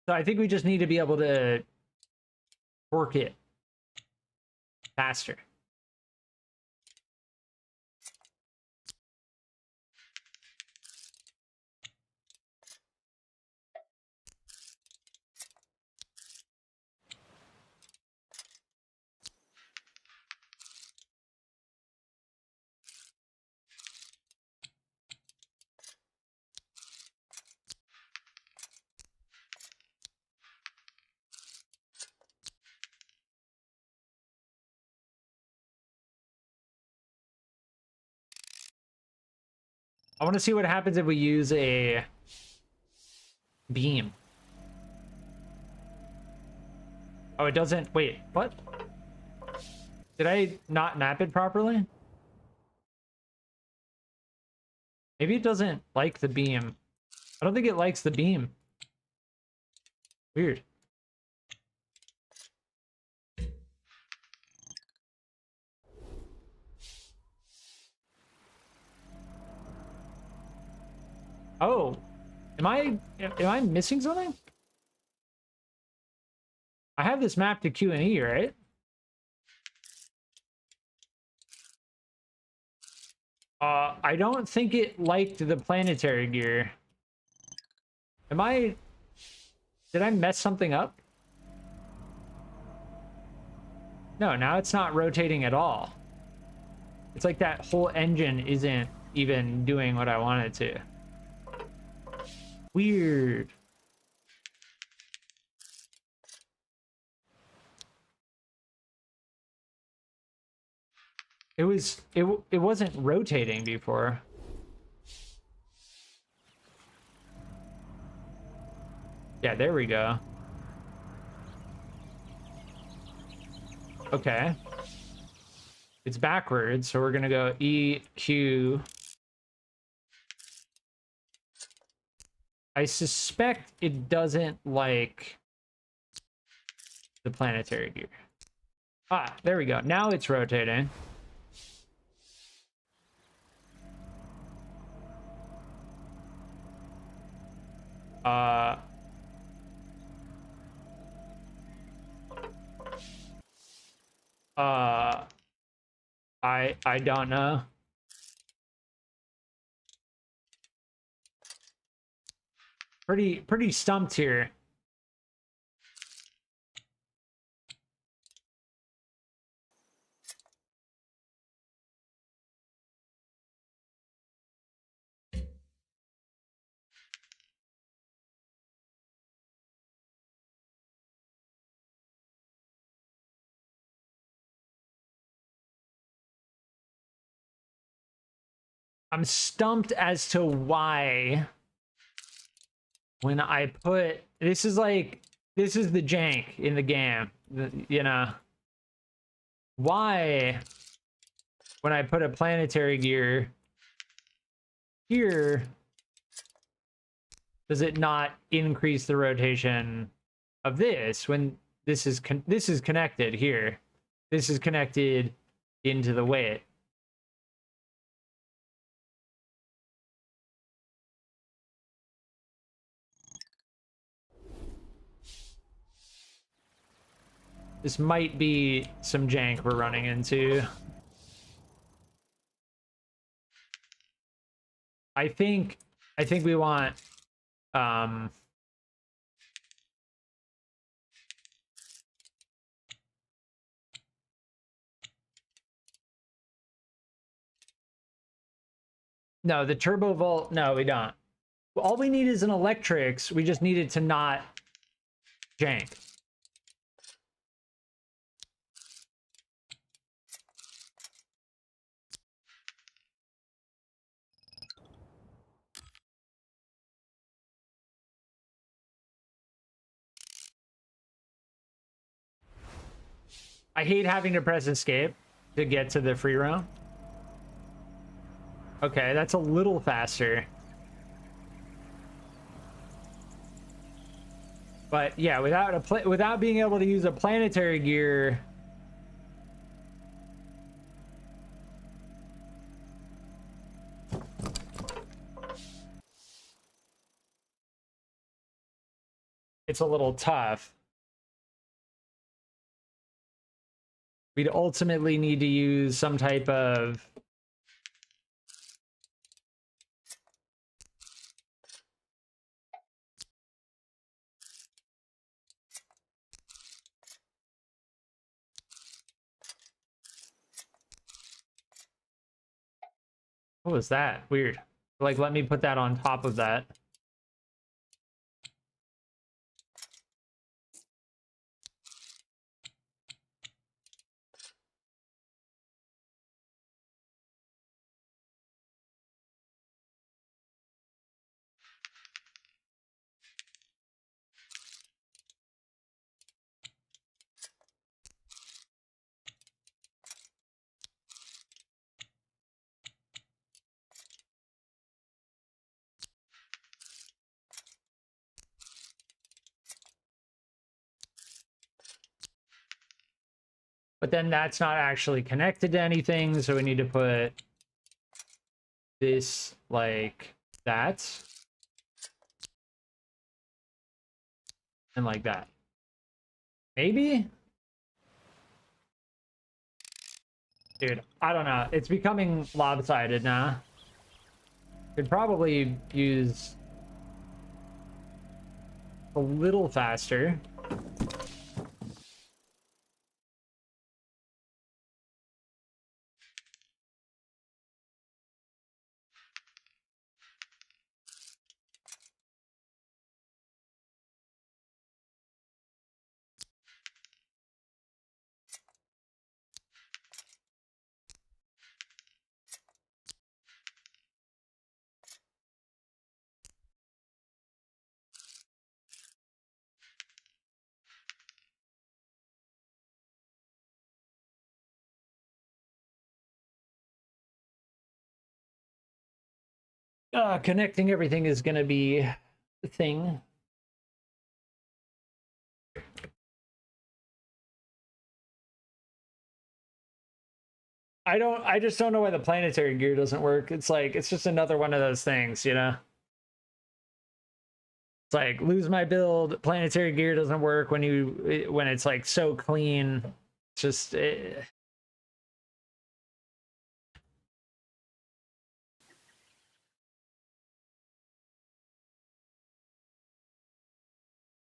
So I think we just need to be able to work it faster. I want to see what happens if we use a beam. Oh, it doesn't. Wait, what? Did I not map it properly? Maybe it doesn't like the beam. I don't think it likes the beam. Weird. Oh, am I missing something? I have this map to Q&E, right? I don't think it liked the planetary gear. Did I mess something up? No, now it's not rotating at all. It's like that whole engine isn't even doing what I want it to. Weird. It wasn't rotating before. Yeah, there we go. Okay. It's backwards, so we're gonna go E, Q. I suspect it doesn't like the planetary gear. Ah, there we go. Now it's rotating. I don't know. Pretty stumped here. I'm stumped as to why when I put, this is like, this is the jank in the game, you know, why when I put a planetary gear here does it not increase the rotation of this when this is connected here, this is connected into the weight. This might be some jank we're running into. I think we want no, the turbo volt, no, we don't. All we need is an electrics. We just need it to not jank. I hate having to press escape to get to the free roam. Okay, that's a little faster. But yeah, without being able to use a planetary gear, it's a little tough. We'd ultimately need to use some type of what was that? Weird. Like, let me put that on top of that. But then that's not actually connected to anything, so we need to put this like that. And like that. Maybe? Dude, I don't know. It's becoming lopsided now. Could probably use a little faster. Connecting everything is going to be the thing. I just don't know why the planetary gear doesn't work. It's like, it's just another one of those things, you know? It's like, lose my build, planetary gear doesn't work when it's like so clean. It's just,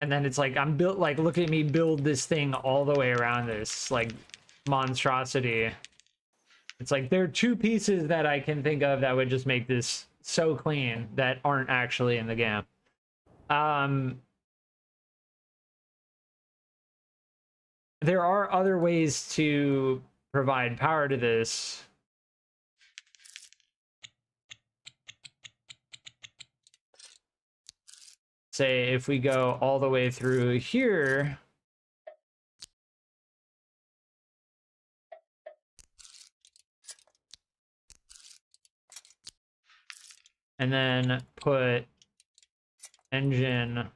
And then it's like, I'm built, like, look at me build this thing all the way around this, like, monstrosity. It's like, there are two pieces that I can think of that would just make this so clean that aren't actually in the game. There are other ways to provide power to this. Say if we go all the way through here, and then put engine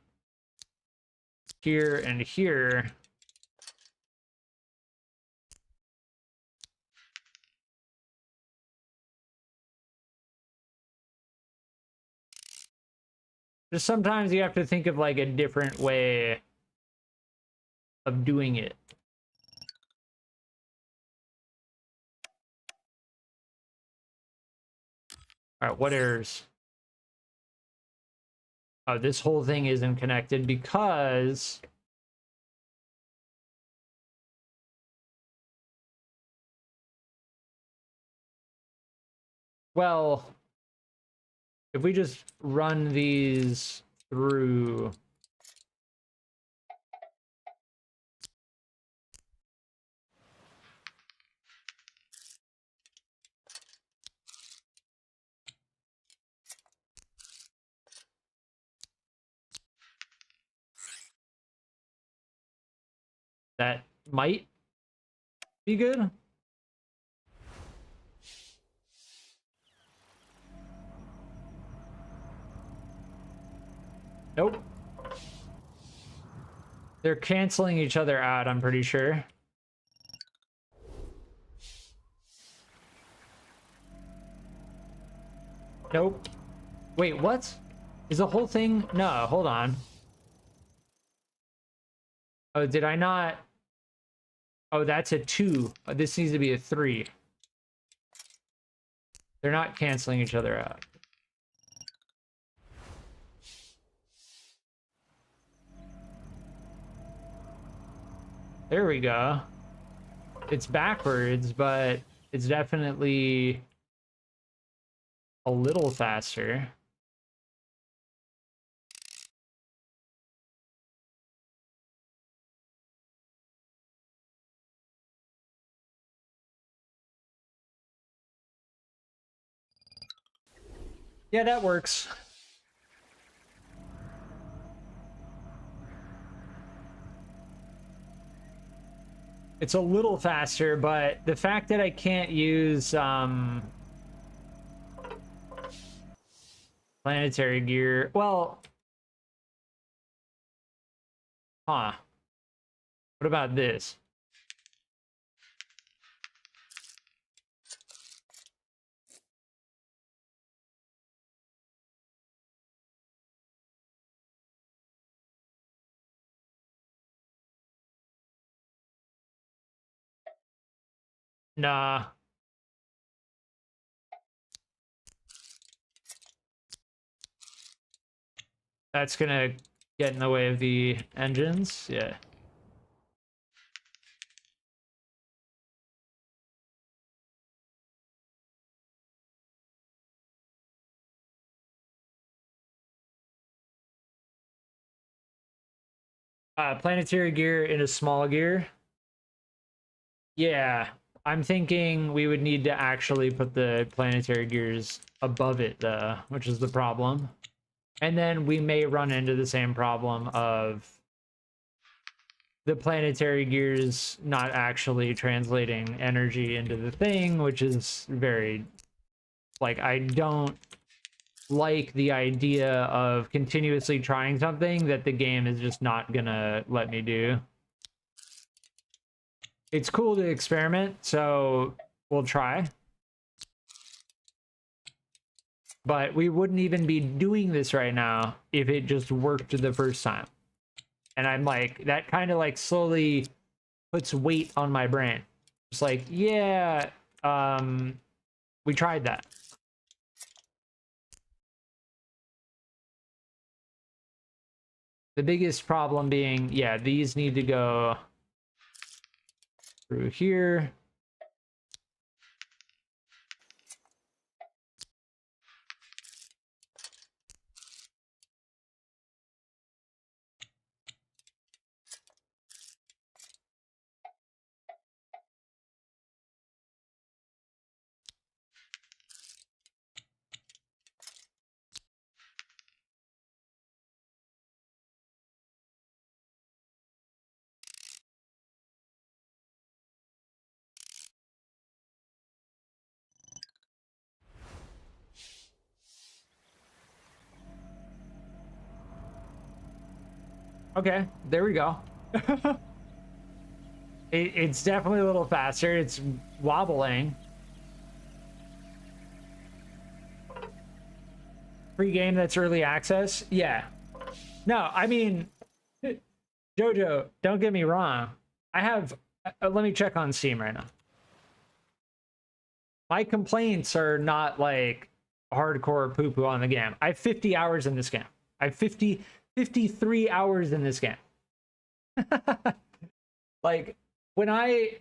here and here, just sometimes you have to think of like a different way of doing it. All right, what errors? Oh, this whole thing isn't connected because well, if we just run these through that might be good. Nope. They're canceling each other out, I'm pretty sure. Nope. Wait, what? Is the whole thing? No, hold on. Oh, did I not? Oh, that's a 2. Oh, this needs to be a 3. They're not canceling each other out. There we go. It's backwards, but it's definitely a little faster. Yeah, that works. It's a little faster, but the fact that I can't use planetary gear, well, huh. What about this? Nah. That's gonna get in the way of the engines, yeah. Planetary gear in a small gear. Yeah, I'm thinking we would need to actually put the planetary gears above it, though, which is the problem. And then we may run into the same problem of the planetary gears not actually translating energy into the thing, which is very, like, I don't like the idea of continuously trying something that the game is just not gonna let me do. It's cool to experiment, so we'll try. But we wouldn't even be doing this right now if it just worked the first time. And I'm like, that kind of like slowly puts weight on my brain. It's like, yeah, we tried that. The biggest problem being, yeah, these need to go through here. Okay, there we go. It's definitely a little faster. It's wobbling. Free game that's early access? Yeah. No, I mean, Jojo, don't get me wrong. I have, let me check on Steam right now. My complaints are not like hardcore poo-poo on the game. I have 50 hours in this game. I have 53 hours in this game. Like, when I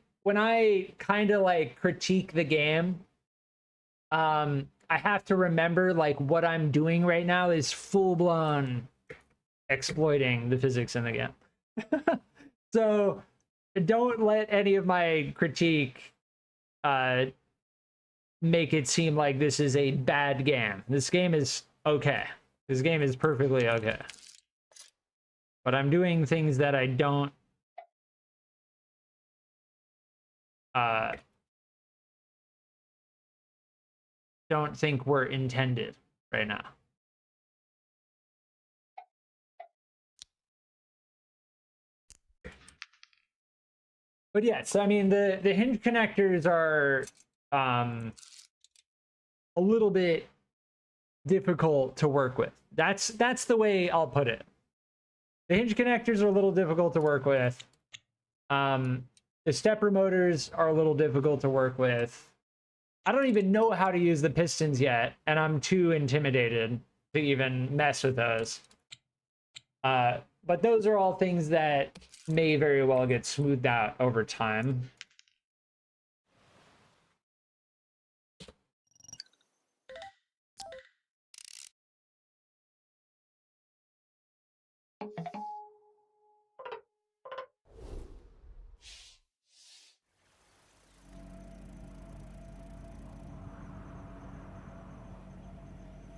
kind of like critique the game, I have to remember like what I'm doing right now is full-blown exploiting the physics in the game. So don't let any of my critique make it seem like this is a bad game. This game is okay. This game is perfectly okay. But I'm doing things that I don't think were intended right now. But yes, I mean the hinge connectors are a little bit difficult to work with. That's the way I'll put it. The hinge connectors are a little difficult to work with. The stepper motors are a little difficult to work with. I don't even know how to use the pistons yet, and I'm too intimidated to even mess with those. But those are all things that may very well get smoothed out over time.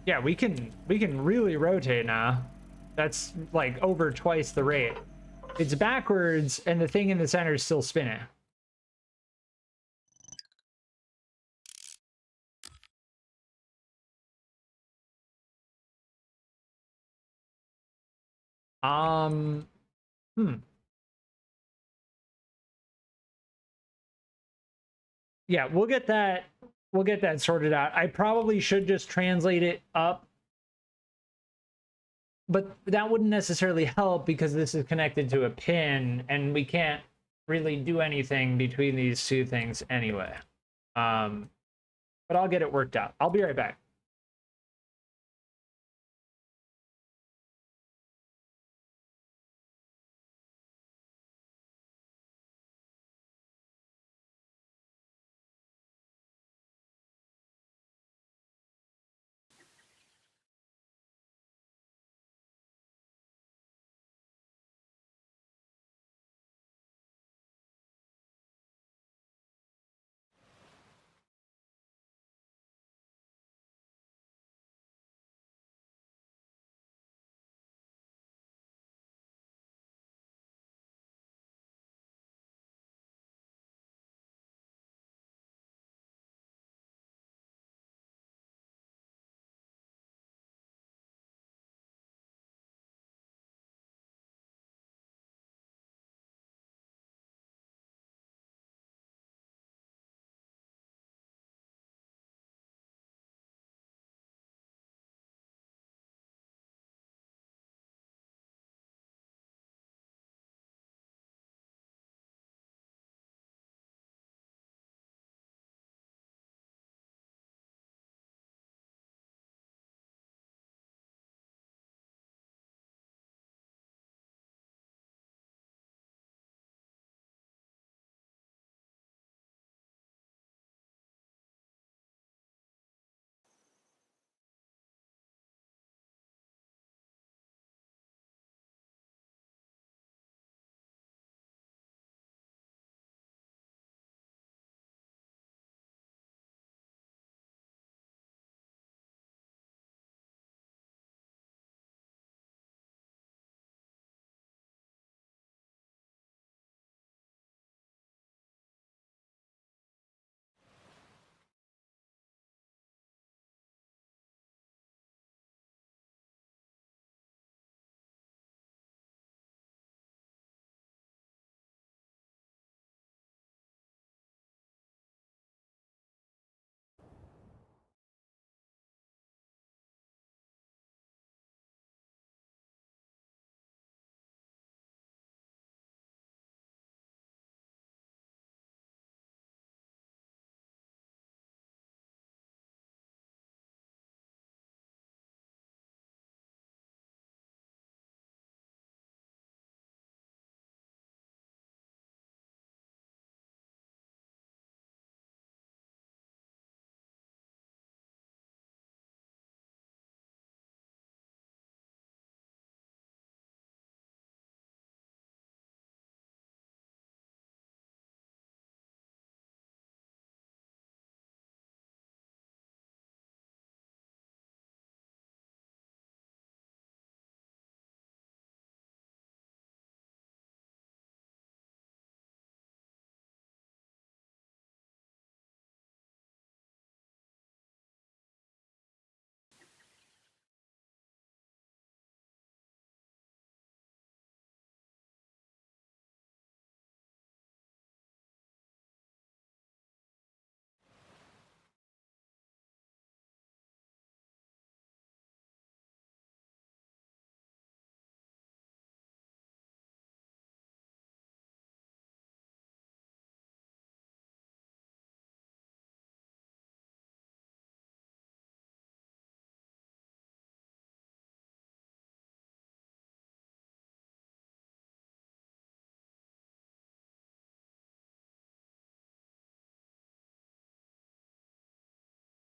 Yeah, we can really rotate now. That's like over twice the rate. It's backwards, and the thing in the center is still spinning. Yeah, we'll get that sorted out. I probably should just translate it up, but that wouldn't necessarily help because this is connected to a pin and we can't really do anything between these two things anyway. But I'll get it worked out. I'll be right back.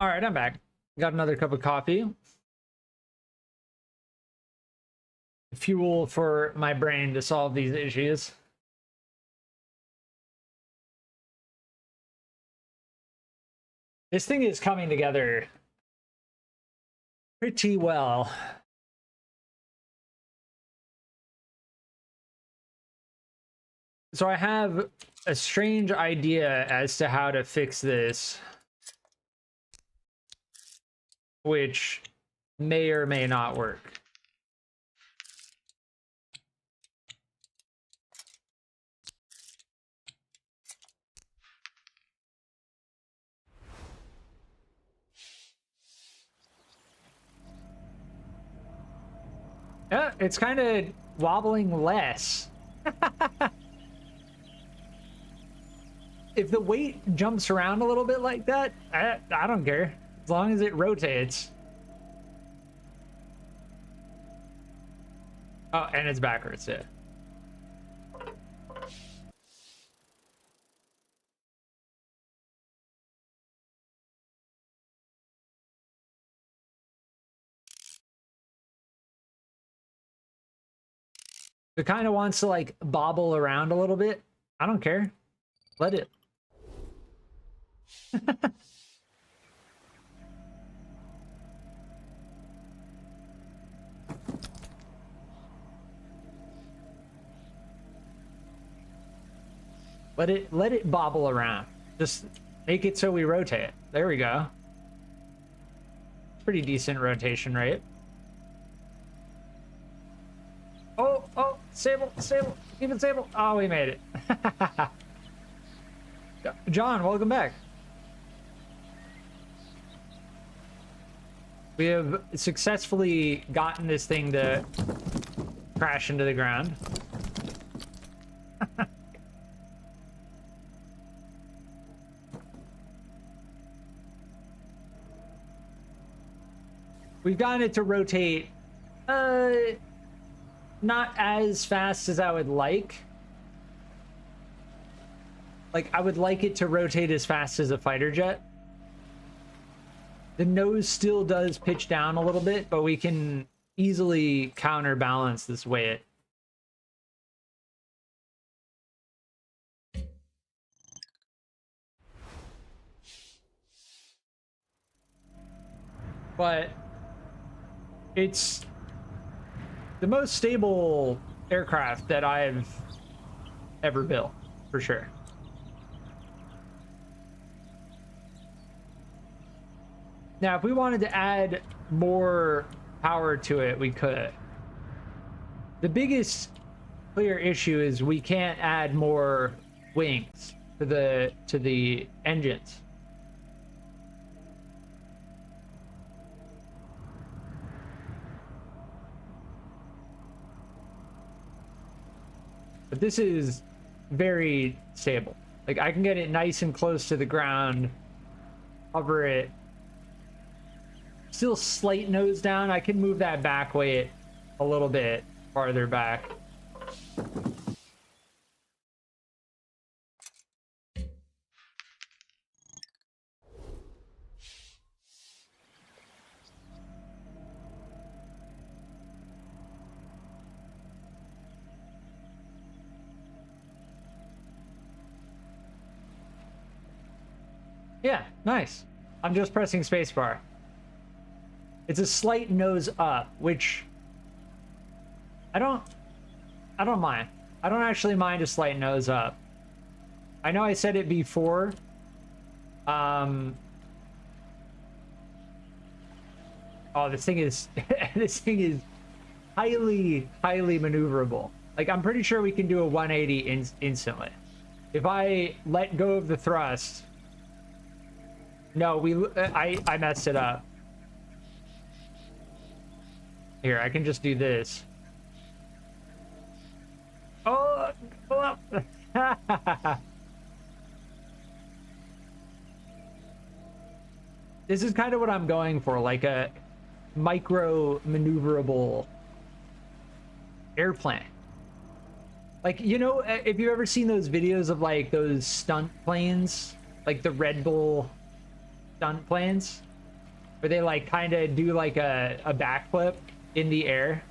All right, I'm back. Got another cup of coffee. Fuel for my brain to solve these issues. This thing is coming together pretty well. So I have a strange idea as to how to fix this, which may or may not work. Yeah, it's kind of wobbling less. If the weight jumps around a little bit like that, I don't care. As long as it rotates. Oh, and it's backwards, yeah. It kind of wants to like bobble around a little bit. I don't care. Let it. Let it bobble around. Just make it so we rotate. There we go. Pretty decent rotation rate. Oh, stable, keep it stable. Oh, we made it. John, welcome back. We have successfully gotten this thing to crash into the ground. We've gotten it to rotate not as fast as I would like. Like, I would like it to rotate as fast as a fighter jet. The nose still does pitch down a little bit, but we can easily counterbalance this weight. But it's the most stable aircraft that I've ever built, for sure. Now, if we wanted to add more power to it, we could. The biggest clear issue is we can't add more wings to the engines. But this is very stable. Like, I can get it nice and close to the ground, hover it. Still slight nose down. I can move that back weight a little bit farther back. Yeah, nice. I'm just pressing spacebar. It's a slight nose up, which I don't mind. I don't actually mind a slight nose up. I know I said it before. Oh, this thing is this thing is highly maneuverable. Like, I'm pretty sure we can do a 180 instantly. If I let go of the thrust. No, I messed it up. Here, I can just do this. Oh, go up. This is kind of what I'm going for, like a micro maneuverable airplane. Like, you know, if you've ever seen those videos of like those stunt planes, like the Red Bull stunt planes, where they like kind of do like a backflip in the air.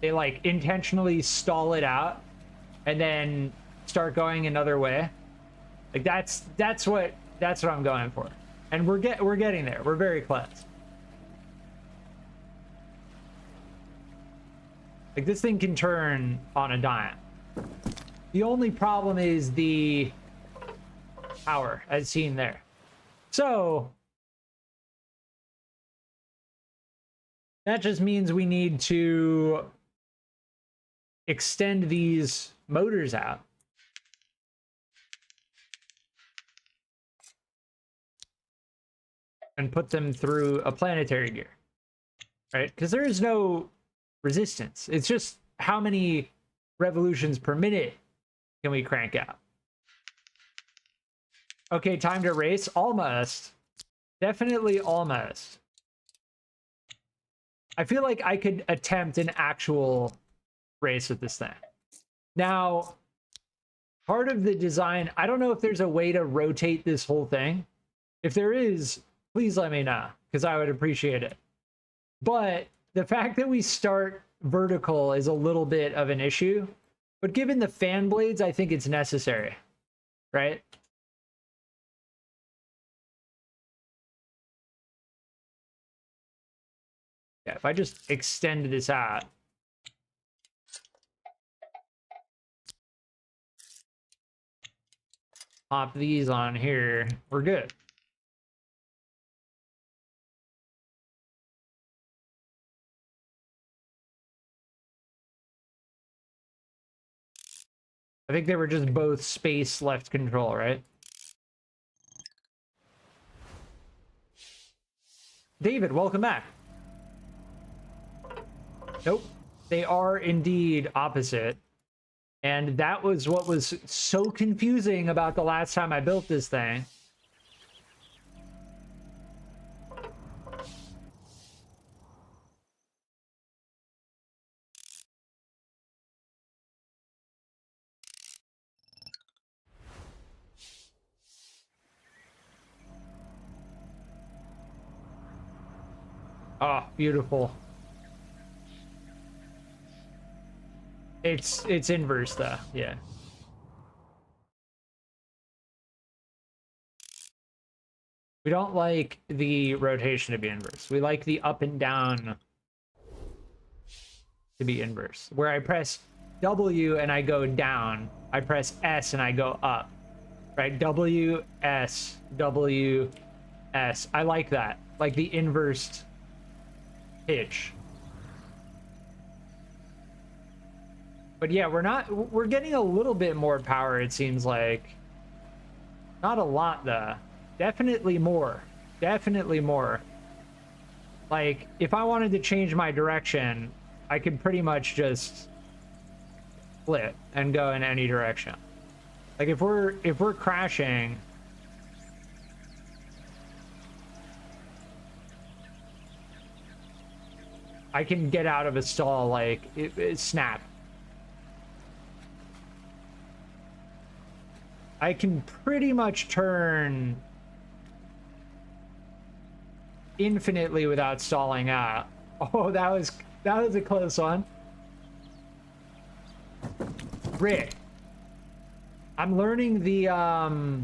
They like intentionally stall it out and then start going another way. Like that's what I'm going for. And we're getting there. We're very close. Like this thing can turn on a dime. The only problem is the power as seen there. So that just means we need to extend these motors out. And put them through a planetary gear, right? Because there is no resistance. It's just how many revolutions per minute can we crank out. Okay, time to race. Almost. Definitely almost. I feel like I could attempt an actual race with this thing. Now, part of the design, I don't know if there's a way to rotate this whole thing. If there is, please let me know, because I would appreciate it. But the fact that we start vertical is a little bit of an issue. But given the fan blades, I think it's necessary, right? Yeah, if I just extend this out. Pop these on here, we're good. I think they were just both space left control, right? David, welcome back. Nope. They are indeed opposite. And that was what was so confusing about the last time I built this thing. Oh, beautiful. It's inverse though, yeah. We don't like the rotation to be inverse. We like the up and down to be inverse. Where I press W and I go down, I press S and I go up. Right? W, S, W, S. I like that. Like the inversed pitch. But yeah, we're getting a little bit more power, it seems like. Not a lot though. Definitely more. Definitely more. Like, if I wanted to change my direction, I could pretty much just flip and go in any direction. Like if we're crashing, I can get out of a stall like it snap. I can pretty much turn infinitely without stalling out. Oh, that was a close one. Rick, I'm learning the oh,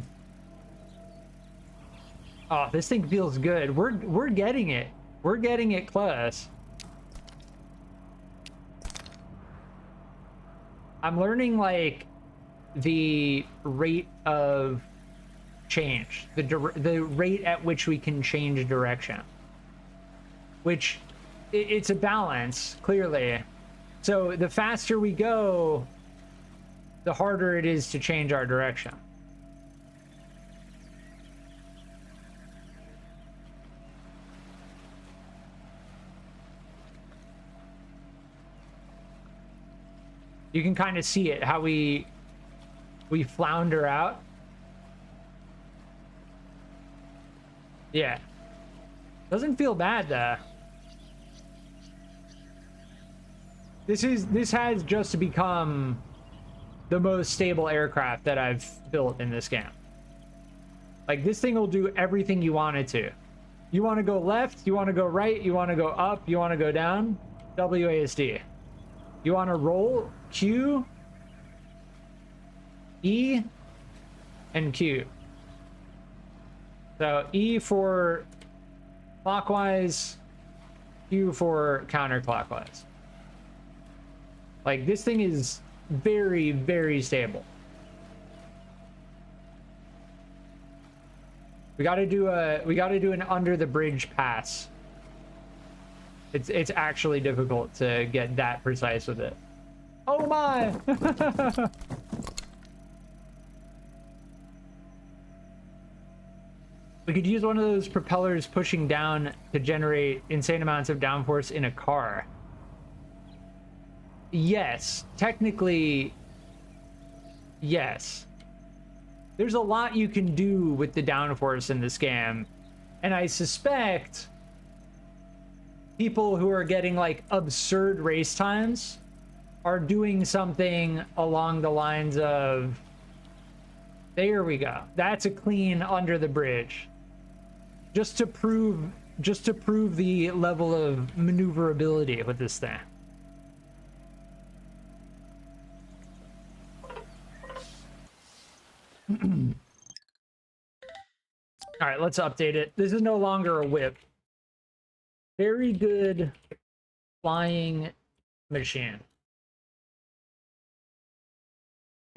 this thing feels good. We're getting it. We're getting it close. I'm learning like the rate of change, the rate at which we can change direction, which it's a balance, clearly. So the faster we go, the harder it is to change our direction. You can kind of see it, how we flounder out. Yeah. Doesn't feel bad though. This has just become the most stable aircraft that I've built in this game. Like, this thing will do everything you want it to. You want to go left, you want to go right, you want to go up, you want to go down, WASD. You want to roll, Q, E, and Q. So E for clockwise, Q for counterclockwise. Like, this thing is very, very stable. We got to do an under the bridge pass. It's actually difficult to get that precise with it. Oh my! We could use one of those propellers pushing down to generate insane amounts of downforce in a car. Yes, technically, yes. There's a lot you can do with the downforce in this game, and I suspect people who are getting like absurd race times are doing something along the lines of, there we go, that's a clean under the bridge, just to prove the level of maneuverability with this thing. All right, let's update it. This is no longer a whip. Very good flying machine.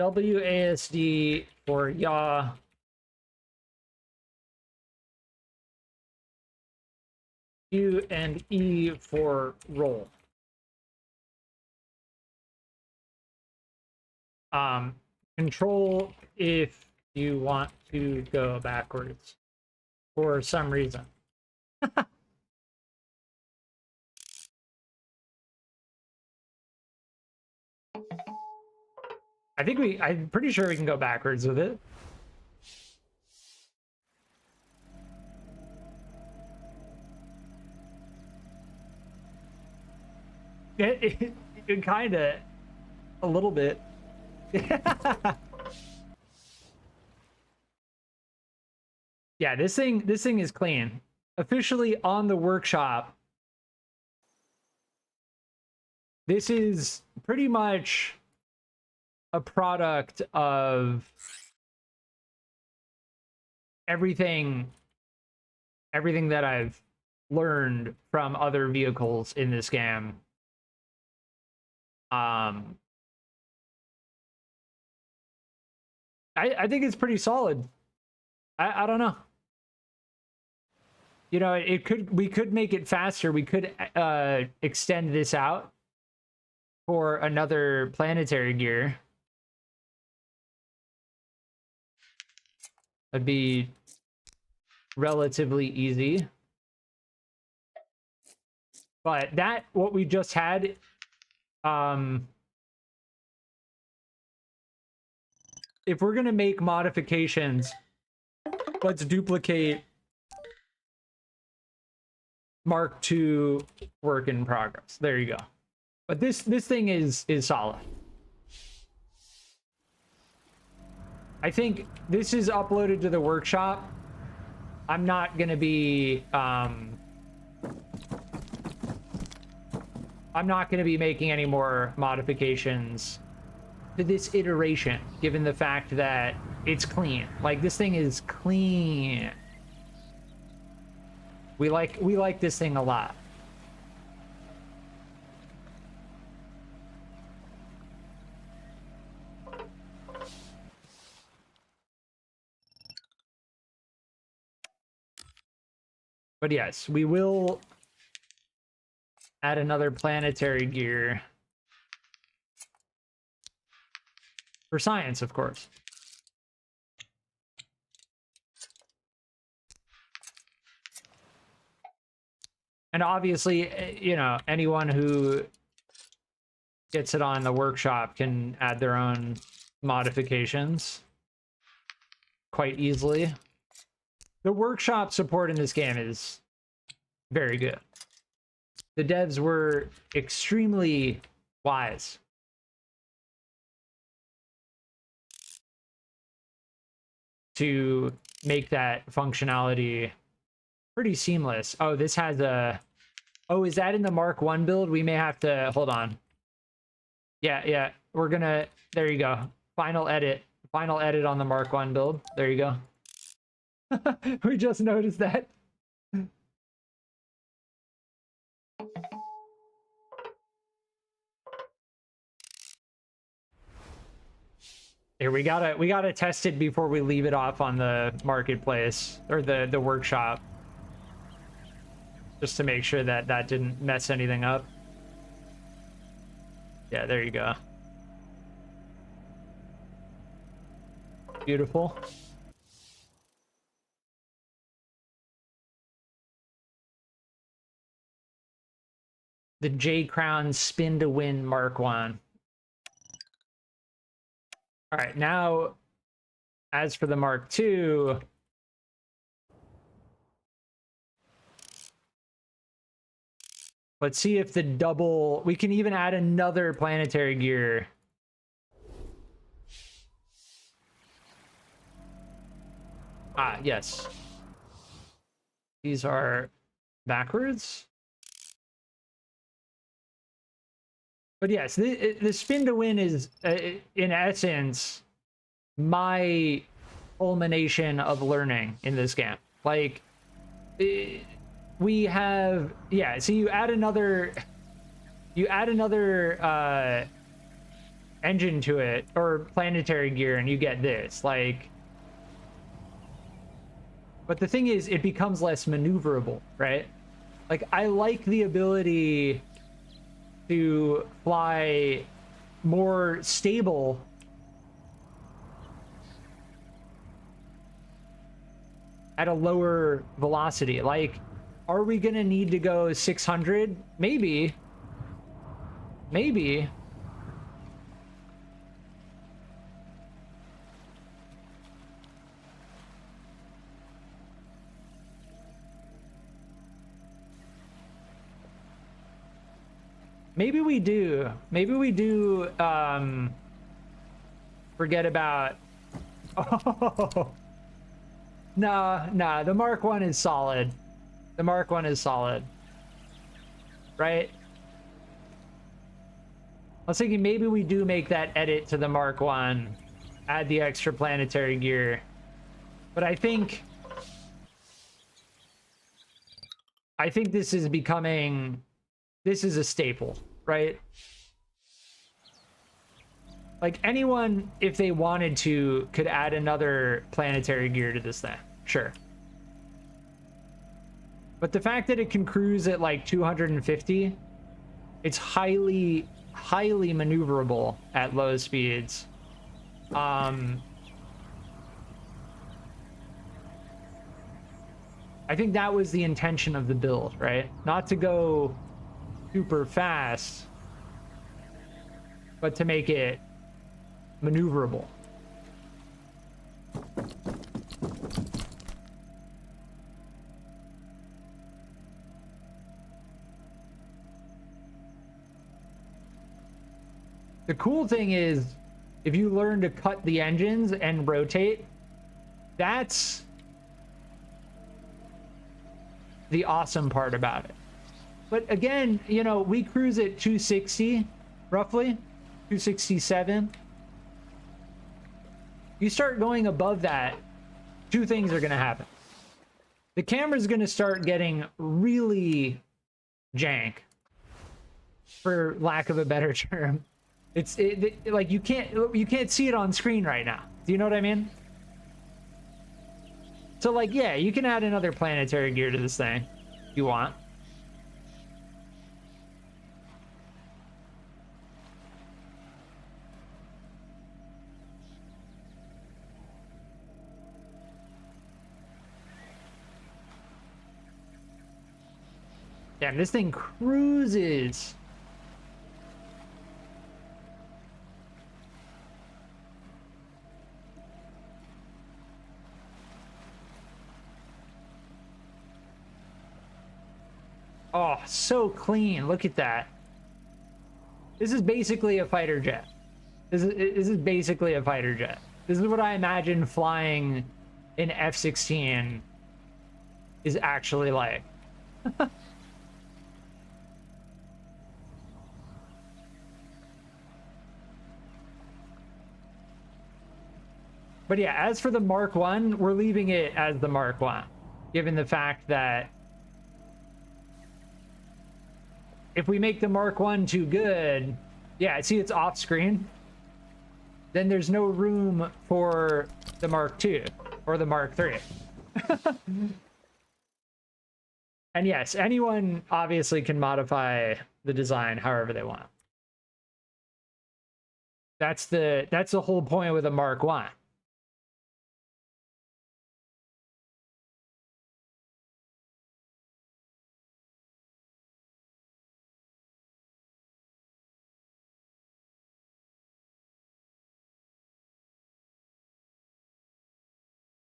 WASD for yaw. Q and E for roll. Control if you want to go backwards for some reason. I'm pretty sure we can go backwards with it. It kind of, a little bit. Yeah, this thing is clean. Officially on the workshop. This is pretty much a product of everything that I've learned from other vehicles in this game. I think it's pretty solid. I don't know. You know, we could make it faster. We could extend this out for another planetary gear. That'd be relatively easy. But what we just had, if we're gonna make modifications, let's duplicate Mark II work in progress. There you go. But this thing is solid. I think this is uploaded to the workshop. I'm not gonna be making any more modifications to this iteration, given the fact that it's clean. Like, this thing is clean. We like this thing a lot. But yes, we will add another planetary gear for science, of course. And obviously, you know, anyone who gets it on the workshop can add their own modifications quite easily. The workshop support in this game is very good. The devs were extremely wise. To make that functionality pretty seamless. Oh, this has a... Oh, is that in the Mark 1 build? We may have to... Hold on. Yeah. We're gonna... There you go. Final edit. Final edit on the Mark 1 build. There you go. We just noticed that. Here, we gotta test it before we leave it off on the marketplace or the workshop, just to make sure that that didn't mess anything up. Yeah, there you go. Beautiful. The J Crown spin to win Mark 1. All right, now, as for the Mark II, let's see if the double... We can even add another planetary gear. Ah, yes. These are backwards. But yes, the spin to win is, in essence, my culmination of learning in this game. Like, we have... Yeah, so you add another engine to it, or planetary gear, and you get this. Like... But the thing is, it becomes less maneuverable, right? Like, I like the ability to fly more stable at a lower velocity. Like, are we gonna need to go 600? Maybe. Maybe. Maybe we do. Maybe we do forget about... Oh. Nah, the Mark 1 is solid. The Mark 1 is solid. Right? I was thinking maybe we do make that edit to the Mark 1. Add the extra planetary gear. But I think this is becoming... This is a staple, right? Like, anyone, if they wanted to, could add another planetary gear to this thing. Sure. But the fact that it can cruise at like 250, it's highly maneuverable at low speeds. I think that was the intention of the build, right? Not to go super fast, but to make it maneuverable. The cool thing is, if you learn to cut the engines and rotate, that's the awesome part about it. But again, you know, we cruise at 260, roughly, 267. You start going above that, two things are going to happen. The camera's going to start getting really jank, for lack of a better term. Like, you can't see it on screen right now. Do you know what I mean? So, like, yeah, you can add another planetary gear to this thing if you want. Damn, this thing cruises. Oh, so clean. Look at that. This is basically a fighter jet. This is basically a fighter jet. This is what I imagine flying in F-16 is actually like. But yeah, as for the Mark 1, we're leaving it as the Mark 1, given the fact that if we make the Mark 1 too good, yeah, see it's off screen, then there's no room for the Mark 2 or the Mark 3. And yes, anyone obviously can modify the design however they want. That's the whole point with a Mark 1.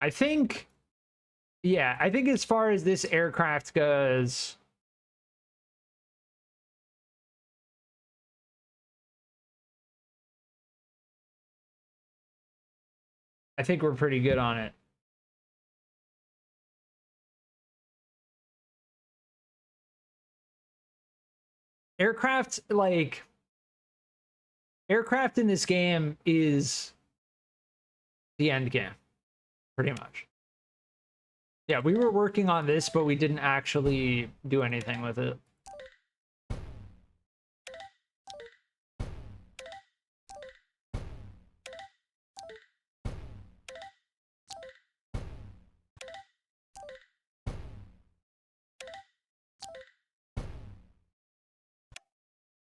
I think, yeah, I think as far as this aircraft goes, I think we're pretty good on it. Aircraft, like, aircraft in this game is the end game, pretty much. Yeah, we were working on this, but we didn't actually do anything with it.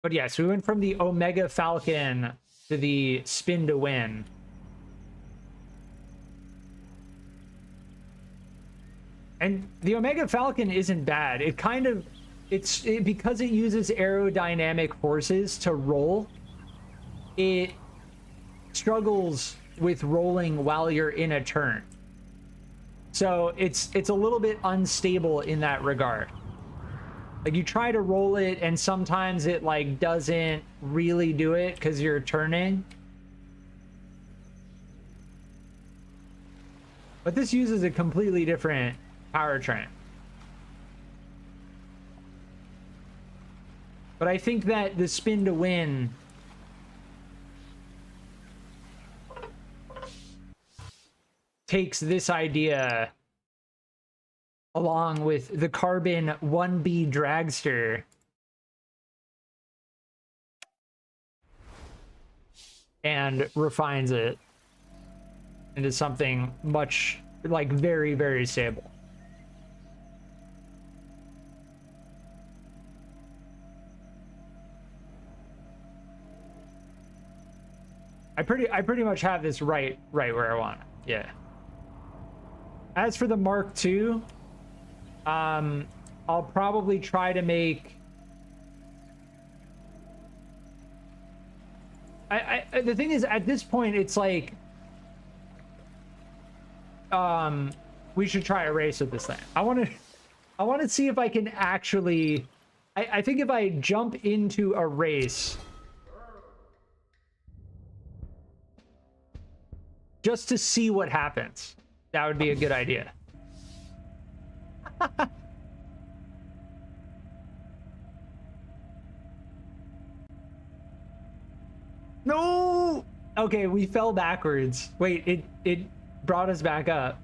But yes, we went from the Omega Falcon to the Spin to Win. And the Omega Falcon isn't bad. It kind of, because it uses aerodynamic forces to roll, it struggles with rolling while you're in a turn. So it's a little bit unstable in that regard. Like, you try to roll it and sometimes it like doesn't really do it because you're turning. But this uses a completely different powertrain. But I think that the Spin to Win takes this idea along with the Carbon 1B Dragster and refines it into something much, like, very, very stable. I pretty much have this right where I want it. Yeah. As for the Mark II, I'll probably try to make. The thing is, at this point, it's like, we should try a race with this thing. I want to see if I can actually. I think if I jump into a race, just to see what happens, that would be a good idea. No! Okay, we fell backwards. Wait, it brought us back up.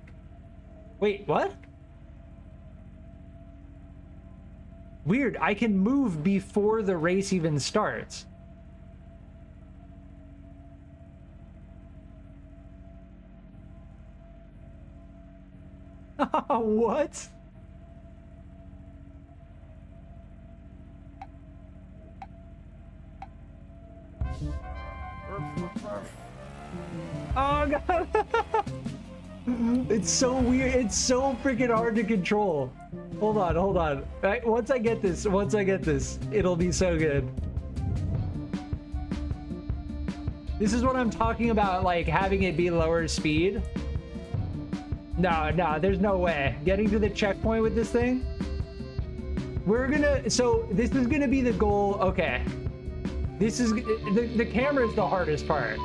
Wait, what? Weird, I can move before the race even starts. What? Oh god. It's so weird. It's so freaking hard to control. Hold on. Right, once I get this, it'll be so good. This is what I'm talking about, like having it be lower speed. No, there's no way. Getting to the checkpoint with this thing. So this is gonna be the goal. Okay. This is, the camera is the hardest part.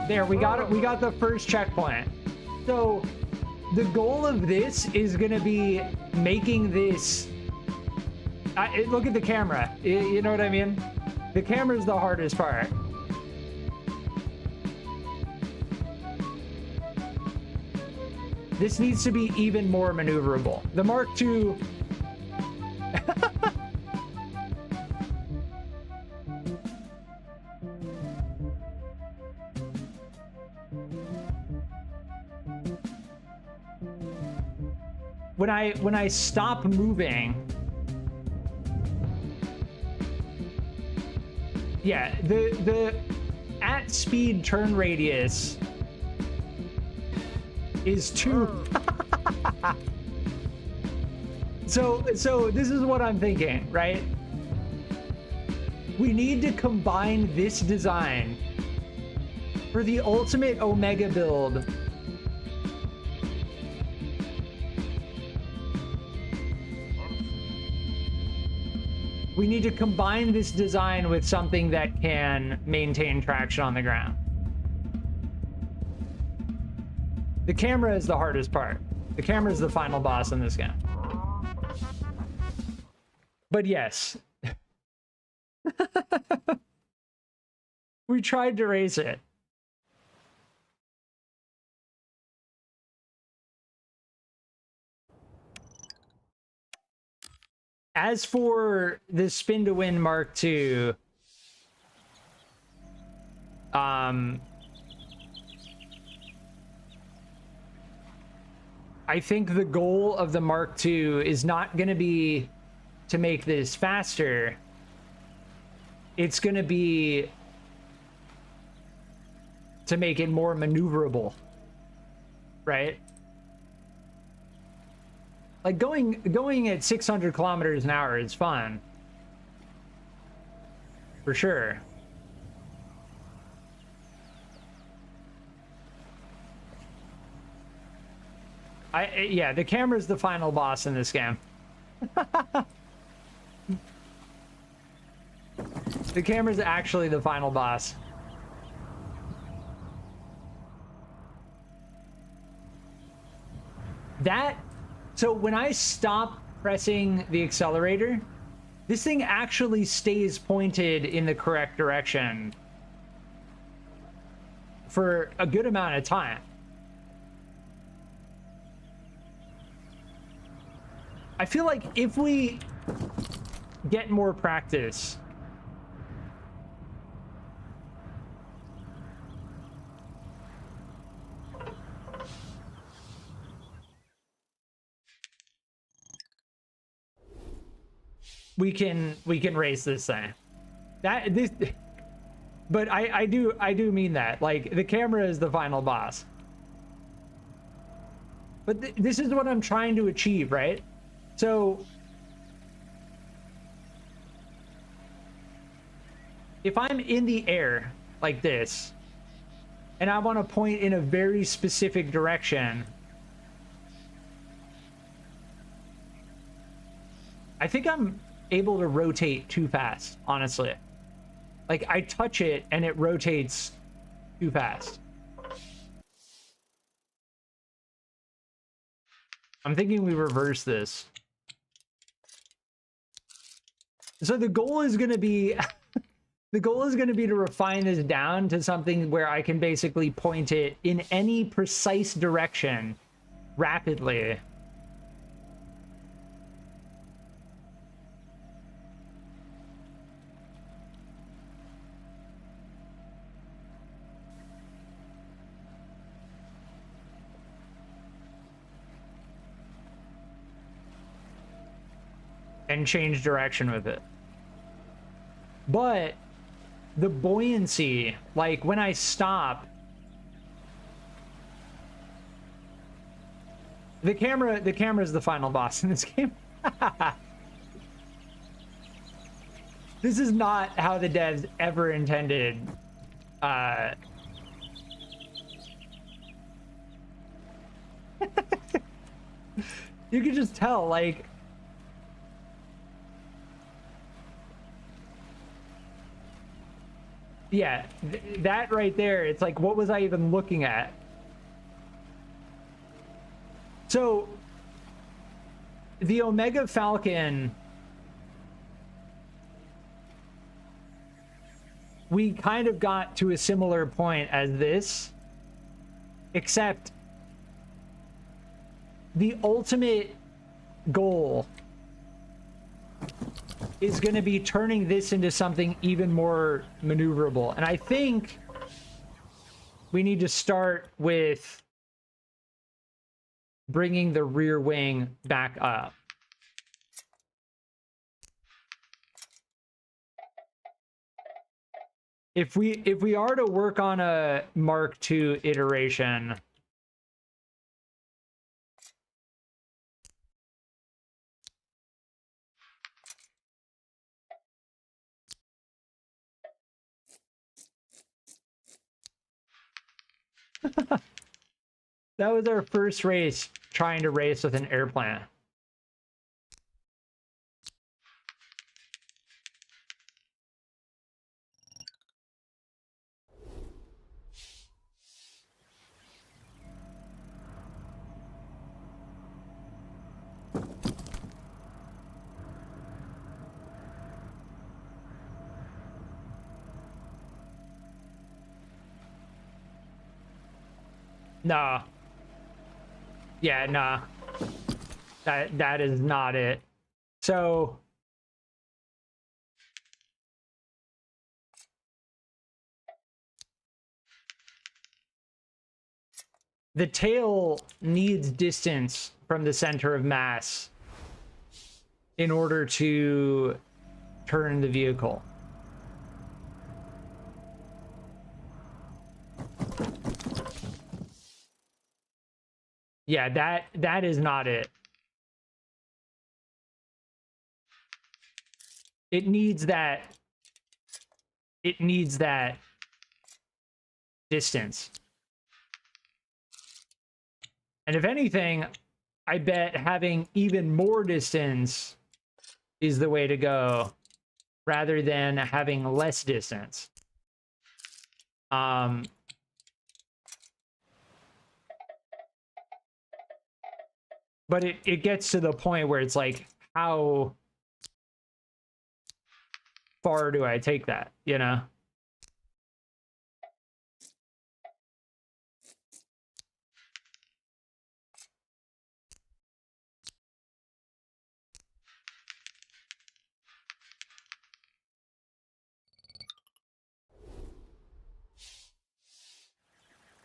There, we got it. We got the first checkpoint. So the goal of this is going to be making this... look at the camera. You know what I mean? The camera is the hardest part. This needs to be even more maneuverable. The Mark II... when I stop moving, yeah, the at speed turn radius is 2. So this is what I'm thinking, right? We need to combine this design for the ultimate Omega build. We need to combine this design with something that can maintain traction on the ground. The camera is the hardest part. The camera is the final boss in this game. But yes. We tried to raise it. As for the Spin to Win Mark II, I think the goal of the Mark II is not going to be to make this faster. It's going to be to make it more maneuverable, right? Like going at 600 kilometers an hour is fun, for sure. Yeah, the camera's the final boss in this game. The camera's actually the final boss. So when I stop pressing the accelerator, this thing actually stays pointed in the correct direction for a good amount of time. I feel like if we get more practice, we can raise this thing. But I do mean that. Like, the camera is the final boss. But this is what I'm trying to achieve, right? So if I'm in the air like this, and I want to point in a very specific direction, I think I'm able to rotate too fast, honestly. Like, I touch it and it rotates too fast. I'm thinking we reverse this. So the goal is going to be the goal is going to be to refine this down to something where I can basically point it in any precise direction rapidly. And change direction with it. But the buoyancy, like when I stop, the camera is the final boss in this game. This is not how the devs ever intended. You can just tell, like, Yeah, that right there, it's like, what was I even looking at? So, the Omega Falcon, we kind of got to a similar point as this, except the ultimate goal is going to be turning this into something even more maneuverable. And I think we need to start with bringing the rear wing back up. If we are to work on a Mark II iteration, that was our first race trying to race with an airplane. Nah. Yeah, nah. That is not it. So the tail needs distance from the center of mass in order to turn the vehicle. Yeah, that is not it. It needs that distance. And if anything, I bet having even more distance is the way to go rather than having less distance. But it gets to the point where it's like, how far do I take that, you know?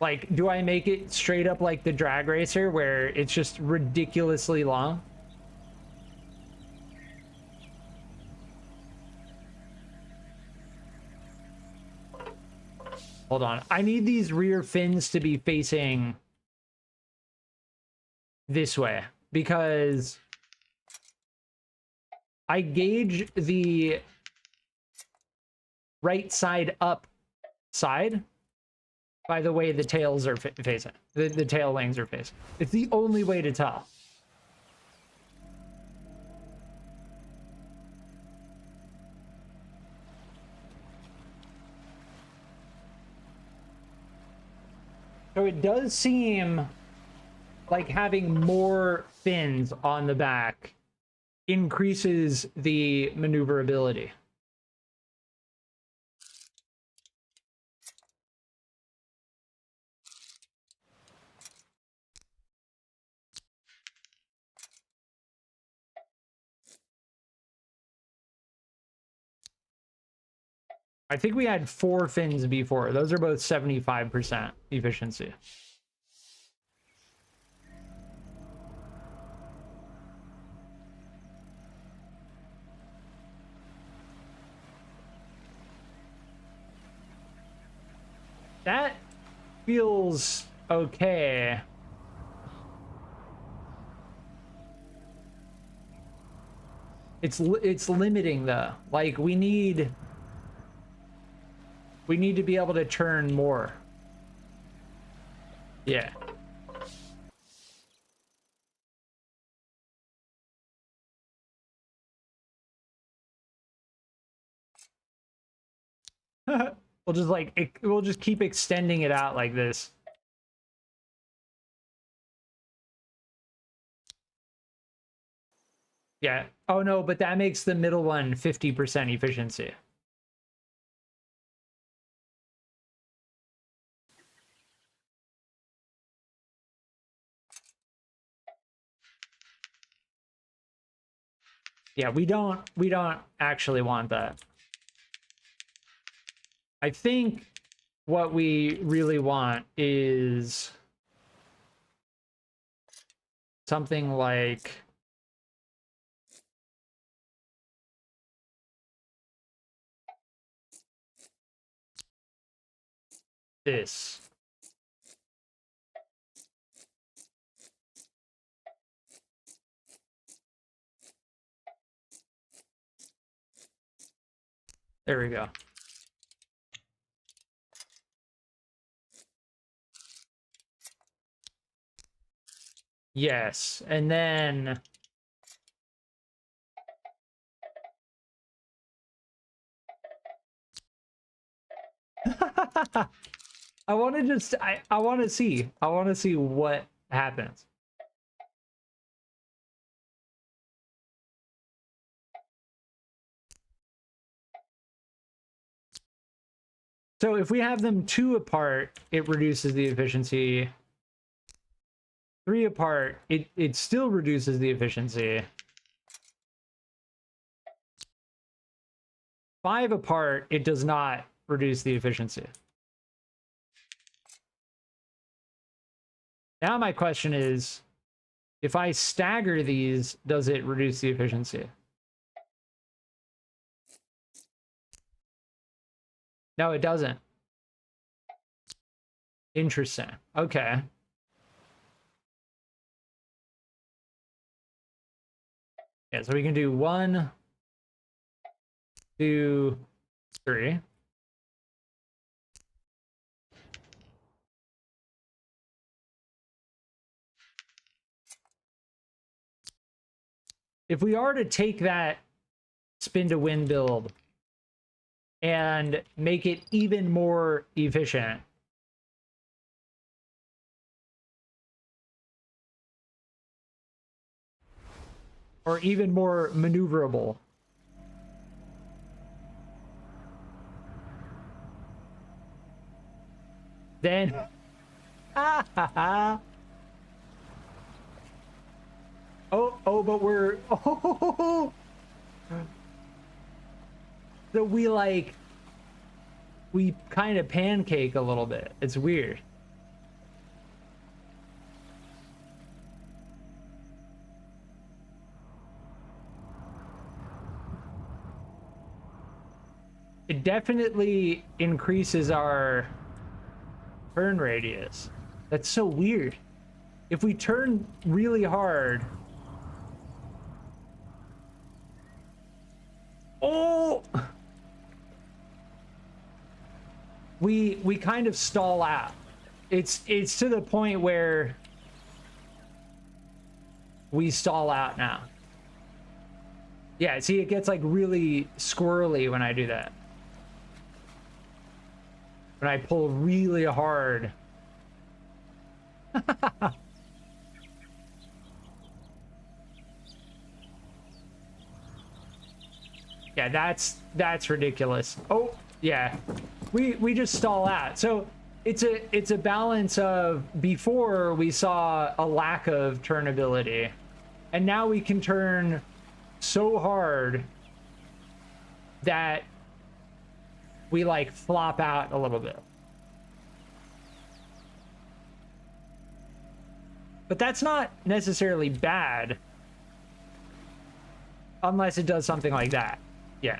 Like, do I make it straight up like the drag racer where it's just ridiculously long? Hold on. I need these rear fins to be facing this way because I gauge the right side up side by the way the tails are facing. The tail wings are facing. It's the only way to tell. So it does seem like having more fins on the back increases the maneuverability. I think we had 4 fins before. Those are both 75% efficiency. That feels okay. It's limiting though. Like we need to be able to turn more. Yeah. We'll just like, we'll just keep extending it out like this. Yeah. Oh no, but that makes the middle one 50% efficiency. Yeah, we don't actually want that. I think what we really want is something like this. There we go. Yes, and then I want to just I want to see what happens. So if we have them 2 apart, it reduces the efficiency. 3 apart, it still reduces the efficiency. 5 apart, it does not reduce the efficiency. Now my question is, if I stagger these, does it reduce the efficiency? No, it doesn't. Interesting. Okay. Yeah, so we can do 1, 2, 3. If we are to take that spin to win build and make it even more efficient, or even more maneuverable, then oh, but we're so we kind of pancake a little bit. It's weird. It definitely increases our turn radius. That's so weird. If we turn really hard, oh, we kind of stall out. It's to the point where we stall out now. Yeah, see, it gets like really squirrely when I do that. When I pull really hard. Yeah, that's ridiculous. Oh, yeah. We just stall out. So it's a balance of, before we saw a lack of turnability, and now we can turn so hard that we like flop out a little bit. But that's not necessarily bad unless it does something like that. Yeah.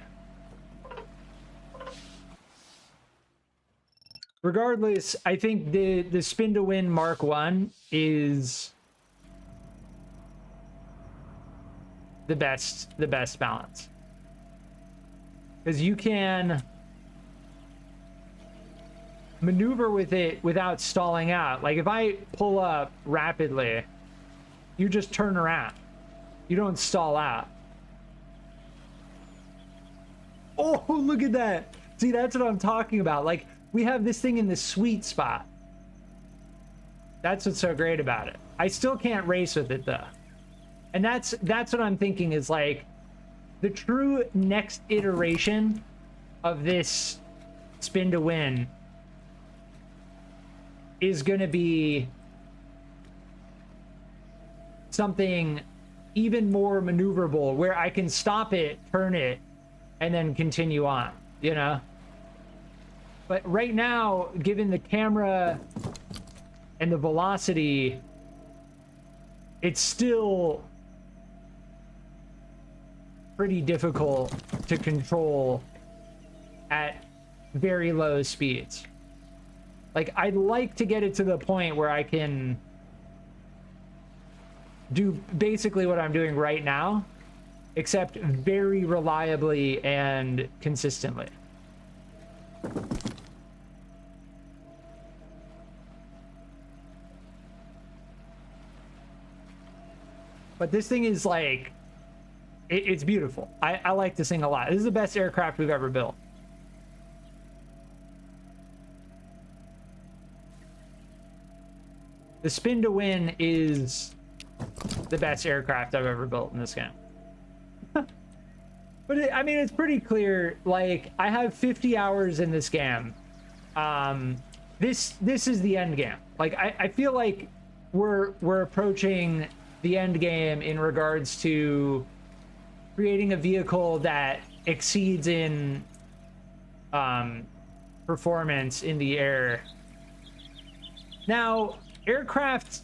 Regardless, I think the spin to win Mark 1 is the best balance. Because you can maneuver with it without stalling out. Like if I pull up rapidly, you just turn around. You don't stall out. Oh, look at that. See, that's what I'm talking about. Like, we have this thing in the sweet spot. That's what's so great about it. I still can't race with it, though. And that's what I'm thinking is, like, the true next iteration of this spin to win is going to be something even more maneuverable, where I can stop it, turn it, and then continue on, you know? But right now, given the camera and the velocity, it's still pretty difficult to control at very low speeds. Like, I'd like to get it to the point where I can do basically what I'm doing right now, except very reliably and consistently. But this thing is like, it's beautiful. I like this thing a lot. This is the best aircraft we've ever built. The spin to win is the best aircraft I've ever built in this game. But I mean, it's pretty clear. Like, I have 50 hours in this game. This is the end game. Like, I feel like we're approaching the end game in regards to creating a vehicle that exceeds in performance in the air. Now, aircraft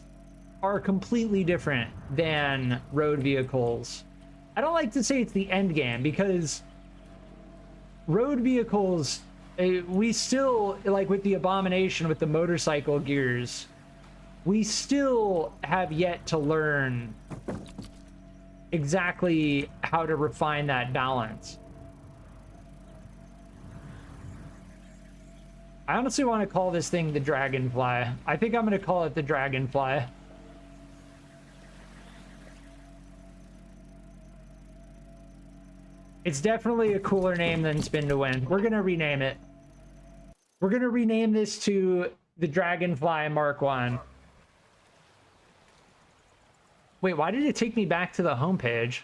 are completely different than road vehicles. I don't like to say it's the end game, because road vehicles, we still, like with the Abomination, with the motorcycle gears, we still have yet to learn exactly how to refine that balance. I honestly want to call this thing the Dragonfly. I think I'm going to call it the Dragonfly. It's definitely a cooler name than Spin to Win. We're going to rename it. We're going to rename this to the Dragonfly Mark 1. Wait, why did it take me back to the homepage?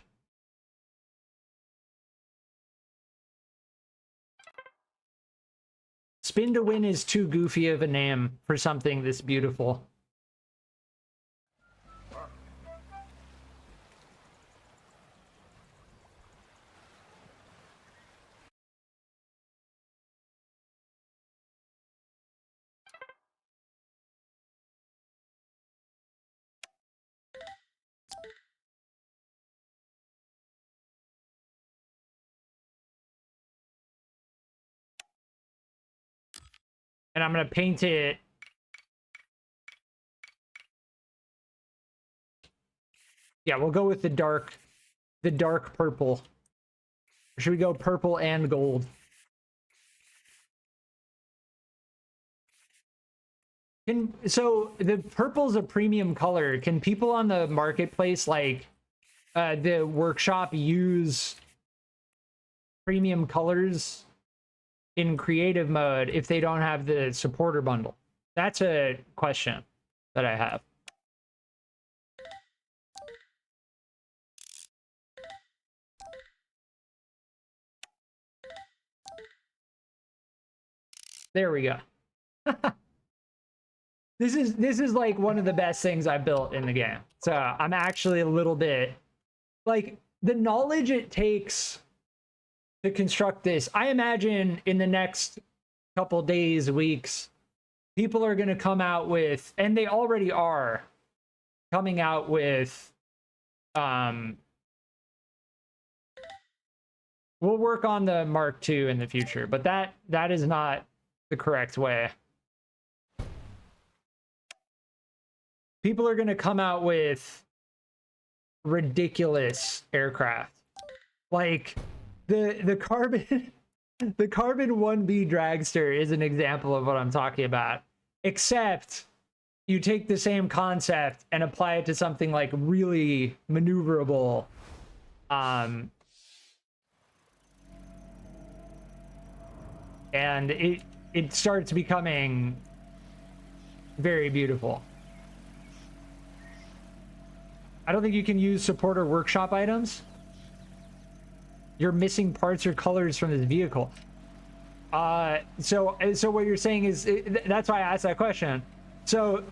Spin to Win is too goofy of a name for something this beautiful. And I'm going to paint it. Yeah, we'll go with the dark purple. Or should we go purple and gold? So the purple's a premium color. Can people on the marketplace, like the workshop, use premium colors in creative mode if they don't have the supporter bundle? That's a question that I have. There we go. This is like one of the best things I built in the game. So I'm actually a little bit like, the knowledge it takes to construct this. I imagine in the next couple days, weeks, people are going to come out with, and they already are coming out with, we'll work on the Mark II in the future, but that is not the correct way. People are going to come out with ridiculous aircraft. Like the Carbon the Carbon 1B Dragster is an example of what I'm talking about. Except you take the same concept and apply it to something like really maneuverable. and it starts becoming very beautiful. I don't think you can use supporter workshop items. You're missing parts or colors from this vehicle. So what you're saying is, that's why I asked that question. So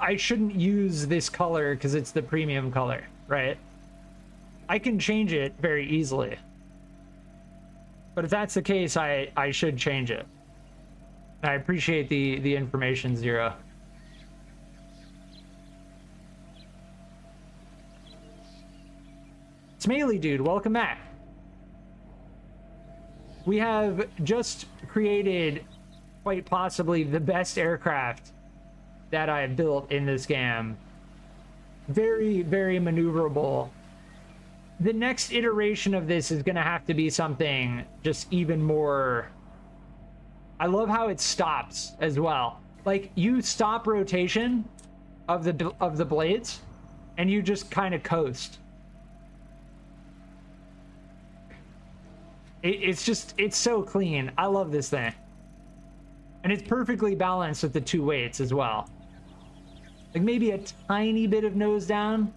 I shouldn't use this color because it's the premium color, right? I can change it very easily. But if that's the case, I should change it. I appreciate the information, Zero. Smaley dude, welcome back. We have just created quite possibly the best aircraft that I've built in this game. Very, very maneuverable. The next iteration of this is going to have to be something just even more. I love how it stops as well. Like, you stop rotation of the blades and you just kind of coast. It's so clean. I love this thing. And it's perfectly balanced with the two weights as well. Like, maybe a tiny bit of nose down,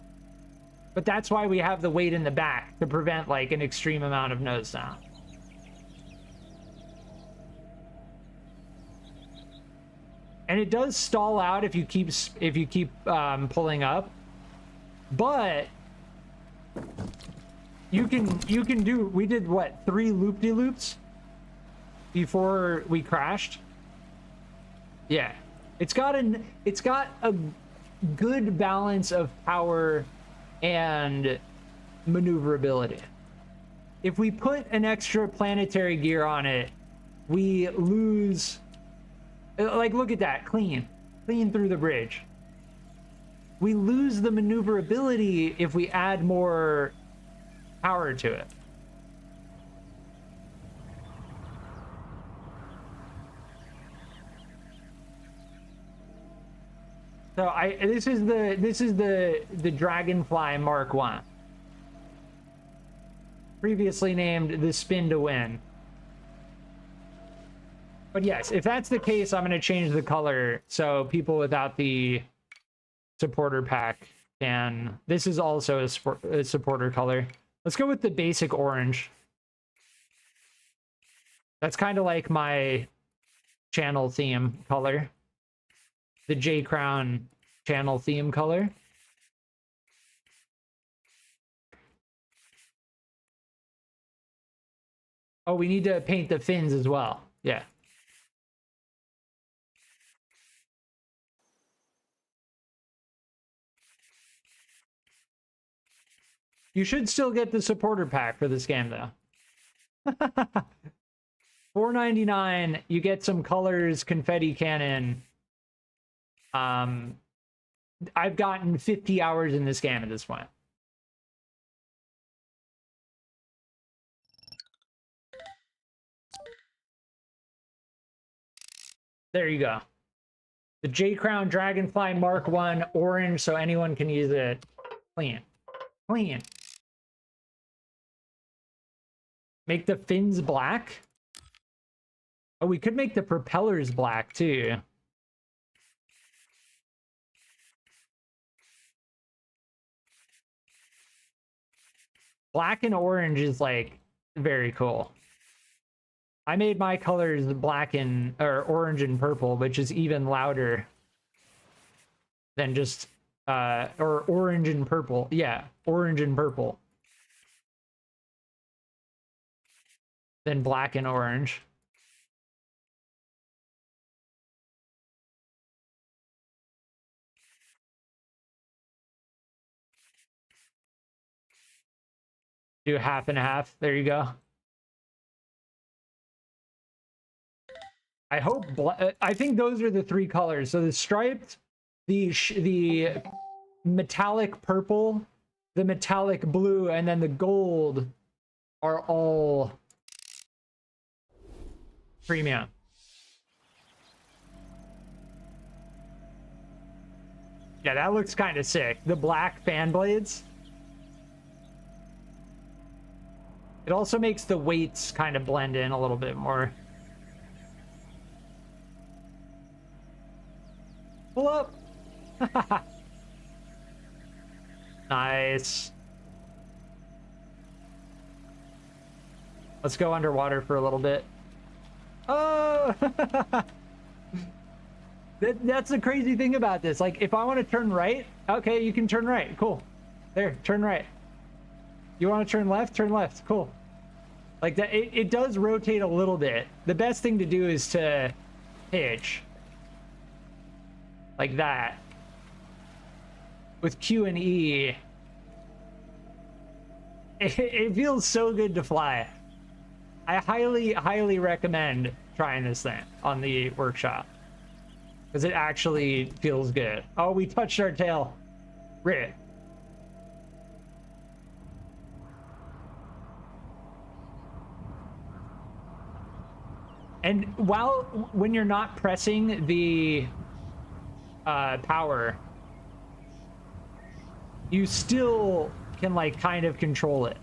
but that's why we have the weight in the back, to prevent like an extreme amount of nose down. And it does stall out if you keep pulling up, but you can do. We did what, 3 loop-de-loops before we crashed? Yeah, it's got a good balance of power and maneuverability. If we put an extra planetary gear on it, we lose. Like, look at that, clean through the bridge. We lose the maneuverability if we add more power to it. So this is the Dragonfly Mark 1. Previously named the Spin to Win. But yes, if that's the case, I'm going to change the color so people without the supporter pack can. This is also a supporter color. Let's go with the basic orange. That's kind of like my channel theme color. The J Crown channel theme color. Oh, we need to paint the fins as well. Yeah. You should still get the supporter pack for this game, though. $4.99, you get some colors, confetti cannon. I've gotten 50 hours in this game at this point. There you go. The J Crown Dragonfly Mark 1 orange, so anyone can use it. Clean. Make the fins black. Oh, we could make the propellers black too. Black and orange is like very cool. I made my colors black and or orange and purple, which is even louder than just or orange and purple. Yeah, orange and purple. Then black and orange. Do half and half. There you go. I hope. I think those are the 3 colors. So the striped, the metallic purple, the metallic blue, and then the gold are all premium. Yeah, that looks kind of sick. The black fan blades. It also makes the weights kind of blend in a little bit more. Pull up. Nice. Let's go underwater for a little bit. Oh! That's the crazy thing about this. Like, if I want to turn right, okay, you can turn right. Cool. There, turn right. You want to turn left? Turn left. Cool. Like, that, it does rotate a little bit. The best thing to do is to pitch. Like that. With Q and E. It feels so good to fly. I highly recommend trying this thing on the workshop. Because it actually feels good. Oh, we touched our tail. Rip. And when you're not pressing the power, you still can like kind of control it.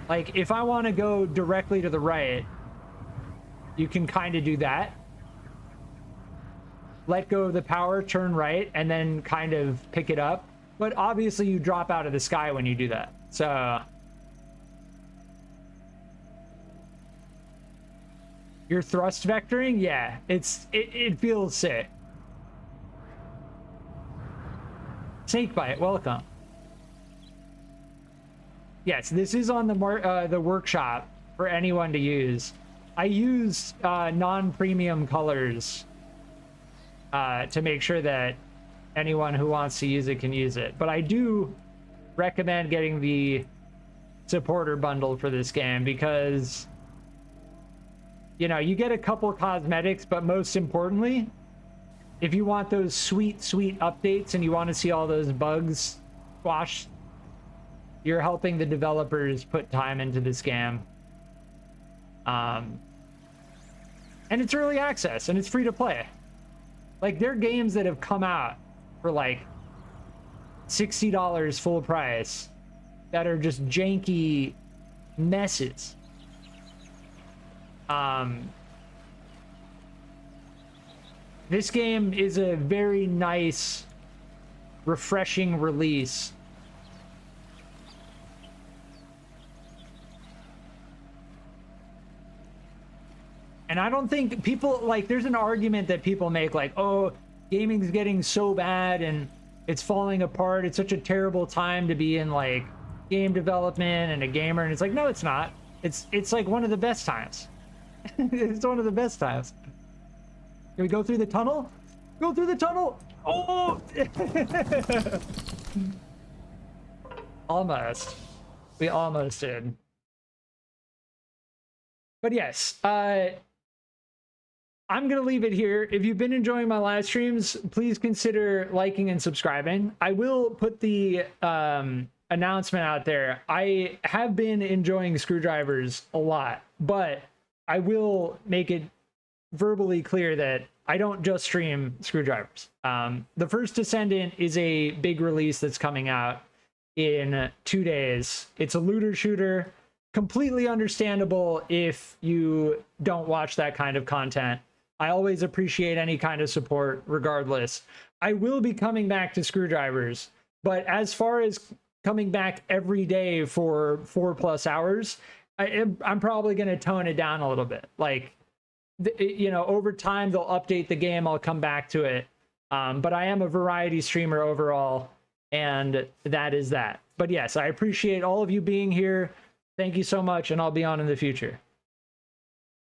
Like if I want to go directly to the right, you can kind of do that. Let go of the power, turn right, and then kind of pick it up. But obviously you drop out of the sky when you do that. So your thrust vectoring, yeah, it feels sick. Snakebite, welcome. Yes, this is on the workshop for anyone to use. I use non-premium colors to make sure that anyone who wants to use it can use it. But I do recommend getting the supporter bundle for this game because, you know, you get a couple cosmetics, but most importantly, if you want those sweet updates and you want to see all those bugs squashed, you're helping the developers put time into this game. And it's early access and it's free to play. Like, there are games that have come out for like $60 full price that are just janky messes. This game is a very nice, refreshing release. And I don't think people, like, there's an argument that people make, like, oh, gaming's getting so bad and it's falling apart. It's such a terrible time to be in, like, game development and a gamer. And it's like, no, it's not. It's like one of the best times. It's one of the best times. Can we go through the tunnel? Go through the tunnel! Oh! Almost. We almost did. But yes, I'm going to leave it here. If you've been enjoying my live streams, please consider liking and subscribing. I will put the announcement out there. I have been enjoying screwdrivers a lot, but I will make it verbally clear that I don't just stream screwdrivers. The First Descendant is a big release that's coming out in 2 days. It's a looter shooter. Completely understandable if you don't watch that kind of content. I always appreciate any kind of support regardless. I will be coming back to screwdrivers, but as far as coming back every day for 4+ hours, I'm probably going to tone it down a little bit. Like, you know, over time they'll update the game. I'll come back to it. But I am a variety streamer overall, and that is that. But yes, I appreciate all of you being here. Thank you so much, and I'll be on in the future.